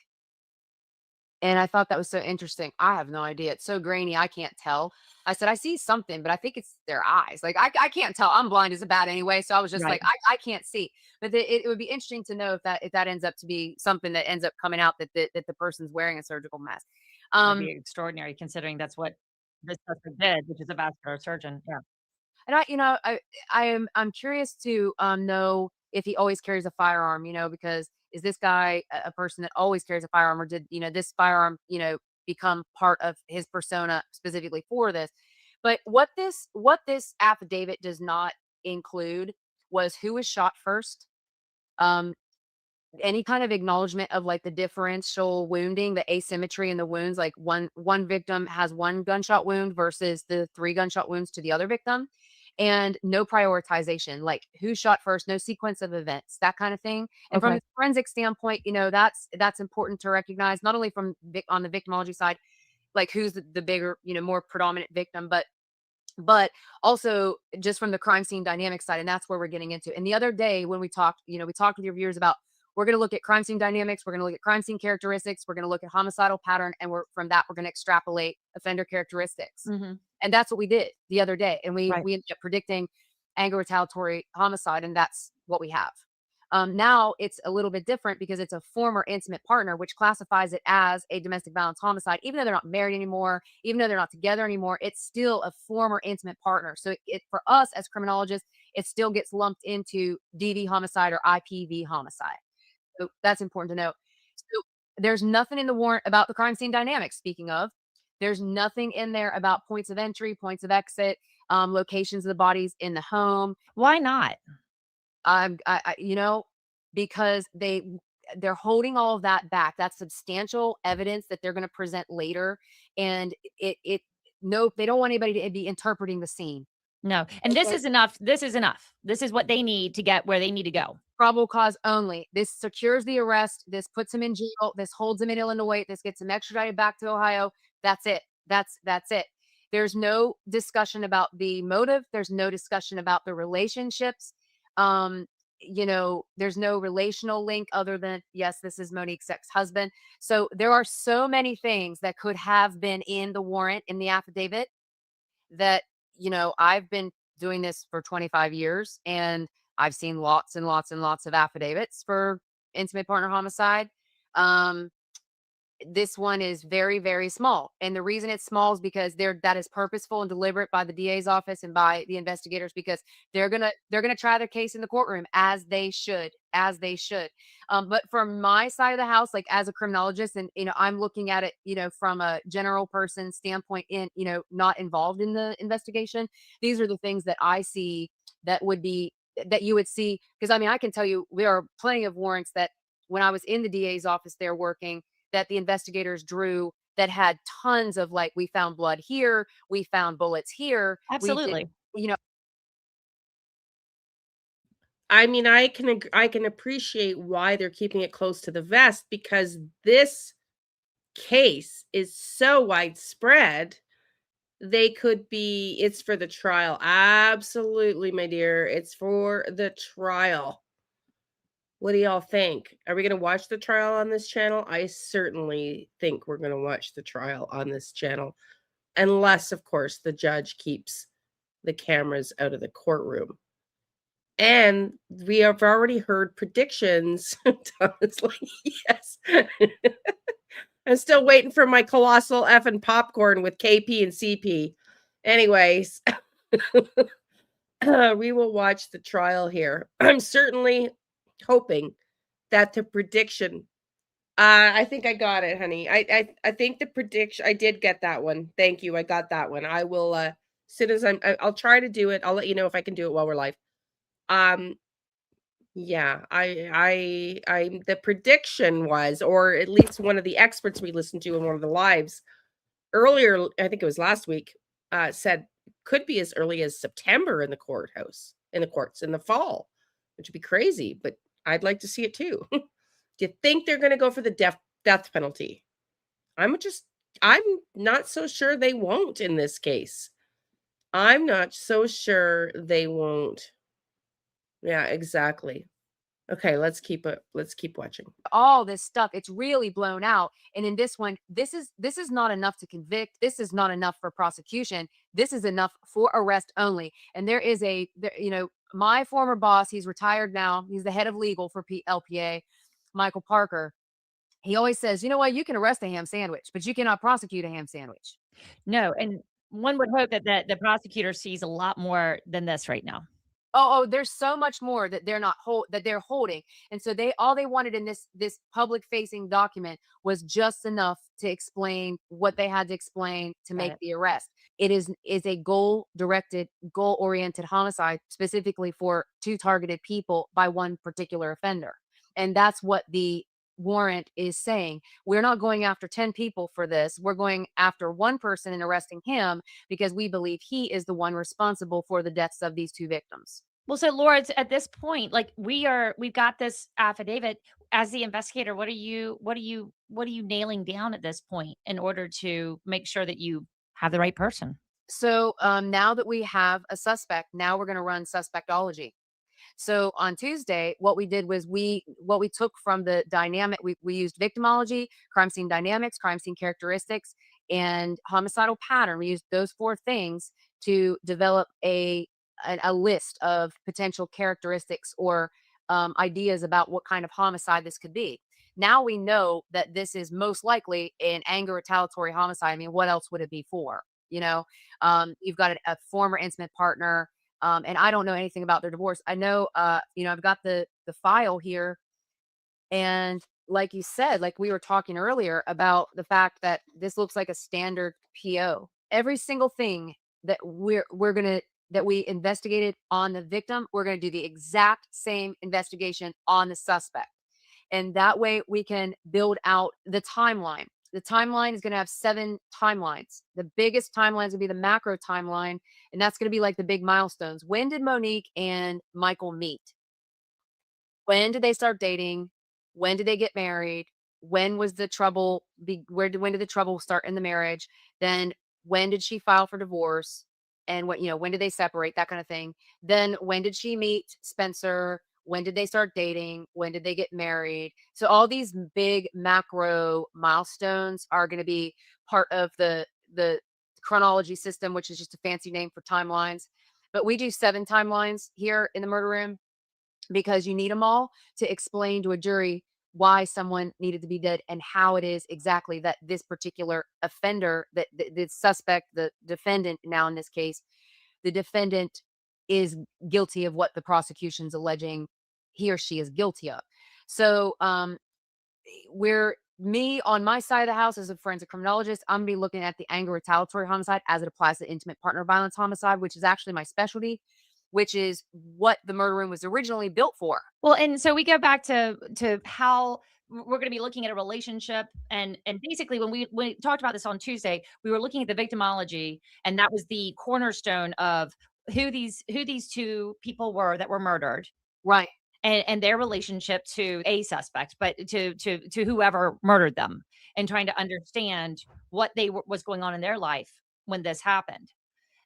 And I thought that was so interesting. I have no idea. It's so grainy. I can't tell. I said, I see something, but I think it's their eyes. Like, I can't tell. I'm blind as a bat anyway. So I was just Right. like, I can't see. But it would be interesting to know if that ends up to be something that ends up coming out that the person's wearing a surgical mask. That'd be extraordinary considering that's what this suspect did, which is a vascular surgeon. Yeah. And I'm curious to know if he always carries a firearm, because is this guy a person that always carries a firearm, or did this firearm become part of his persona specifically for this? But what this affidavit does not include was who was shot first, any kind of acknowledgement of like the differential wounding, the asymmetry in the wounds, like one victim has one gunshot wound versus the 3 gunshot wounds to the other victim, and no prioritization, like who shot first, no sequence of events, that kind of thing. And from Okay. a forensic standpoint, that's important to recognize, not only from on the victimology side, like who's the bigger, more predominant victim, but also just from the crime scene dynamic side. And that's where we're getting into. And the other day when we talked, we talked with your viewers about, we're going to look at crime scene dynamics, we're going to look at crime scene characteristics, we're going to look at homicidal pattern, and from that we're going to extrapolate offender characteristics. Mhm. And that's what we did the other day. And we Right. ended up predicting anger retaliatory homicide, and that's what we have. Now it's a little bit different because it's a former intimate partner, which classifies it as a domestic violence homicide. Even though they're not married anymore, even though they're not together anymore, it's still a former intimate partner. So for us as criminologists, it still gets lumped into DV homicide or IPV homicide. So that's important to note. So there's nothing in the warrant about the crime scene dynamics. Speaking of, there's nothing in there about points of entry, points of exit, locations of the bodies in the home. Why not? Because they're holding all of that back. That's substantial evidence that they're going to present later, and they don't want anybody to be interpreting the scene. No. And this is enough. This is enough. This is what they need to get where they need to go. Probable cause only. This secures the arrest. This puts him in jail. This holds him in Illinois. This gets him extradited back to Ohio. That's it. That's it. There's no discussion about the motive. There's no discussion about the relationships. There's no relational link other than, yes, this is Monique's ex-husband. So there are so many things that could have been in the warrant, in the affidavit, that, I've been doing this for 25 years and I've seen lots and lots and lots of affidavits for intimate partner homicide. This one is very, very small. And the reason it's small is because that is purposeful and deliberate by the DA's office and by the investigators, because they're going to try their case in the courtroom as they should. But from my side of the house, like as a criminologist, and, I'm looking at it, from a general person standpoint, in, not involved in the investigation. These are the things that I see that you would see. Because I can tell you, there are plenty of warrants that when I was in the DA's office there working, that the investigators drew that had tons of, like, we found blood here, we found bullets here. Absolutely. I can appreciate why they're keeping it close to the vest, because this case is so widespread. It's for the trial. Absolutely, my dear. It's for the trial. What do y'all think? Are we going to watch the trial on this channel? I certainly think we're going to watch the trial on this channel. Unless, of course, the judge keeps the cameras out of the courtroom. And we have already heard predictions. Thomas, like, yes. I'm still waiting for my colossal effing popcorn with KP and CP. Anyways, we will watch the trial here. I'm certainly hoping that the prediction. I think I got it, honey. I think the prediction. I did get that one. Thank you. I got that one. I will. As soon as I'll try to do it. I'll let you know if I can do it while we're live. Yeah, the prediction was, or at least one of the experts we listened to in one of the lives earlier, I think it was last week, said could be as early as September in the courts in the fall, which would be crazy, but I'd like to see it too. Do you think they're going to go for the death penalty? I'm not so sure they won't in this case. I'm not so sure they won't. Yeah, exactly. Okay, let's keep watching. All this stuff, it's really blown out. And in this one, this is not enough to convict. This is not enough for prosecution. This is enough for arrest only. And my former boss, he's retired now. He's the head of legal for LPA, Michael Parker. He always says, you know what, you can arrest a ham sandwich, but you cannot prosecute a ham sandwich. No, and one would hope that the prosecutor sees a lot more than this right now. Oh, there's so much more that they're holding. And so all they wanted in this public facing document was just enough to explain what they had to explain to make the arrest. It is a goal-oriented homicide, specifically for 2 targeted people by one particular offender. And that's what the warrant is saying. We're not going after 10 people for this. We're going after one person and arresting him because we believe he is the one responsible for the deaths of these 2 victims. Well, so Laura, at this point, like we've got this affidavit. As the investigator, what are you nailing down at this point in order to make sure that you have the right person? So now that we have a suspect, now we're going to run suspectology. So on Tuesday, what we did was what we took from the dynamic, we used victimology, crime scene dynamics, crime scene characteristics, and homicidal pattern. We used those 4 things to develop a list of potential characteristics or ideas about what kind of homicide this could be. Now we know that this is most likely an anger retaliatory homicide. I mean, what else would it be for? You've got a former intimate partner. And I don't know anything about their divorce. I know, I've got the file here. And like you said, like we were talking earlier about the fact that this looks like a standard PO. Every single thing that that we investigated on the victim, we're going to do the exact same investigation on the suspect. And that way we can build out the timeline. The timeline is going to have 7 timelines. The biggest timeline is going to be the macro timeline, and that's going to be like the big milestones. When did Monique and Michael meet? When did they start dating? When did they get married? When was the trouble? When did the trouble start in the marriage? Then when did she file for divorce? And when did they separate? That kind of thing. Then when did she meet Spencer? When did they start dating? When did they get married? So all these big macro milestones are going to be part of the chronology system, which is just a fancy name for timelines. But we do 7 timelines here in the murder room because you need them all to explain to a jury why someone needed to be dead and how it is exactly that this particular offender, that the suspect, the defendant now in this case, the defendant is guilty of what the prosecution's alleging he or she is guilty of. So on my side of the house as a forensic criminologist, I'm gonna be looking at the anger retaliatory homicide as it applies to intimate partner violence homicide, which is actually my specialty, which is what the murder room was originally built for. Well, and so we go back to how we're going to be looking at a relationship, and basically when we talked about this on Tuesday, we were looking at the victimology, and that was the cornerstone of who these 2 people were that were murdered, right? And their relationship to a suspect, but to whoever murdered them, and trying to understand what was going on in their life when this happened.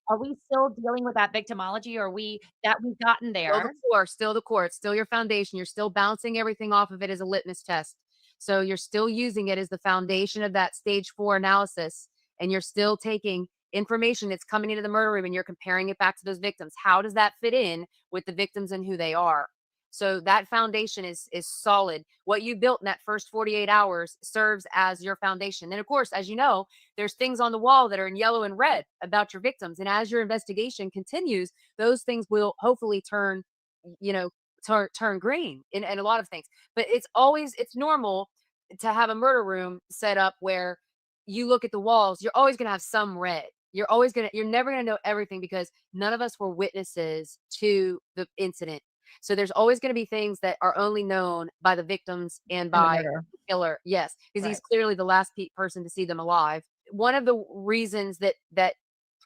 Are we still dealing with that victimology, or we've gotten there? Still the core, still your foundation. You're still bouncing everything off of it as a litmus test. So you're still using it as the foundation of that stage 4 analysis, and you're still taking information that's coming into the murder room and you're comparing it back to those victims. How does that fit in with the victims and who they are? So that foundation is solid. What you built in that first 48 hours serves as your foundation. And of course, as you know, there's things on the wall that are in yellow and red about your victims. And as your investigation continues, those things will hopefully turn, turn green in a lot of things. But it's normal to have a murder room set up where you look at the walls, you're always going to have some red. You're never going to know everything because none of us were witnesses to the incident. So there's always going to be things that are only known by the victims and by the killer. Yes, because he's clearly the last person to see them alive. One of the reasons that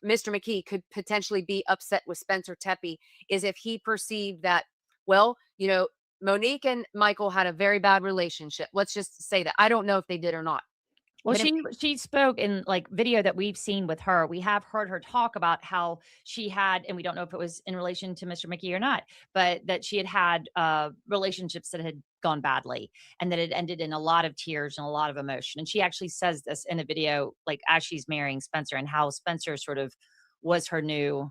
Mr. McKee could potentially be upset with Spencer Tepe is if he perceived that, well, Monique and Michael had a very bad relationship. Let's just say that. I don't know if they did or not. Well, But she spoke in like video that we've seen with her. We have heard her talk about how she had, and we don't know if it was in relation to Mr. McKee or not, but that she had relationships that had gone badly and that it ended in a lot of tears and a lot of emotion. And she actually says this in a video, like as she's marrying Spencer, and how Spencer sort of was her new,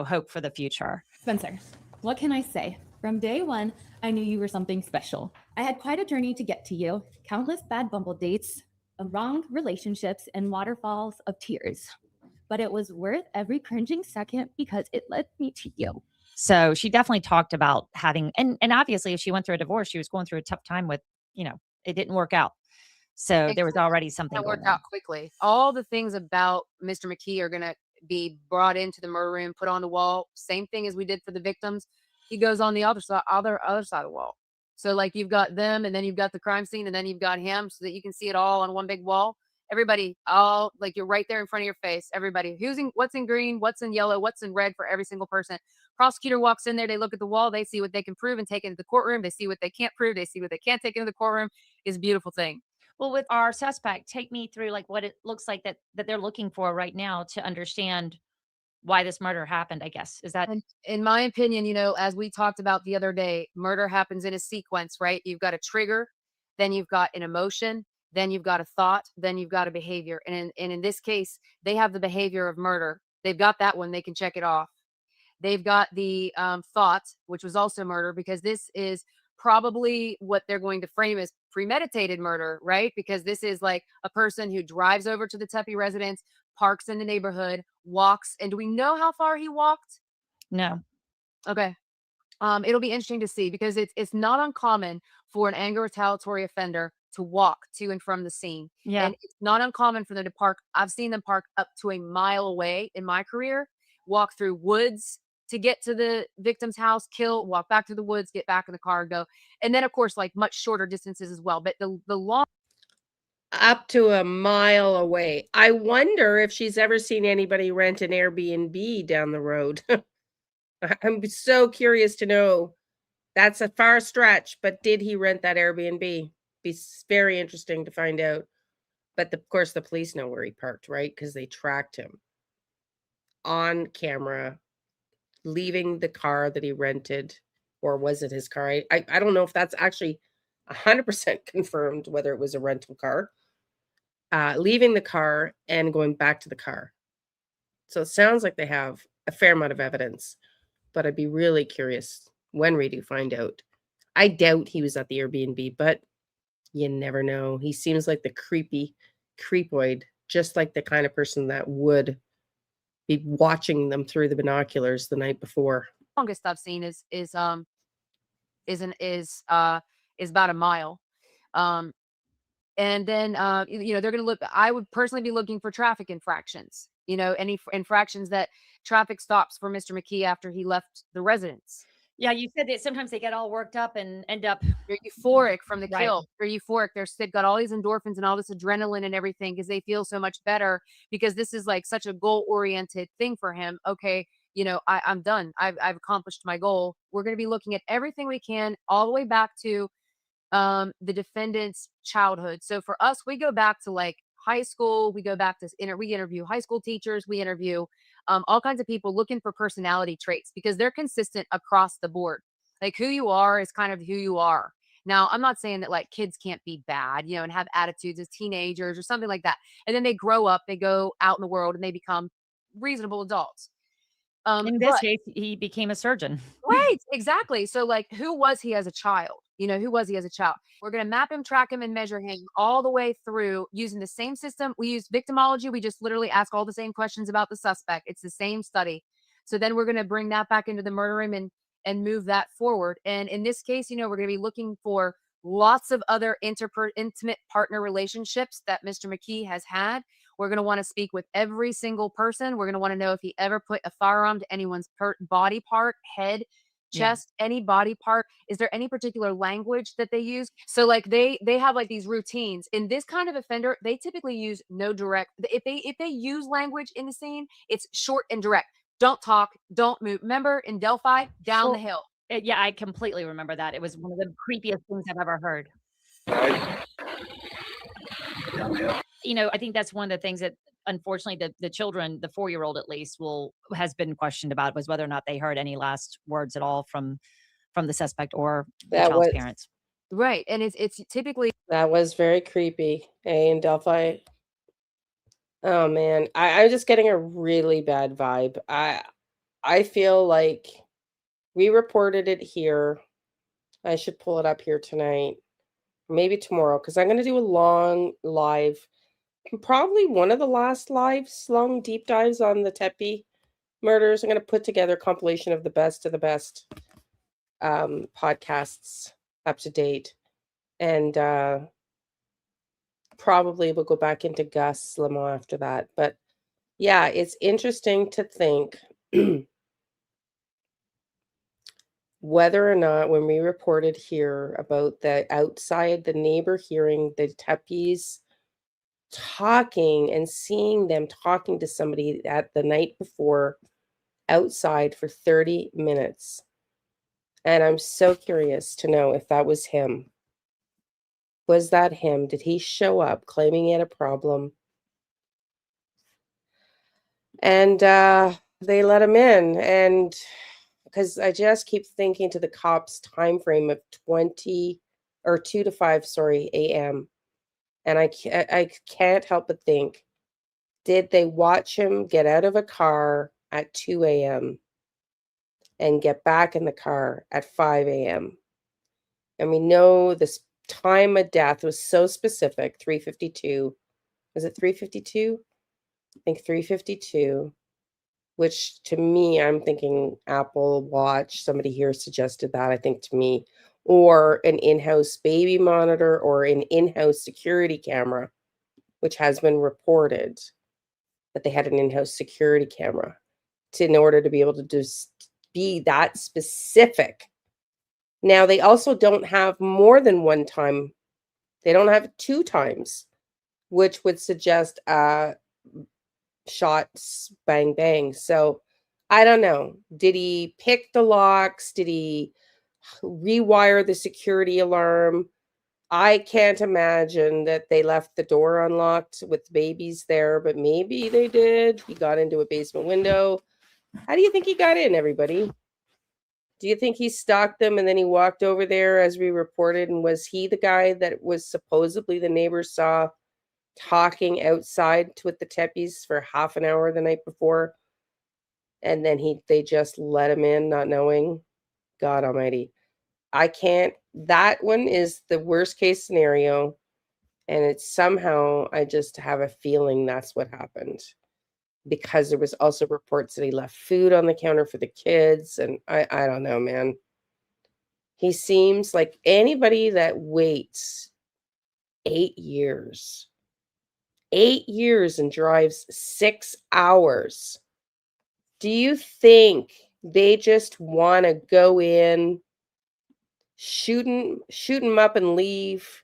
hope for the future. Spencer, what can I say? From day one, I knew you were something special. I had quite a journey to get to you. Countless bad bumble dates, wrong relationships, and waterfalls of tears. But it was worth every cringing second because it led me to you. So she definitely talked about having, and obviously if she went through a divorce, she was going through a tough time with, it didn't work out. So there was already something that going worked on. out quickly. All the things about Mr. McKee are going to be brought into the murder room, put on the wall. Same thing as we did for the victims. He goes on the other side of the wall. So like you've got them, and then you've got the crime scene, and then you've got him, so that you can see it all on one big wall. Everybody, all like you're right there in front of your face. Everybody, what's in green, what's in yellow, what's in red for every single person. Prosecutor walks in there, they look at the wall, they see what they can prove and take into the courtroom. They see what they can't prove, they see what they can't take into the courtroom. It's a beautiful thing. Well, with our suspect, take me through like what it looks like that they're looking for right now to understand why this murder happened, I guess. Is that in my opinion, as we talked about the other day, murder happens in a sequence, right? You've got a trigger, then you've got an emotion, then you've got a thought, then you've got a behavior. And in this case, they have the behavior of murder. They've got that one, they can check it off. They've got the thought, which was also murder, because this is probably what they're going to frame as premeditated murder, right? Because this is like a person who drives over to the Tepe residence, parks in the neighborhood, walks. And do we know how far he walked? No. Okay. It'll be interesting to see, because it's not uncommon for an anger retaliatory offender to walk to and from the scene. Yeah. And it's not uncommon for them to park. I've seen them park up to a mile away in my career, walk through woods to get to the victim's house, kill, walk back to the woods, get back in the car, go. And then of course, like much shorter distances as well. But the long up to a mile away. I wonder if she's ever seen anybody rent an Airbnb down the road. I'm so curious to know. That's a far stretch, but did he rent that Airbnb? Be very interesting to find out. But of course, the police know where he parked, right? Because they tracked him on camera, leaving the car that he rented, or was it his car? I don't know if that's actually 100% confirmed, whether it was a rental car. Leaving the car and going back to the car. So it sounds like they have a fair amount of evidence, but I'd be really curious when we do find out. I doubt he was at the Airbnb, but you never know. He seems like the creepy creepoid, just like the kind of person that would be watching them through the binoculars the night before. Longest I've seen is about a mile. And then they're going to look. I would personally be looking for traffic infractions. Any infractions that traffic stops for Mr. McKee after he left the residence. Yeah, you said that sometimes they get all worked up and end up They're euphoric from the Right. kill. They're euphoric. They've got all these endorphins and all this adrenaline and everything because they feel so much better, because this is like such a goal-oriented thing for him. Okay, I'm done. I've accomplished my goal. We're going to be looking at everything we can all the way back to the defendant's childhood. So for us, we go back to like high school. We go back to we interview high school teachers. We interview all kinds of people looking for personality traits, because they're consistent across the board. Like who you are is kind of who you are. Now, I'm not saying that like kids can't be bad, and have attitudes as teenagers or something like that. And then they grow up, they go out in the world and they become reasonable adults. In this But case, he became a surgeon. right, exactly. So like, who was he as a child? You know, who was he as a child? We're going to map him, track him, and measure him all the way through using the same system. We use victimology. We just literally ask all the same questions about the suspect. It's the same study. So then we're going to bring that back into the murder room and move that forward. And in this case, you know, we're going to be looking for lots of other intimate partner relationships that Mr. McKee has had. We're going to want to speak with every single person. We're going to want to know if he ever put a firearm to anyone's body part, head, chest, any body part. Is there any particular language that they use? So like they have like these routines. In this kind of offender, they typically use no direct. If they use language in the scene, it's short and direct. Don't talk, don't move. Remember in Delphi, down the hill. Yeah, I completely remember that. It was one of the creepiest things I've ever heard. You know, I think that's one of the things that unfortunately the children, the 4-year-old at least, has been questioned about, was whether or not they heard any last words at all from the suspect or the child's parents. Right. And it's typically That was very creepy. In Delphi. Oh man, I'm just getting a really bad vibe. I feel like we reported it here. I should pull it up here tonight, maybe tomorrow, because I'm going to do a long live, probably one of the last lives, long deep dives on the Tepe murders. I'm going to put together a compilation of the best podcasts up to date, and probably we'll go back into Gus Limo after that. But yeah, it's interesting to think whether or not, when we reported here about the outside, the neighbor hearing the Tepes talking and seeing them talking to somebody at the night before outside for 30 minutes. And I'm so curious to know if that was him. Was that him? Did he show up claiming he had a problem? And they let him in. And because I just keep thinking to the cops' time frame of 2 to 5, a.m. And I can't help but think, did they watch him get out of a car at 2 a.m. and get back in the car at 5 a.m.? And we know this time of death was so specific, 3:52. Was it 3:52? I think 3:52, which to me, I'm thinking Apple Watch. Somebody here suggested that, I think, to me, or an in-house baby monitor or an in-house security camera, which has been reported that they had an in-house security camera in order to be able to just be that specific. Now, they also don't have more than one time. They don't have 2 times, which would suggest shots, bang, bang. So I don't know. Did he pick the locks? Did he rewire the security alarm? I can't imagine that they left the door unlocked with babies there, but maybe they did. He got into a basement window. How do you think he got in, everybody? Do you think he stalked them and then he walked over there as we reported? And was he the guy that was supposedly the neighbors saw talking outside with the Tepes for half an hour the night before? And then they just let him in, not knowing? God almighty. I can't. That one is the worst case scenario. And it's somehow, I just have a feeling that's what happened. Because there was also reports that he left food on the counter for the kids. And I don't know, man. He seems like anybody that waits 8 years, 8 years and drives 6 hours. Do you think they just want to go in, shoot him up and leave?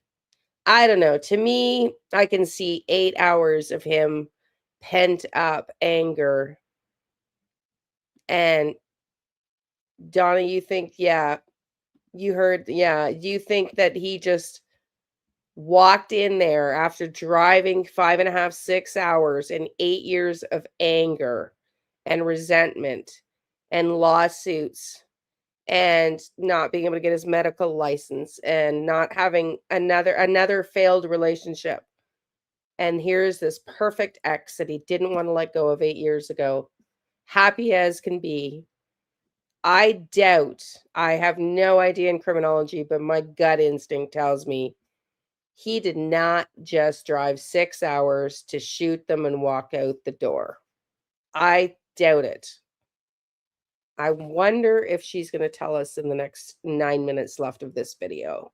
I don't know. To me, I can see 8 hours of him pent up anger. And Donna, you think, yeah, you heard, yeah, do you think that he just walked in there after driving 5.5, 6 hours and 8 years of anger and resentment and lawsuits and not being able to get his medical license and not having another failed relationship? And here's this perfect ex that he didn't want to let go of 8 years ago, happy as can be. I doubt, I have no idea in criminology, but my gut instinct tells me he did not just drive 6 hours to shoot them and walk out the door. I doubt it. I wonder if she's going to tell us in the next 9 minutes left of this video.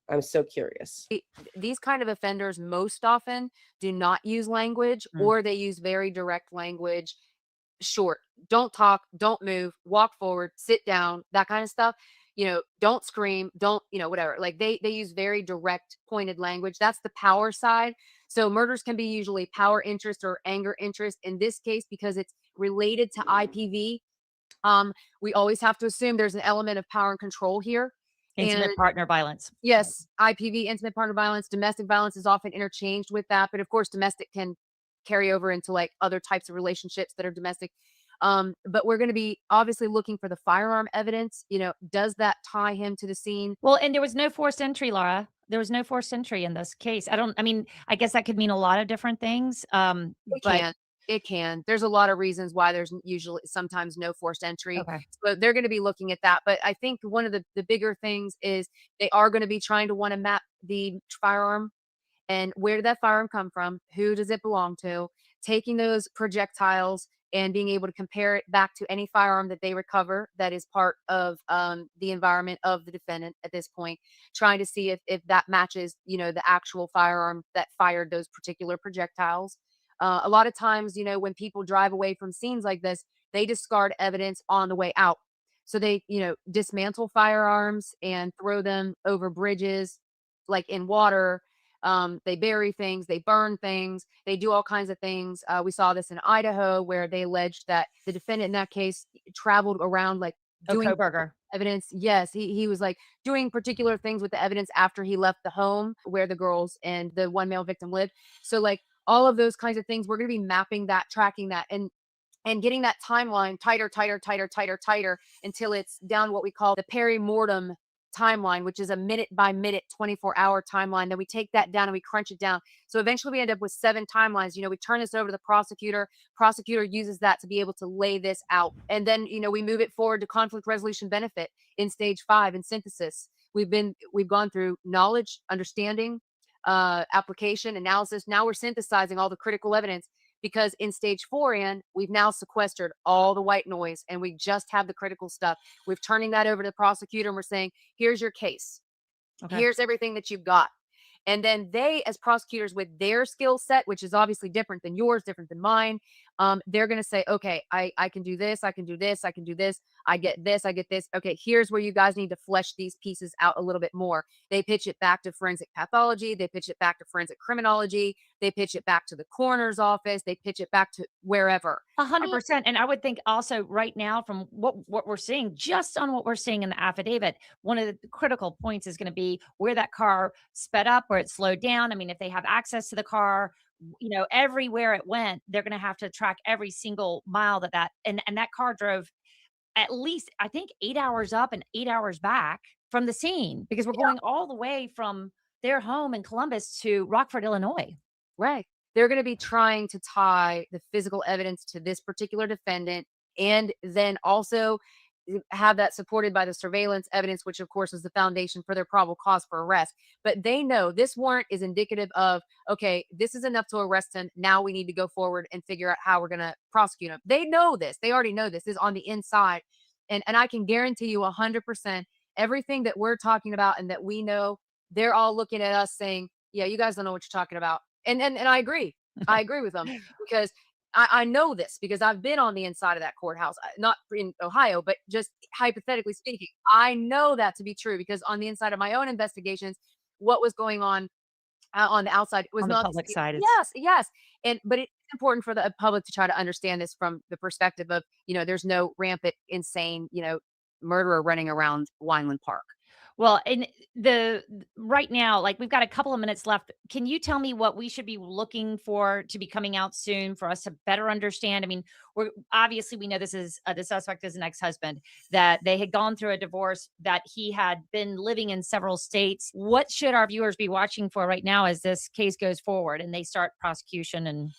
I'm so curious. These kind of offenders most often do not use language, or they use very direct language. Short, don't talk, don't move, walk forward, sit down, that kind of stuff. Don't scream, don't, whatever. Like they use very direct, pointed language. That's the power side. So murders can be usually power interest or anger interest. In this case, because it's related to IPV, we always have to assume there's an element of power and control here. Intimate And partner violence. yes, IPV, intimate partner violence, domestic violence is often interchanged with that. But of course, domestic can carry over into like other types of relationships that are domestic. But we're going to be obviously looking for the firearm evidence. Does that tie him to the scene? Well, and there was no forced entry, Laura. There was no forced entry in this case. I guess that could mean a lot of different things. It can. There's a lot of reasons why there's usually sometimes no forced entry. Okay. So they're going to be looking at that. But I think one of the bigger things is they are going to be trying to want to map the firearm and where did that firearm come from? Who does it belong to? Taking those projectiles and being able to compare it back to any firearm that they recover that is part of the environment of the defendant at this point, trying to see if that matches, the actual firearm that fired those particular projectiles. A lot of times, when people drive away from scenes like this, they discard evidence on the way out. So they, dismantle firearms and throw them over bridges, like in water. They bury things, they burn things, they do all kinds of things. We saw this in Idaho where they alleged that the defendant in that case traveled around like doing Koberger. evidence. Yes, he was like doing particular things with the evidence after he left the home where the girls and the one male victim lived. So like all of those kinds of things, we're going to be mapping that, tracking that, and getting that timeline tighter until it's down what we call the peri-mortem timeline, which is a minute by minute 24-hour timeline. Then we take that down and we crunch it down. So eventually we end up with 7 timelines. We turn this over to the prosecutor uses that to be able to lay this out, and then we move it forward to conflict resolution benefit in stage 5 in synthesis. We've gone through knowledge, understanding, application, analysis. Now we're synthesizing all the critical evidence, because in stage 4, Ann, we've now sequestered all the white noise and we just have the critical stuff. We're turning that over to the prosecutor and we're saying, here's your case. Okay. Here's everything that you've got. And then they, as prosecutors with their skill set, which is obviously different than yours, different than mine, they're going to say, okay, I can do this. I can do this. I can do this. I get this. I get this. Okay, here's where you guys need to flesh these pieces out a little bit more. They pitch it back to forensic pathology. They pitch it back to forensic criminology. They pitch it back to the coroner's office. They pitch it back to wherever. 100%. And I would think also right now from what we're seeing, just on what we're seeing in the affidavit, one of the critical points is going to be where that car sped up, where it slowed down. I mean, if they have access to the car, everywhere it went, they're going to have to track every single mile and that car drove at least, I think, 8 hours up and 8 hours back from the scene, because we're going all the way from their home in Columbus to Rockford, Illinois. Right. They're going to be trying to tie the physical evidence to this particular defendant, and then also have that supported by the surveillance evidence, which of course is the foundation for their probable cause for arrest. But they know this warrant is indicative of, okay, this is enough to arrest him. Now we need to go forward and figure out how we're going to prosecute him. They know this. They already know this is on the inside. And I can guarantee you 100% everything that we're talking about and that we know, they're all looking at us saying, yeah, you guys don't know what you're talking about. And I agree. I agree with them, because I know this, because I've been on the inside of that courthouse, not in Ohio, but just hypothetically speaking. I know that to be true, because on the inside of my own investigations, what was going on the outside was On the not public side, Yes. But it's important for the public to try to understand this from the perspective of, there's no rampant, insane, murderer running around Wineland Park. Well, in right now, like we've got a couple of minutes left. Can you tell me what we should be looking for to be coming out soon for us to better understand? I mean, we know this is the suspect is an ex-husband, that they had gone through a divorce, that he had been living in several states. What should our viewers be watching for right now as this case goes forward and they start prosecution and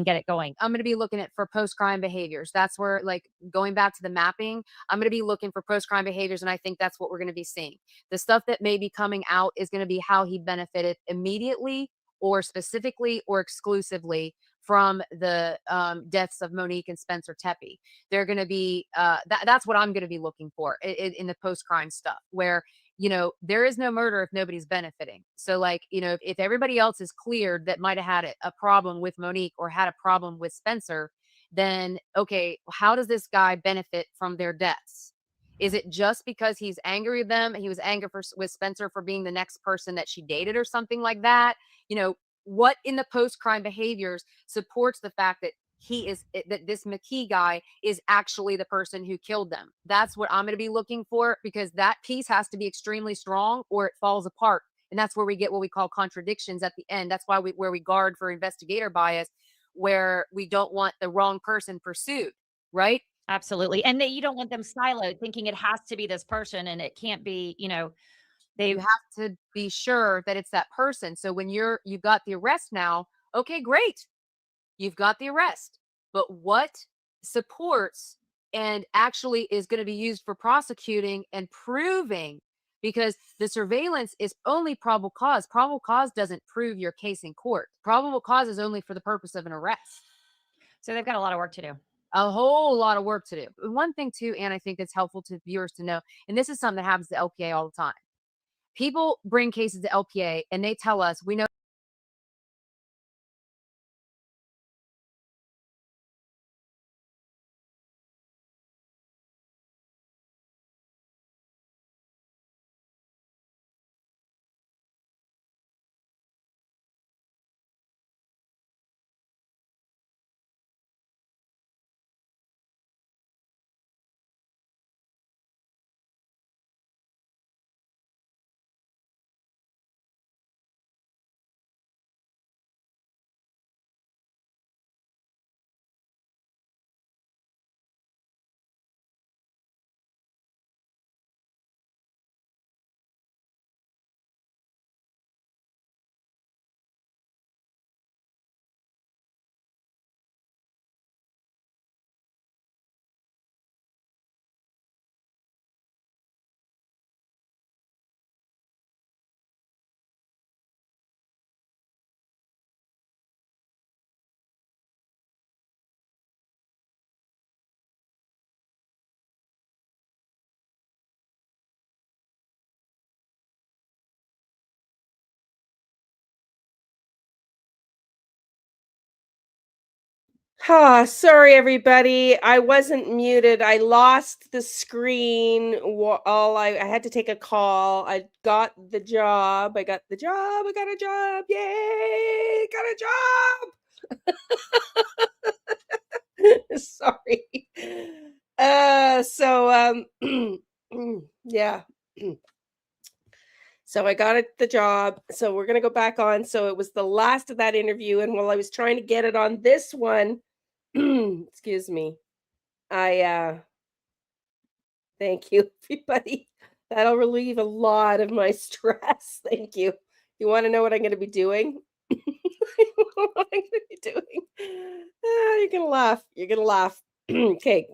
get it going? I'm going to be looking at for post-crime behaviors. That's where, like, going back to the mapping, I'm going to be looking for post-crime behaviors, and I think that's what we're going to be seeing. The stuff that may be coming out is going to be how he benefited immediately or specifically or exclusively from the deaths of Monique and Spencer Tepe. They're going to be that's what I'm going to be looking for in the post-crime stuff, where there is no murder if nobody's benefiting. So, like, if everybody else is cleared that might have had a problem with Monique or had a problem with Spencer, then okay, how does this guy benefit from their deaths? Is it just because he's angry with them? He was angry with Spencer for being the next person that she dated or something like that? What in the post-crime behaviors supports the fact that that this McKee guy is actually the person who killed them? That's what I'm going to be looking for, because that piece has to be extremely strong or it falls apart. And that's where we get what we call contradictions at the end. That's why where we guard for investigator bias, where we don't want the wrong person pursued, right? Absolutely. And you don't want them siloed thinking it has to be this person and it can't be, You have to be sure that it's that person. So when you've got the arrest now, okay, great. You've got the arrest, but what supports and actually is going to be used for prosecuting and proving? Because the surveillance is only probable cause. Probable cause doesn't prove your case in court. Probable cause is only for the purpose of an arrest. So they've got a lot of work to do. A whole lot of work to do. One thing too, and I think that's helpful to viewers to know, and this is something that happens to LPA all the time. People bring cases to LPA and they tell us, we know Sorry, everybody. I wasn't muted. I lost the screen. I had to take a call. I got the job. I got the job. I got a job. Yay! Got a job. Sorry. Yeah. So I got the job. So we're going to go back on. So it was the last of that interview. And while I was trying to get it on this one, excuse me, thank you, everybody. That'll relieve a lot of my stress. Thank you. You want to know what I'm going to be doing? What I'm going to be doing? You're going to laugh. You're going to laugh. Okay.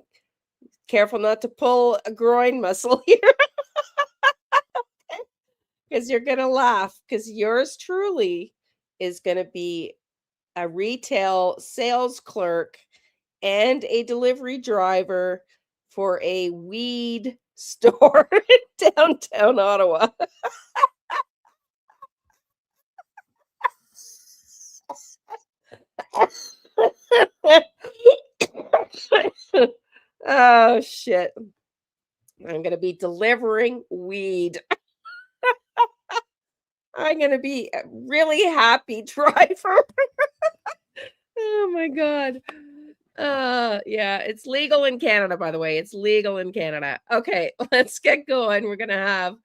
Careful not to pull a groin muscle here. Because you're going to laugh, because yours truly is going to be a retail sales clerk and a delivery driver for a weed store in downtown Ottawa. Oh, shit. I'm going to be delivering weed. I'm going to be a really happy driver. Oh, my God. Yeah, it's legal in Canada, by the way. It's legal in Canada. Okay, let's get going. We're going to have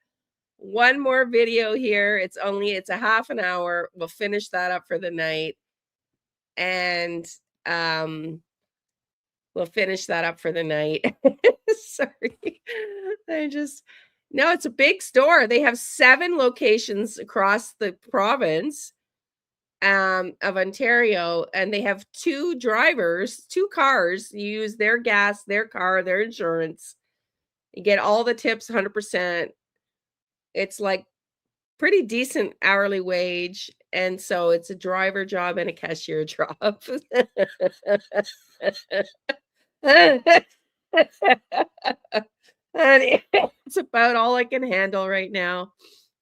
one more video here. It's a half an hour. We'll finish that up for the night. And we'll finish that up for the night. Sorry. No, it's a big store. They have 7 locations across the province of Ontario, and they have 2 drivers, 2 cars. You use their gas, their car, their insurance. You get all the tips 100%. It's like pretty decent hourly wage. And so it's a driver job and a cashier job. And it's about all I can handle right now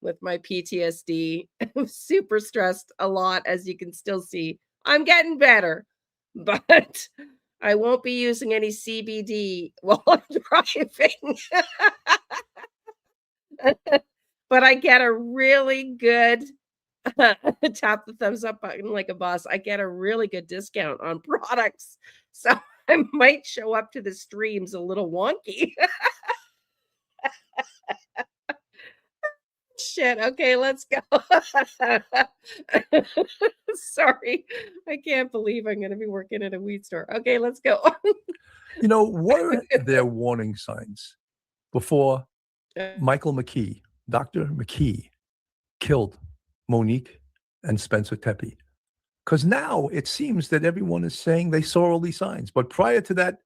with my PTSD. I'm super stressed a lot, as you can still see. I'm getting better, but I won't be using any CBD while I'm driving. But I get a really good tap the thumbs up button like a boss. I get a really good discount on products. So I might show up to the streams a little wonky. Shit. Okay, let's go. Sorry. I can't believe I'm going to be working at a weed store. Okay, let's go. You know, what are their warning signs before Michael McKee, Dr. McKee, killed Monique and Spencer Tepe? Because now it seems that everyone is saying they saw all these signs. But prior to that,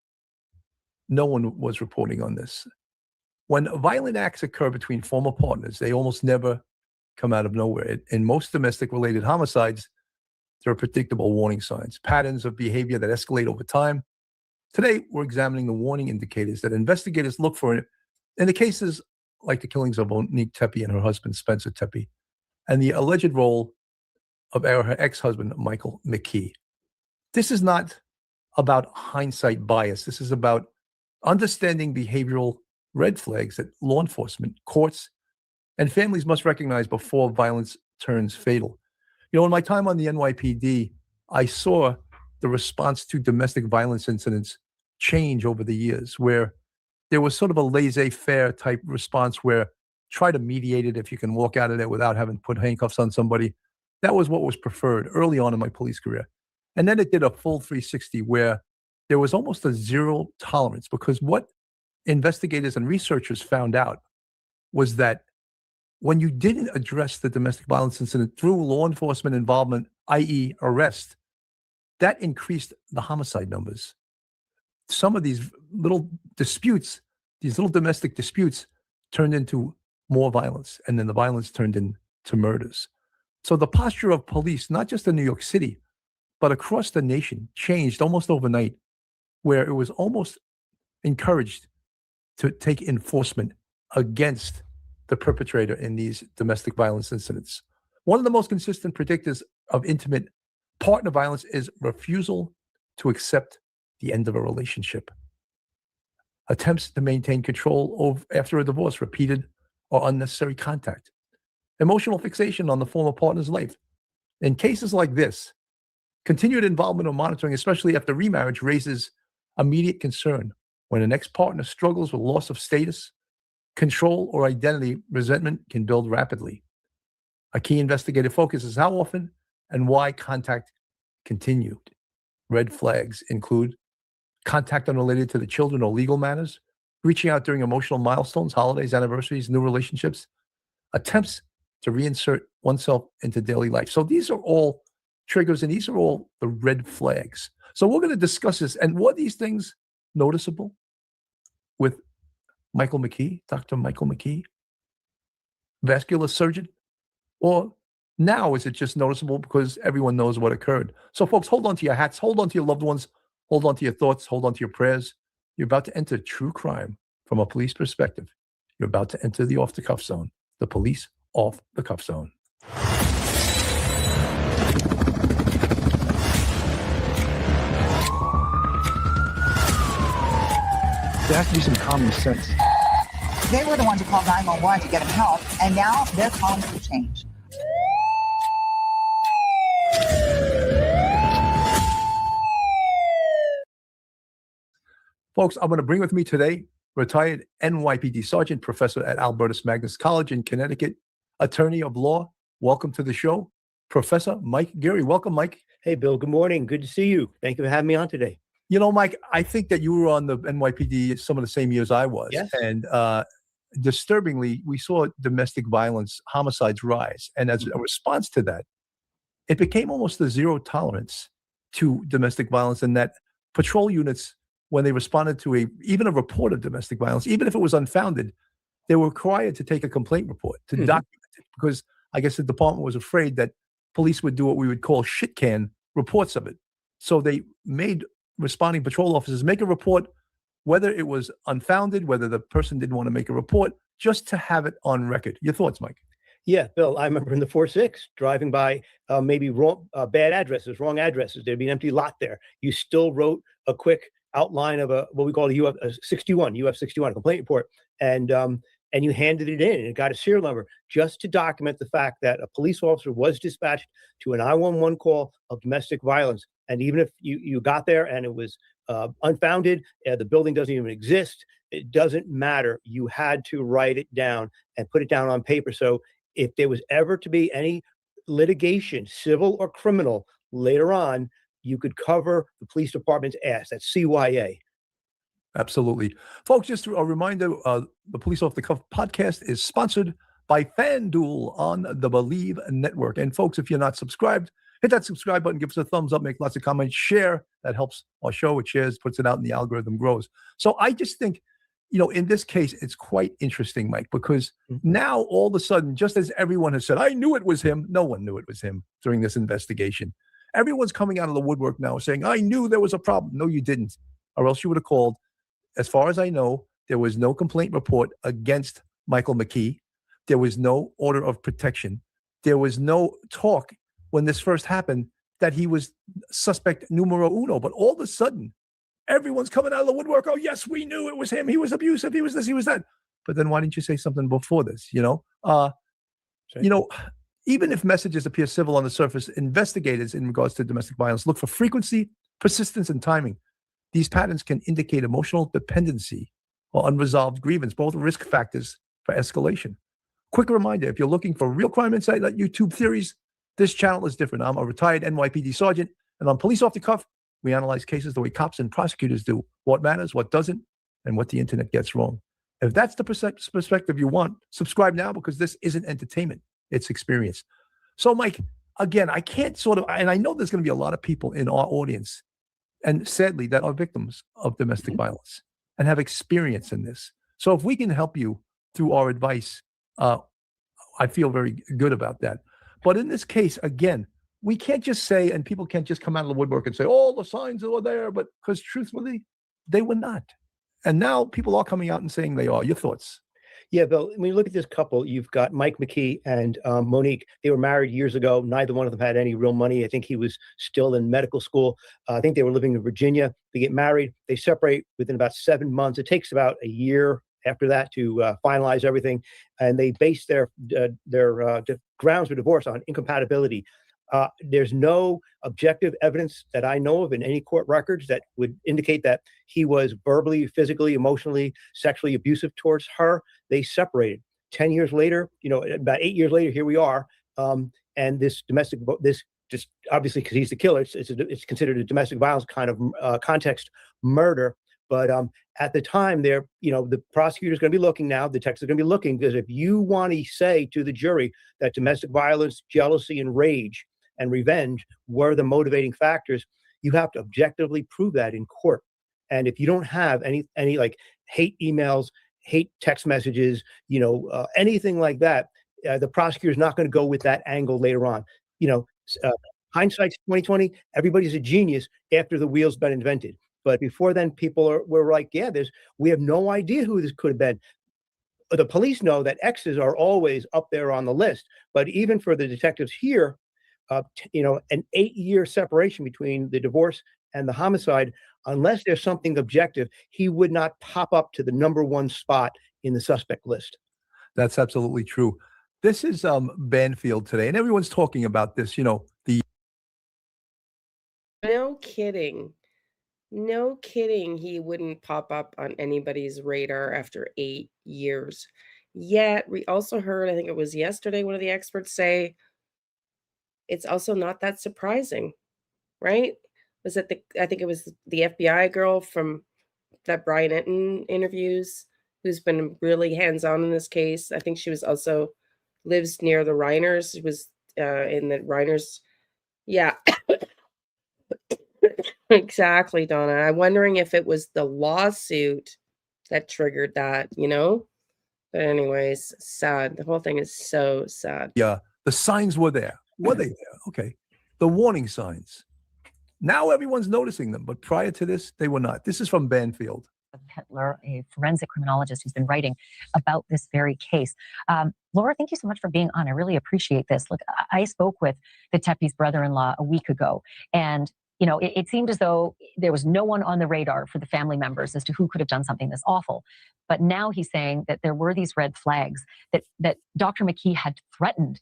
no one was reporting on this. When violent acts occur between former partners, they almost never come out of nowhere. In most domestic-related homicides, there are predictable warning signs, patterns of behavior that escalate over time. Today, we're examining the warning indicators that investigators look for in the cases like the killings of Monique Tepe and her husband, Spencer Tepe, and the alleged role of her ex-husband, Michael McKee. This is not about hindsight bias. This is about understanding behavioral red flags that law enforcement, courts, and families must recognize before violence turns fatal. You know, in my time on the NYPD, I saw the response to domestic violence incidents change over the years, where there was sort of a laissez-faire type response where try to mediate it if you can walk out of there without having to put handcuffs on somebody. That was what was preferred early on in my police career. And then it did a full 360 where there was almost a zero tolerance, because what investigators and researchers found out was that when you didn't address the domestic violence incident through law enforcement involvement, i.e. arrest, that increased the homicide numbers. Some of these little disputes, these little domestic disputes, turned into more violence, and then the violence turned into murders. So the posture of police, not just in New York City, but across the nation, changed almost overnight, where it was almost encouraged to take enforcement against the perpetrator in these domestic violence incidents. One of the most consistent predictors of intimate partner violence is refusal to accept the end of a relationship. Attempts to maintain control after a divorce, repeated or unnecessary contact. Emotional fixation on the former partner's life. In cases like this, continued involvement or monitoring, especially after remarriage, raises immediate concern. When an ex-partner struggles with loss of status, control, or identity, resentment can build rapidly. A key investigative focus is how often and why contact continued. Red flags include contact unrelated to the children or legal matters, reaching out during emotional milestones, holidays, anniversaries, new relationships, attempts to reinsert oneself into daily life. So these are all triggers, and these are all the red flags. So we're going to discuss this. And were these things noticeable with Michael McKee, Dr. Michael McKee, vascular surgeon? Or now is it just noticeable because everyone knows what occurred? So folks, hold on to your hats, hold on to your loved ones, hold on to your thoughts, hold on to your prayers. You're about to enter true crime from a police perspective. You're about to enter the off the cuff zone, the police off the cuff zone. There has to be some common sense. They were the ones who called 911 to get him help, and now they're calling for change. Folks, I'm going to bring with me today retired NYPD sergeant, professor at Albertus Magnus College in Connecticut, attorney of law. Welcome to the show, Professor Mike Geary. Welcome, Mike. Hey, Bill. Good morning. Good to see you. Thank you for having me on today. You know, Mike, I think that you were on the NYPD some of the same years I was. Yes. And disturbingly, we saw domestic violence, homicides rise. And as a response to that, it became almost a zero tolerance to domestic violence, and that patrol units, when they responded to even a report of domestic violence, even if it was unfounded, they were required to take a complaint report to document it, because I guess the department was afraid that police would do what we would call shit can reports of it. So they made responding patrol officers make a report, whether it was unfounded, whether the person didn't want to make a report, just to have it on record. Your thoughts, Mike? Yeah, Bill, I remember in the 4-6 driving by maybe wrong, bad addresses, wrong addresses. There'd be an empty lot there. You still wrote a quick outline of what we call a UF 61 complaint report, and you handed it in, and it got a serial number just to document the fact that a police officer was dispatched to an I-11 call of domestic violence. And even if you got there and it was unfounded, the building doesn't even exist, it doesn't matter. You had to write it down and put it down on paper. So if there was ever to be any litigation, civil or criminal, later on, you could cover the police department's ass. That's CYA. Absolutely. Folks, just a reminder, the Police Off the Cuff podcast is sponsored by FanDuel on the Believe Network. And folks, if you're not subscribed, hit that subscribe button, give us a thumbs up, make lots of comments, share. That helps our show. It shares, puts it out, and the algorithm grows. So I just think, in this case, it's quite interesting, Mike, because now all of a sudden, just as everyone has said, I knew it was him, no one knew it was him during this investigation. Everyone's coming out of the woodwork now saying, I knew there was a problem. No, you didn't, or else you would have called. As far as I know, there was no complaint report against Michael McKee. There was no order of protection. There was no talk when this first happened that he was suspect numero uno. But all of a sudden, everyone's coming out of the woodwork. Oh, yes, we knew it was him. He was abusive. He was this, he was that. But then why didn't you say something before this? Even if messages appear civil on the surface, investigators in regards to domestic violence look for frequency, persistence, and timing. These patterns can indicate emotional dependency or unresolved grievance, both risk factors for escalation. Quick reminder, if you're looking for real crime insight, like YouTube theories, this channel is different. I'm a retired NYPD sergeant, and on Police Off the Cuff, we analyze cases the way cops and prosecutors do, what matters, what doesn't, and what the internet gets wrong. If that's the perspective you want, subscribe now, because this isn't entertainment, it's experience. So, Mike, again, I can't and I know there's going to be a lot of people in our audience, and sadly, that are victims of domestic violence and have experience in this. So if we can help you through our advice, I feel very good about that. But in this case, again, we can't just say, and people can't just come out of the woodwork and say, all the signs were there, but because truthfully, they were not. And now people are coming out and saying they are. Your thoughts? Yeah, Bill, when you look at this couple, you've got Mike McKee and Monique. They were married years ago. Neither one of them had any real money. I think he was still in medical school. I think they were living in Virginia. They get married. They separate within about 7 months. It takes about a year after that to finalize everything. And they base their grounds for divorce on incompatibility. There's no objective evidence that I know of in any court records that would indicate that he was verbally, physically, emotionally, sexually abusive towards her. They separated. 10 years later, about 8 years later, here we are. And this just obviously because he's the killer, it's considered a domestic violence kind of context murder. But at the time, the prosecutor's going to be looking now. The detectives are going to be looking, because if you want to say to the jury that domestic violence, jealousy, and rage and revenge were the motivating factors, you have to objectively prove that in court. And if you don't have any like hate emails, hate text messages, anything like that, the prosecutor is not going to go with that angle later on. Hindsight's 2020. Everybody's a genius after the wheel's been invented. But before then, people were like, yeah, we have no idea who this could have been. The police know that exes are always up there on the list. But even for the detectives here, an 8-year separation between the divorce and the homicide, unless there's something objective, he would not pop up to the #1 spot in the suspect list. That's absolutely true. This is Banfield today, and everyone's talking about this, No kidding. No kidding, he wouldn't pop up on anybody's radar after 8 years. Yet, we also heard, I think it was yesterday, one of the experts say it's also not that surprising, right? Was it I think it was the FBI girl from that Brian Enton interviews, who's been really hands-on in this case. I think she was also lives near the Reiners. She was in the Reiners. Yeah, exactly, Donna. I'm wondering if it was the lawsuit that triggered that, you know? But anyways, sad. The whole thing is so sad. Yeah, the signs were there. Were they there? Okay. The warning signs. Now everyone's noticing them, but prior to this, they were not. This is from Banfield. Petler, a forensic criminologist who's been writing about this very case. Laura, thank you so much for being on. I really appreciate this. Look, I spoke with the Tepe's brother-in-law a week ago, and it seemed as though there was no one on the radar for the family members as to who could have done something this awful. But now he's saying that there were these red flags, that Dr. McKee had threatened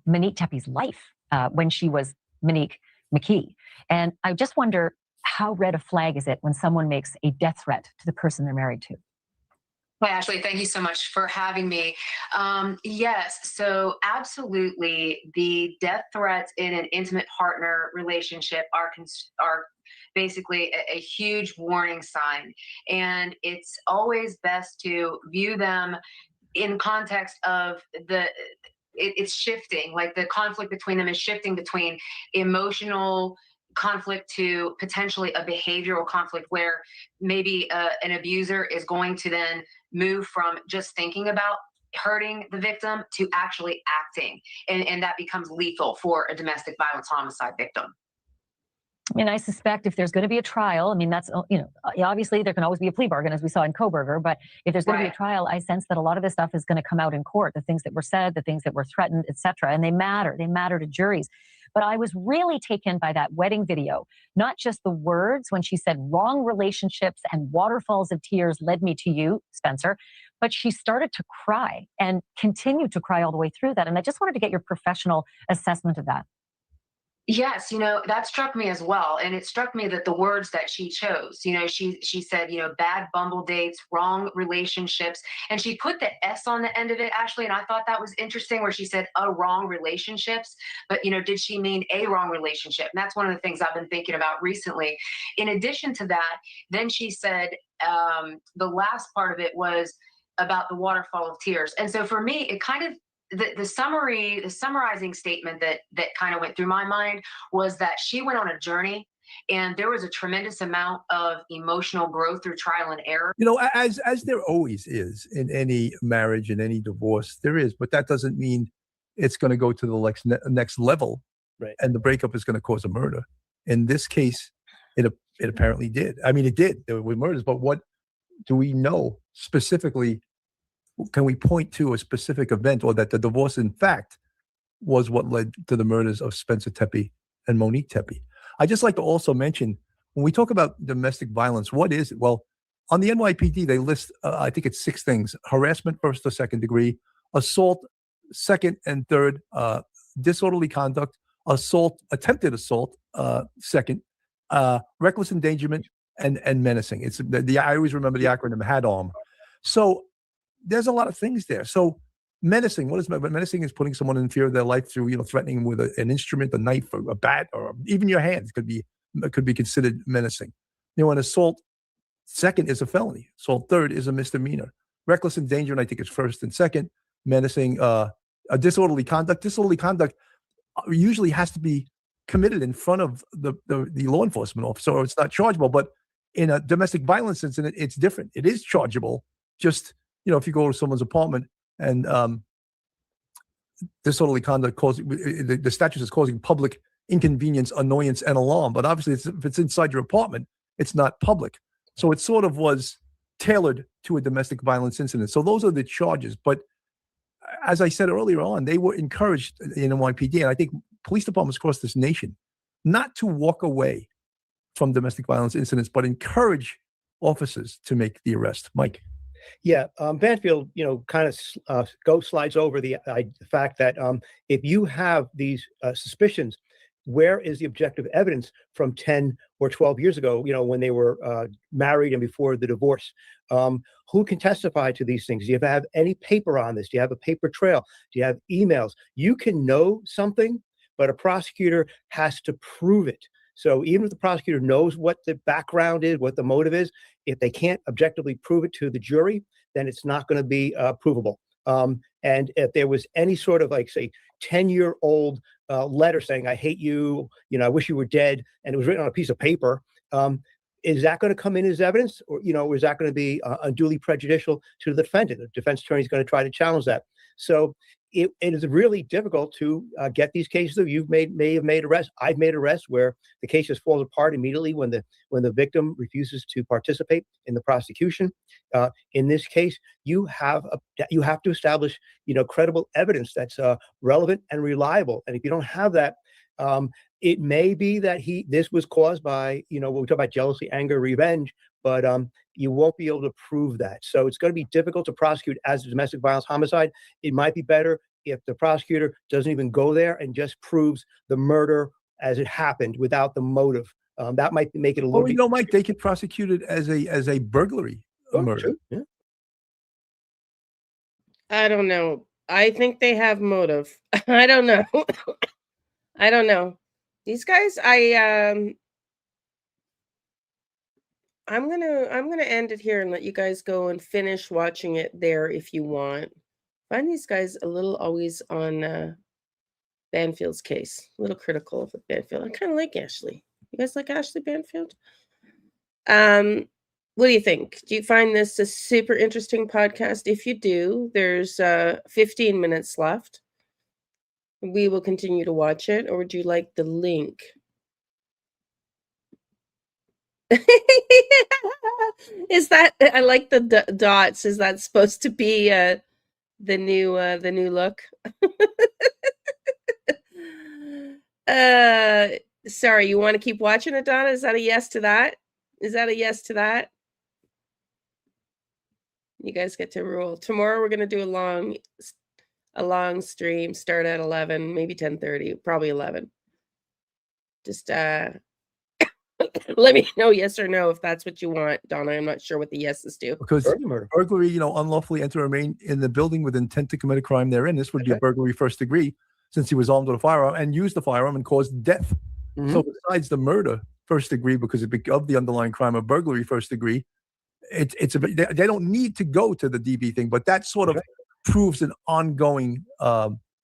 Monique Tepe's life when she was Monique McKee. And I just wonder, how red a flag is it when someone makes a death threat to the person they're married to? Hi, Ashley. Thank you so much for having me. Yes, so absolutely, the death threats in an intimate partner relationship are basically a huge warning sign, and it's always best to view them in context of it's shifting, like the conflict between them is shifting between emotional conflict to potentially a behavioral conflict, where maybe an abuser is going to then move from just thinking about hurting the victim to actually acting, and that becomes lethal for a domestic violence homicide victim. I mean, I suspect if there's going to be a trial, I mean, that's, obviously there can always be a plea bargain, as we saw in Koberger, but if there's going to be a trial, I sense that a lot of this stuff is going to come out in court, the things that were said, the things that were threatened, etc. And they matter to juries. But I was really taken by that wedding video, not just the words when she said wrong relationships and waterfalls of tears led me to you, Spencer, but she started to cry and continued to cry all the way through that. And I just wanted to get your professional assessment of that. Yes, that struck me as well. And it struck me that the words that she chose, she said, bad bumble dates, wrong relationships. And she put the S on the end of it, Ashley. And I thought that was interesting, where she said a wrong relationships. But, did she mean a wrong relationship? And that's one of the things I've been thinking about recently. In addition to that, then she said the last part of it was about the waterfall of tears. And so for me, it kind of, the summarizing statement that kind of went through my mind was that she went on a journey, and there was a tremendous amount of emotional growth through trial and error. As there always is in any marriage and any divorce, there is, but that doesn't mean it's going to go to the next level, right? And the breakup is going to cause a murder. In this case, it apparently did. I mean, it did. There were murders, but what do we know specifically? Can we point to a specific event, or that the divorce, in fact, was what led to the murders of Spencer Tepe and Monique Tepe? I just like to also mention, when we talk about domestic violence, what is it? Well, on the NYPD, they list, I think it's 6 things: harassment, first or second degree; assault, second and third; disorderly conduct; assault, attempted assault, second; reckless endangerment, and menacing. It's I always remember the acronym HADARM. So there's a lot of things there. So menacing, what is menacing? Is putting someone in fear of their life through, threatening them with an instrument, a knife, or a bat, or even your hands could be considered menacing. An assault second is a felony. Assault third is a misdemeanor. Reckless endangerment, I think, is first and second. Menacing, a disorderly conduct. Disorderly conduct usually has to be committed in front of the law enforcement officer, or it's not chargeable. But in a domestic violence incident, it's different. It is chargeable. Just, if you go to someone's apartment and disorderly conduct the statute is causing public inconvenience, annoyance, and alarm. But obviously, if it's inside your apartment, it's not public. So it sort of was tailored to a domestic violence incident. So those are the charges. But as I said earlier on, they were encouraged in NYPD, and I think police departments across this nation, not to walk away from domestic violence incidents, but encourage officers to make the arrest. Mike. Yeah, Banfield, kind of slides over the fact that if you have these suspicions, where is the objective evidence from 10 or 12 years ago, when they were married and before the divorce? Who can testify to these things? Do you have any paper on this? Do you have a paper trail? Do you have emails? You can know something, but a prosecutor has to prove it. So even if the prosecutor knows what the background is, what the motive is, if they can't objectively prove it to the jury, then it's not going to be provable. And if there was any sort of, like, say, 10-year-old letter saying, I hate you, I wish you were dead, and it was written on a piece of paper, is that going to come in as evidence? Or, is that going to be unduly prejudicial to the defendant? The defense attorney is going to try to challenge that. So it is really difficult to get these cases. You may have made arrests. I've made arrests where the case just falls apart immediately when the victim refuses to participate in the prosecution. In this case, you have to establish credible evidence that's relevant and reliable. And if you don't have that, it may be that this was caused by we talk about jealousy, anger, revenge, but you won't be able to prove that. So it's going to be difficult to prosecute as a domestic violence homicide. It might be better if the prosecutor doesn't even go there and just proves the murder as it happened without the motive. That might make it a little bit. Mike, they could prosecute it as a burglary murder. Yeah. I don't know. I think they have motive. I don't know. I don't know. These guys, I'm gonna end it here and let you guys go and finish watching it there if you want. Find these guys a little always on Banfield's case. A little critical of Banfield. I kind of like Ashley. You guys like Ashley Banfield? What do you think? Do you find this a super interesting podcast? If you do, there's 15 minutes left. We will continue to watch it, or would you like the link? Is that, I like the dots. Is that supposed to be the new look? Sorry, you want to keep watching it, Donna? Is that a yes to that? Is that a yes to that? You guys get to rule. Tomorrow we're going to do a long stream, start at 11, maybe 10:30, probably 11. Just let me know yes or no if that's what you want, Donna. I'm not sure what the yeses do. Because burglary, unlawfully enter or remain in the building with intent to commit a crime therein. This would be a burglary first degree, since he was armed with a firearm and used the firearm and caused death. Mm-hmm. So besides the murder first degree, because of the underlying crime of burglary first degree, they don't need to go to the DB thing, but that sort of proves an ongoing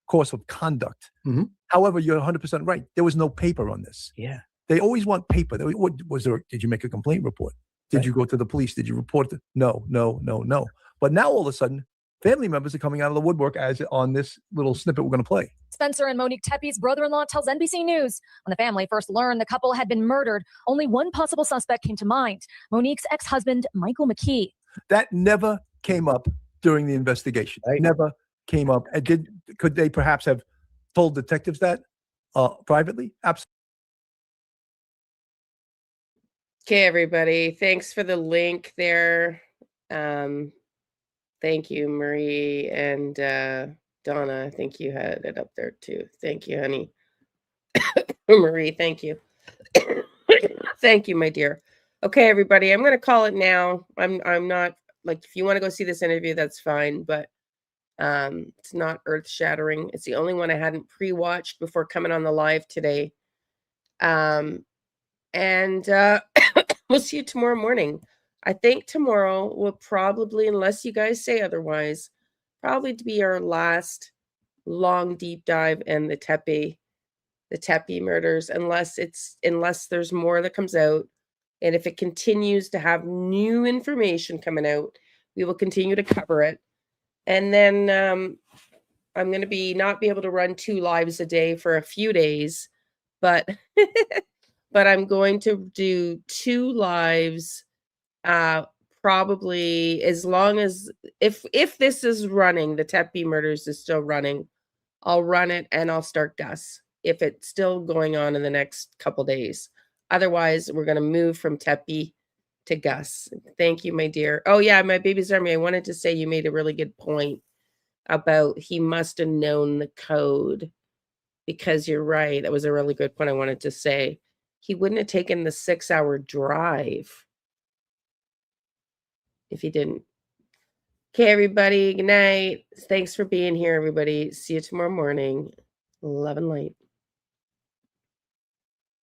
course of conduct. Mm-hmm. However, you're 100% right. There was no paper on this. Yeah. They always want paper. Did you make a complaint report? Did you go to the police? Did you report it? No. But now all of a sudden, family members are coming out of the woodwork as on this little snippet we're going to play. Spencer and Monique Tepe's brother-in-law tells NBC News when the family first learned the couple had been murdered, only one possible suspect came to mind: Monique's ex-husband, Michael McKee. That never came up during the investigation. Right. Never came up. And could they perhaps have told detectives that privately? Absolutely. Okay, everybody. Thanks for the link there. Thank you, Marie and Donna. I think you had it up there too. Thank you, honey. Marie, thank you. Thank you, my dear. Okay, everybody. I'm gonna call it now. I'm not, like, if you want to go see this interview, that's fine, but it's not earth-shattering. It's the only one I hadn't pre-watched before coming on the live today. And we'll see you tomorrow morning. I think tomorrow will probably, unless you guys say otherwise, probably to be our last long deep dive in the Tepe murders, unless there's more that comes out. And if it continues to have new information coming out, we will continue to cover it. And then I'm going to not be able to run 2 lives a day for a few days, but but I'm going to do 2 lives probably as long as, if this is running, the Tepe murders is still running, I'll run it and I'll start Gus if it's still going on in the next couple days. Otherwise, we're going to move from Tepe to Gus. Thank you, my dear. Oh yeah, my baby's army. I wanted to say, you made a really good point about he must have known the code because you're right. That was a really good point I wanted to say. He wouldn't have taken the 6-hour drive if he didn't. Okay, everybody. Good night. Thanks for being here, everybody. See you tomorrow morning. Love and light.